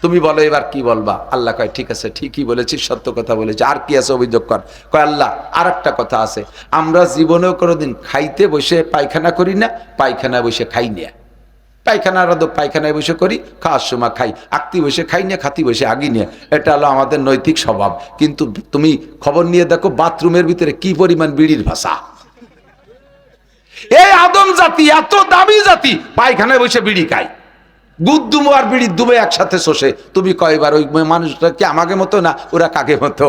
তুমি বলো এবার কি বলবা? আল্লাহ কয় ঠিক আছে, ঠিকই বলেছি, সত্য কথা বলেছি, আর কি আছে অভিযোগ কর? কয় আল্লাহ আর একটা কথা আছে, আমরা জীবনেও কোনোদিন খাইতে বসে পায়খানা করি না, পায়খানায় বসে খাই না। পায়খানার আদব পায়খানায় বসে করি, খাওয়ার সময় খাই, আঁকতি বসে খাই না, খাতি বসে আগি নিয়ে, এটা হলো আমাদের নৈতিক স্বভাব। কিন্তু তুমি খবর নিয়ে দেখো বাথরুমের ভিতরে কি পরিমাণ বিড়ির ভাষা। এই আদম জাতি এত দামি জাতি পায়খানায় বসে বিড়ি খায়, গুদ্দুম আর বিড়ি দুবে একসাথে শোষে। তুমি কয়বার ওই মানুষটা কি আমাকে মতো না, ওরা কাকে মতো?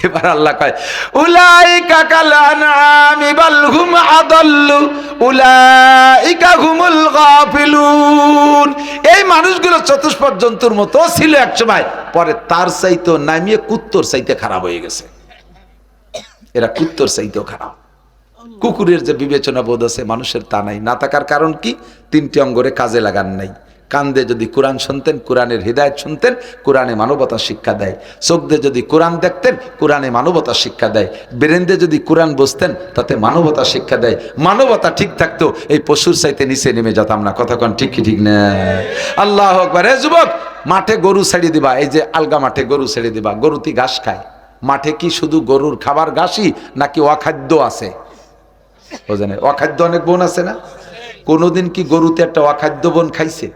এবার আল্লাহ কয়, উলাইকা কাল আনআমি বাল হুম আদাল্লু উলাইকা হুমুল গাফিলুন। এই মানুষগুলো চতুষ্পদ জন্তুর মতো ছিল এক সময়, পরে তার চাইতে নামিয়ে কুত্তর চাইতে খারাপ হয়ে গেছে। এরা কুত্তর চাইতেও খারাপ। কুকুরের যে বিবেচনা বোধ আছে মানুষের তা নাই। না থাকার কারণ কি? 3টি অঙ্গরে কাজে লাগান নাই। কান্দে যদি কোরআন শুনতেন, কোরআনের হৃদায়ত শুনতেন, কোরআনে মানবতা শিক্ষা দেয়। চোখ দিয়ে যদি কোরআন দেখতেন, কোরআনে মানবতা শিক্ষা দেয়। ব্রেন দিয়ে যদি কোরআন বসতেন, তাতে মানবতা শিক্ষা দেয়। মানবতা ঠিক থাকতো, এই পশুর চাইতে নিচে নেমে যেতাম না। কতক্ষণ ঠিক কি ঠিক না? আল্লাহু আকবার। এ যুবক, মাঠে গরু ছেড়ে দিবা, এই যে আলগা মাঠে গরু ছেড়ে দিবা, গরুতি ঘাস খায়। মাঠে কি শুধু গরুর খাবার ঘাসই নাকি অখাদ্য আছে? বোঝেন, অখাদ্য অনেক বন আছে না? কোনোদিন কি গরুতে একটা অখাদ্য বন খাইছে?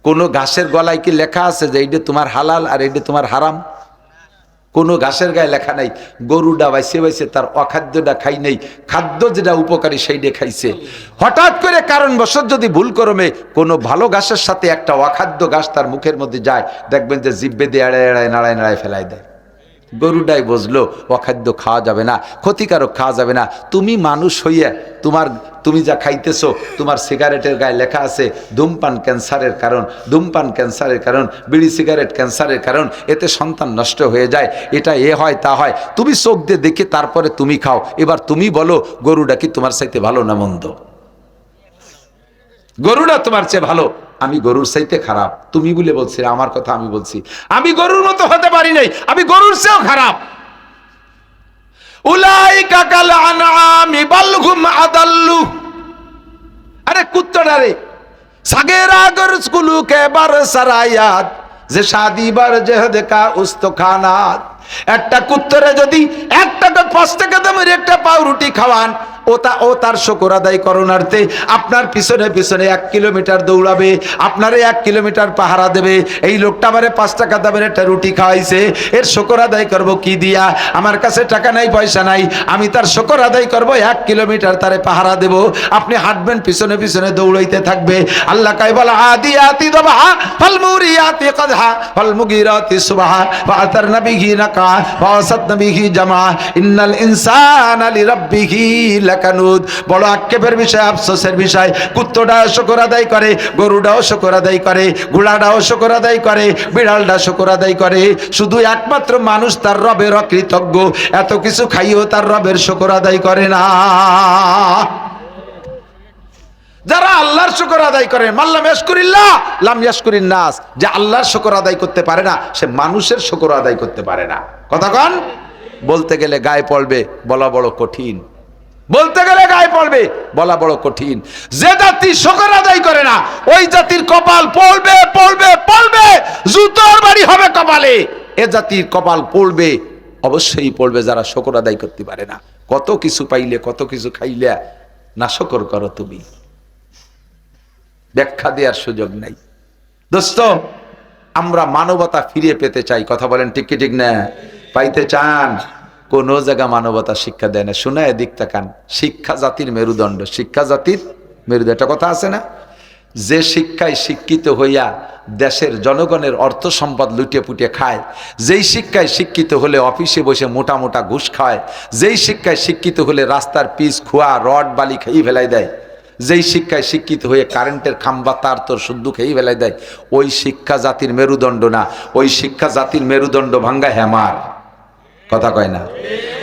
কোন ঘাসের গলায় কি লেখা আছে যে এইটা তোমার হালাল আর এইটা তোমার হারাম? কোনো ঘাসের গায়ে লেখা নাই। গরুটা বাইসে বাইসে তার অখাদ্যটা খাই নাই, খাদ্য যেটা উপকারী সেইটা খাইছে। হঠাৎ করে কারণবশত যদি ভুল করমে কোনো ভালো ঘাসের সাথে একটা অখাদ্য ঘাস তার মুখের মধ্যে যায়, দেখবেন যে জিব্বে দিয়ে এড়ায় এড়ায় নাড়ায় নাড়ায় ফেলাই দেয়। গরুটাই বুঝলো অখাদ্য খাওয়া যাবে না, ক্ষতিকারক খাওয়া যাবে না। তুমি মানুষ হইয়া তুমি যা খাইতেছো, তোমার সিগারেটের গায়ে লেখা আছে ধূমপান ক্যান্সারের কারণ, ধূমপান ক্যান্সারের কারণ, বিড়ি সিগারেট ক্যান্সারের কারণ, এতে সন্তান নষ্ট হয়ে যায়, এটা এ হয় তা হয়। তুমি চোখ দিয়ে দেখে তারপরে তুমি খাও। এবার তুমি বলো গরুটা কি তোমার চাইতে ভালো না মন্দ? গরুটা তোমার চেয়ে ভালো, আমি গরুর চাইতে খারাপ। তুমি বলে বলছি, আমার কথা আমি বলছি, আমি গরুর মতো হতে পারি নাই, আমি গরুর চেয়েও খারাপ। উলাইকা কাল আনআমি বাল হুম আদাল্লু। আরে কুত্তাটা রে, সাগেরা গরজকুলু কে বার সারায়াত যে শাদি বার জেহদ কা উস্তখানাত। একটা কুত্তরে যদি 1 টাকা 5 টাকা দামের একটা পাউরুটি খাওয়ান, ও তার শুকর আদায় করণার্থে আপনার পিছনে পিছনে 1 কিলোমিটার দৌড়াবে, আপনারে 1 কিলোমিটার পাহারা দেবে। এই লোকটা আমারে 5 টাকা দামের একটা রুটি খাওয়াইছে, এর শুকর আদায় করব কি দিয়া? আমার কাছে টাকা নাই, পয়সা নাই, আমি তার শুকর আদায় করব, 1 কিলোমিটার তারে পাহারা দেব। আপনি হাঁটবেন, পিছনে পিছনে দৌড়াইতে থাকবে। আল্লাহ কয় বল আদিয়াতি দবহা ফাল মুরিয়াতি কদহা ফাল মুগিরাতি সুবহা ফাতারনা বিহি নাকা ফাসাতনা বিহি জামা ইন্নাল ইনসানা লিরাব্বিহি লাকানুদ। বড় আক্ষেপের বিষয়, আফসোসের বিষয়। কুত্তটাও শুকর আদায় করে, গরুটাও শুকর আদায় করে, ঘোড়াটাও শুকর আদায় করে, বিড়ালটা শুকর আদায় করে, শুধু একমাত্র মানুষ তার রবের অকৃতজ্ঞ। এত কিছু খাইও তার রবের শুকর আদায় করে না। যারা আল্লাহর আল্লাহর শুকর আদায় করেন। মাল্লাম ইয়াশকুরিল্লাহ লাম ইয়াশকুরিন নাস, যে আল্লাহর শুকর আদায় করতে পারে না সে মানুষের শুকর আদায় করতে পারে না। কথা কন? বলতে গেলে গায়ে পড়বে, বলা বড় কঠিন। বলতে গেলে গায়ে পড়বে, বলা বড় কঠিন। যে জাতি শুকর আদায় করে না ওই জাতির কপাল পড়বে পড়বে পড়বে, জুতোর বাড়ি হবে কপালে। এ জাতির কপাল পড়বে, অবশ্যই পড়বে যারা শুকর আদায় করতে পারে না। কত কিছু পাইলে, কত কিছু খাইলে না শুকর করো তুমি, ব্যাখ্যা দেওয়ার সুযোগ নাই। দোস্ত, আমরা মানবতা ফিরিয়ে পেতে চাই। কথা বলেন ঠিক কি ঠিক না? পাইতে চান? কোন জায়গা মানবতা শিক্ষা দেয় না। শোনা এদিক তাকান, শিক্ষা জাতির মেরুদণ্ড, শিক্ষা জাতির মেরুদণ্ড। একটা কথা আছে না, যে শিক্ষায় শিক্ষিত হইয়া দেশের জনগণের অর্থ সম্পদ লুটিয়ে পুটিয়ে খায়, যেই শিক্ষায় শিক্ষিত হলে অফিসে বসে মোটা মোটা ঘুষ খায়, যেই শিক্ষায় শিক্ষিত হলে রাস্তার পিচ খোয়া রড বালি খেয়ে ফেলাই দেয়, যেই শিক্ষায় শিক্ষিত হয়ে কারেন্টের খাম্বা তার তোর শুদ্ধ খেয়ে ফেলাই দেয়, ওই শিক্ষা জাতির মেরুদণ্ড না। ওই শিক্ষা জাতির মেরুদণ্ড ভাঙ্গা হ্যামার। কথা কয় না?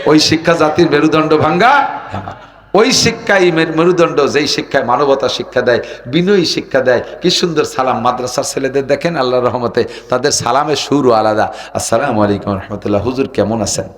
ওই শিক্ষা জাতির মেরুদণ্ড ভাঙ্গা হ্যামার। ওই শিক্ষাই মেরুদণ্ড, যেই শিক্ষায় মানবতা শিক্ষা দেয়, বিনয়ী শিক্ষা দেয়। কি সুন্দর সালাম! মাদ্রাসার ছেলেদের দেখেন আল্লাহর রহমতে তাদের সালামের সুরও আলাদা। আসসালামু আলাইকুম রহমতুল্লাহ, হুজুর কেমন আছেন?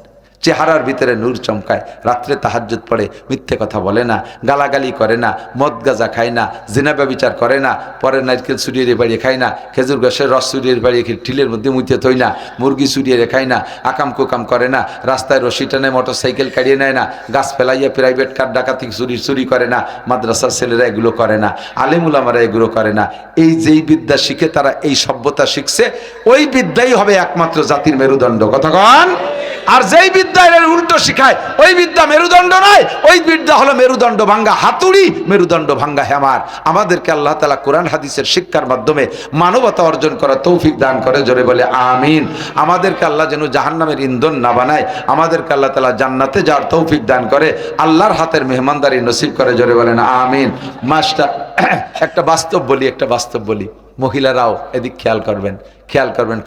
চেহারার ভিতরে নূর চমকায়। রাত্রে তাহাজ্জুদ পড়ে, মিথ্যে কথা বলে না, গালাগালি করে না, মদ গাঁজা খায় না, জিনা ব্যভিচার করে না, পরে নারকেল চুরিয়ে বাড়িয়ে খায় না, খেজুর গাছের রস চুরিয়ে বাড়িয়ে টিলের মধ্যে মুইতে থই না, মুরগি চুরিয়ে খায় না, আকাম কুকাম করে না, রাস্তায় রশি টানে মোটর সাইকেল কাড়িয়ে নেয় না, গাছ ফেলাইয়া প্রাইভেট কার ডাকাতি চুরি করে না। মাদ্রাসার ছেলেরা এগুলো করে না, আলেমুলামারা এগুলো করে না। এই যেই বিদ্যা শিখে তারা এই সভ্যতা শিখছে, ওই বিদ্যাই হবে একমাত্র জাতির মেরুদণ্ড। কথা কন? আর যেই বিদ্যা এর উল্টো শিখায় ওই বিদ্যা মেরুদণ্ড নয়, ওই বিদ্যা হলো মেরুদণ্ড ভাঙ্গা হাতুড়ি, মেরুদণ্ড ভাঙ্গা হ্যামার। আমাদেরকে আল্লাহ তাআলা কোরআন হাদিসের শিক্ষার মাধ্যমে মানবতা অর্জন করার তৌফিক দান করে, জোরে বলে আমিন। আমাদেরকে আল্লাহ যেন জাহান্নামের ইন্ধন না বানায়, আমাদেরকে আল্লাহ তাআলা জান্নাতে যাওয়ার তৌফিক দান করে, আল্লাহর হাতের মেহমানদারি নসিব করে, জোরে বলেন আমিন। মাস্টার একটা বাস্তব বলি, মহিলারাও এদিক খেয়াল করবেন,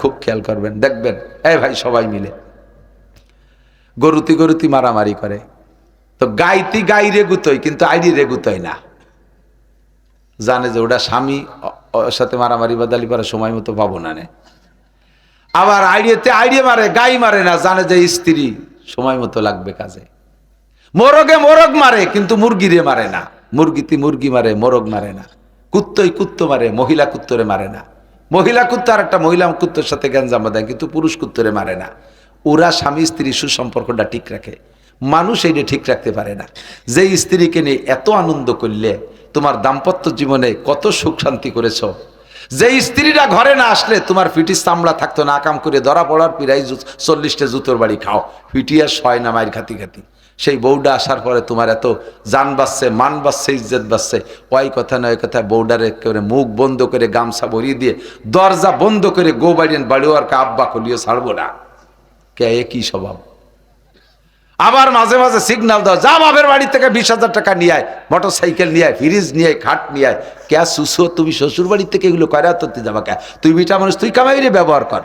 খুব খেয়াল করবেন। দেখবেন এই ভাই সবাই মিলে গরুতি মারামারি করে, তো গাই রে গুতোয়, কিন্তু আইডি রে গুতোয় না। জানে যে ওটা স্বামী সাথে মারামারি বাদালি করার সময় মতো পাবো না। আবার আইডিয়ে মারে, গাই মারে না, জানে যে স্ত্রী সময় মতো লাগবে কাজে। মোরগ মারে, কিন্তু মুরগিরে মারে না। মুরগি মারে, মোরগ মারে না। কুত্তো মারে, মহিলা কুত্তরে মারে না। মহিলা কুত্তো আর একটা মহিলা কুত্তোর সাথে গ্যাঞ্জাম দেয়, কিন্তু পুরুষ কুত্তরে মারে না। ওরা স্বামী স্ত্রী সুসম্পর্কটা ঠিক রাখে, মানুষ এইটা ঠিক রাখতে পারে না। যে স্ত্রীকে নিয়ে এত আনন্দ করলে তোমার দাম্পত্য জীবনে কত সুখ শান্তি করেছ, যে স্ত্রীরা ঘরে না আসলে তোমার ফিটিস চামড়া থাকতো না, আকাম করে ধরা পড়ার পিড়াই 40টা জুতোর বাড়ি খাও, ফিটিয়া শয় না মায়ের খাতি সেই বউডা আসার পরে তোমার এত জান বাঁচছে, মান বাঁচছে, ইজ্জত বাঁচছে। ওই কথা নয় কথা, বউডারে করে মুখ বন্ধ করে গামছা ভরিয়ে দিয়ে দরজা বন্ধ করে গো বাড়িওয়ার আব্বা কলিও ছাড়বো না। কে একই স্বভাব। আবার মাঝে মাঝে সিগন্যাল দাও, যা বাপের বাড়ি থেকে 20,000 টাকা নিয়ে আয়, মোটর সাইকেল নিয়ে আয়, ফ্রিজ নিয়ে আয়, খাট নিয়ে আয়। কে সুসো, তুমি শ্বশুর বাড়ির থেকে এগুলো কয়রা তুই যাবা কে? তুই বিটা মানুষ, তুই কামাইরে ব্যবহার কর।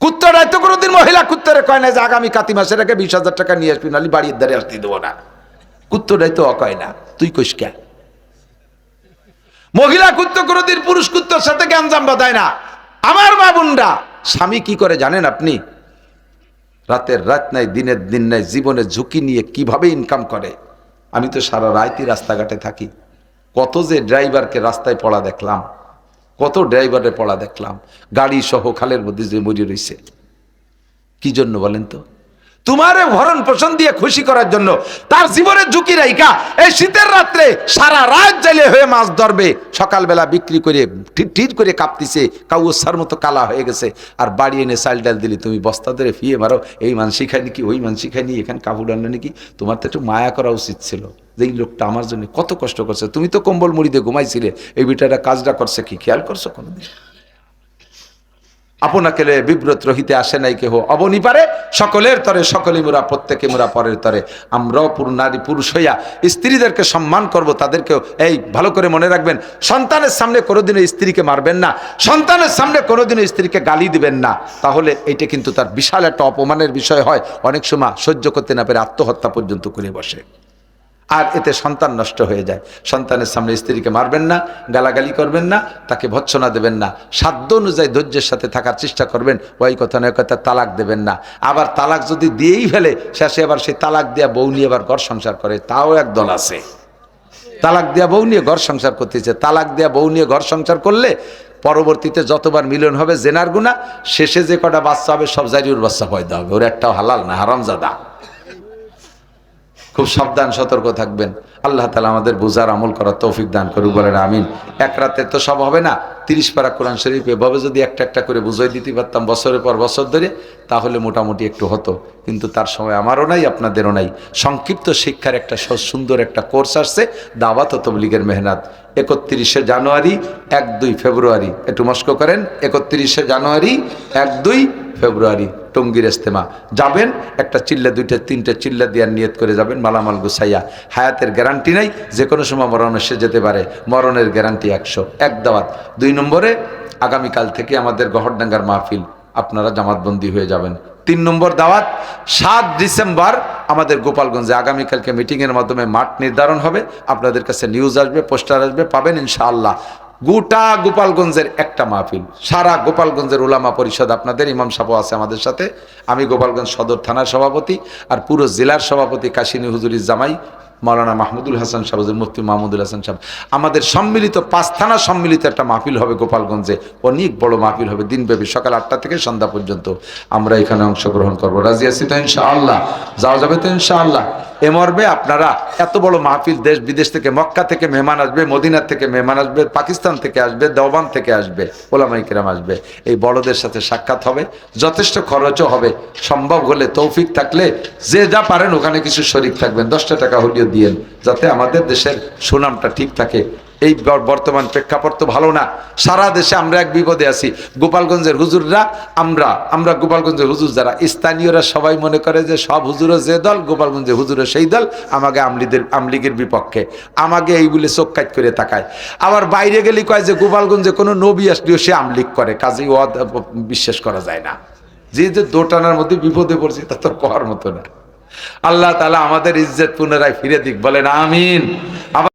কুত্তরাই তো কোনোদিন মহিলা কুত্তরে কয় না যে আগামী কাতি মাসের আগে 20,000 টাকা নিয়ে আসবি, নাহলে বাড়ির দ্বারে আসতে দেবো না। কুত্তরাই তো অকয় না, তুই কইস কে? মহিলা কুত্ত কোনোদিন পুরুষ কুত্তর সাথে গ্যাঞ্জাম বাঁধায় না। আমার মা বোনরা, স্বামী কি করে জানেন আপনি? রাতের রাত নাই, দিনের দিন নাই, জীবনের ঝুঁকি নিয়ে কিভাবে ইনকাম করে। আমি তো সারা রাতই রাস্তাঘাটে থাকি, কত যে ড্রাইভারকে রাস্তায় পড়া দেখলাম, কত ড্রাইভারের পড়া দেখলাম, গাড়ি সহ খালের মধ্যে যে মরে রয়েছে। কি জন্য বলেন তো? তোমারে ভরণ পোষণ দিয়ে খুশি করার জন্য তার জীবনের ঝুঁকি রাইখা এই শীতের রাত্রে সারা রাত জেলে হয়ে মাছ ধরবে, সকালবেলা বিক্রি করে ঠির করে কাঁপতিছে, কাউসার মতো কালা হয়ে গেছে। আর বাড়ি এনে চাল ডাল দিলি তুমি বস্তা ধরে ফিয়ে মারো, এই মানসি খায় নাকি, ওই মানসি খায় নি, এখানে কাপড় আনলো নাকি। তোমার তো একটু মায়া করা উচিত ছিল যে এই লোকটা আমার জন্য কত কষ্ট করছে। তুমি তো কম্বল মুড়ি দিয়ে ঘুমাইছিলে, এই বিটারা কাজটা করছে কি খেয়াল করছো কোনোদিন? আপনাকে বিব্রত রহিতে আসে নাই কেহ, অবনি পারে সকলের তরে, সকলে মোরা প্রত্যেকে মোরা পরের তরে। আমরাও নারী পুরুষ হইয়া স্ত্রীদেরকে সম্মান করব, তাদেরকেও এই ভালো করে মনে রাখবেন, সন্তানের সামনে কোনোদিনও স্ত্রীকে মারবেন না, সন্তানের সামনে কোনোদিনও স্ত্রীকে গালি দিবেন না। তাহলে এইটা কিন্তু তার বিশাল একটা অপমানের বিষয় হয়। অনেক সময় সহ্য করতে না পেরে আত্মহত্যা পর্যন্ত করে বসে। আর এতে সন্তান নষ্ট হয়ে যায়। সন্তানের সামনে স্ত্রীকে মারবেন না, গালাগালি করবেন না, তাকে ভৎসনা দেবেন না, সাধ্য অনুযায়ী ধৈর্যের সাথে থাকার চেষ্টা করবেন। ওই কথা নয় কথা তালাক দেবেন না। আবার তালাক যদি দিয়েই ফেলে, শেষে আবার সেই তালাক দেওয়া বউ নিয়ে আবার ঘর সংসার করে, তাও একদল আছে। তালাক দেওয়া বউ নিয়ে ঘর সংসার করতেছে। তালাক দেওয়া বউ নিয়ে ঘর সংসার করলে পরবর্তীতে যতবার মিলন হবে জেনার গুনাহ, শেষে যে কটা বাচ্চা হবে সব জারিউর বাচ্চা পয়দা হবে, ওর একটাও হালাল না, হারামজাদা। খুব সাবধান, সতর্ক থাকবেন। আল্লাহ তাআলা আমাদের বুঝার আমল করার তৌফিক দান করুক, বলেন আমিন। এক রাতে তো সব হবে না। 30 পারা কোরআন শরীফ এভাবে যদি একটা একটা করে বুঝিয়ে দিতে পারতাম বছরের পর বছর ধরে, তাহলে মোটামুটি একটু হতো। কিন্তু তার সময় আমারও নাই, আপনাদেরও নাই। সংক্ষিপ্ত শিক্ষার একটা সুন্দর একটা কোর্স আসছে, দাওয়াত ও তাবলীগের মেহনত। 31শে জানুয়ারি, 1-2 ফেব্রুয়ারি, একটু মস্ক করেন। 31শে জানুয়ারি, 1-2 ফেব্রুয়ারি টঙ্গীর ইজতেমা যাবেন। একটা চিল্লা, 2-3টে চিল্লা দেওয়ার নিয়ত করে যাবেন, মালামাল গুছাইয়া। হায়াতের গ্যারান্টি নাই, যে কোনো সময় মরণ এসে যেতে পারে, মরণের গ্যারান্টি 100। এক দাওয়াত। 2 নম্বরে আগামীকাল থেকে আমাদের গহরডাঙ্গার মাহফিল, আপনারা জামাতবন্দি হয়ে যাবেন। 3 নম্বর দাওয়াত, 7 ডিসেম্বর আমাদের গোপালগঞ্জে আগামীকালকে মিটিংয়ের মাধ্যমে মাঠ নির্ধারণ হবে। আপনাদের কাছে নিউজ আসবে, পোস্টার আসবে, পাবেন ইনশাআল্লাহ। গোটা গোপালগঞ্জের একটা মাহফিল, সারা গোপালগঞ্জের উলামা পরিষদ, আপনাদের ইমাম সাহেব আছে আমাদের সাথে, আমি গোপালগঞ্জ সদর থানার সভাপতি, আর পুরো জেলার সভাপতি কাশিনী হুজুরির জামাই মাওলানা মাহমুদুল হাসান সাহেব, মুফতি মাহমুদুল হাসান সাহেব, আমাদের সম্মিলিত 5 থানা সম্মিলিত একটা মাহফিল হবে গোপালগঞ্জে। অনেক বড় মাহফিল হবে, দিনব্যাপী, সকাল 8টা থেকে সন্ধ্যা পর্যন্ত। আমরা এখানে অংশগ্রহণ করবো। রাজি আছি তো ইনশাআল্লাহ? যাওয়া যাবে তো ইনশাআল্লাহ? এ মর্মে আপনারা, এত বড় মাহফিল, দেশ বিদেশ থেকে, মক্কা থেকে মেহমান আসবে, মদিনার থেকে মেহমান আসবে, পাকিস্তান থেকে আসবে, দেওবান থেকে আসবে, ওলামায়ে কেরাম আসবে। এই বড়দের সাথে সাক্ষাৎ হবে, যথেষ্ট খরচও হবে। সম্ভব হলে, তৌফিক থাকলে, যে যা পারেন ওখানে কিছু শরীক থাকবেন, 10টা টাকা হলেও দিয়েন, যাতে আমাদের দেশের সুনামটা ঠিক থাকে। এই বর্তমান প্রেক্ষাপট তো ভালো না। সারা দেশে আমরা এক বিপদে আছি। গোপালগঞ্জের হুজুররা, আমরা গোপালগঞ্জের হুজুর যারা স্থানীয়রা, সবাই মনে করে যে সব হুজুরও যে দল, গোপালগঞ্জের হুজুরও সেই দল, আমাকে আমলিগের বিপক্ষে, আমাকে এই বলে চোখ কাট করে তাকায়। আবার বাইরে গেলে কয় যে গোপালগঞ্জে কোনো নবী আসলেও সে আমলিগ করে, কাজেই ও বিশ্বাস করা যায় না। যে দোটানার মধ্যে বিপদে পড়ছে, তা তো করার মতো না। আল্লাহ তাআলা আমাদের ইজ্জত পুনরায় ফিরে দিক, বলেন আমিন। আবার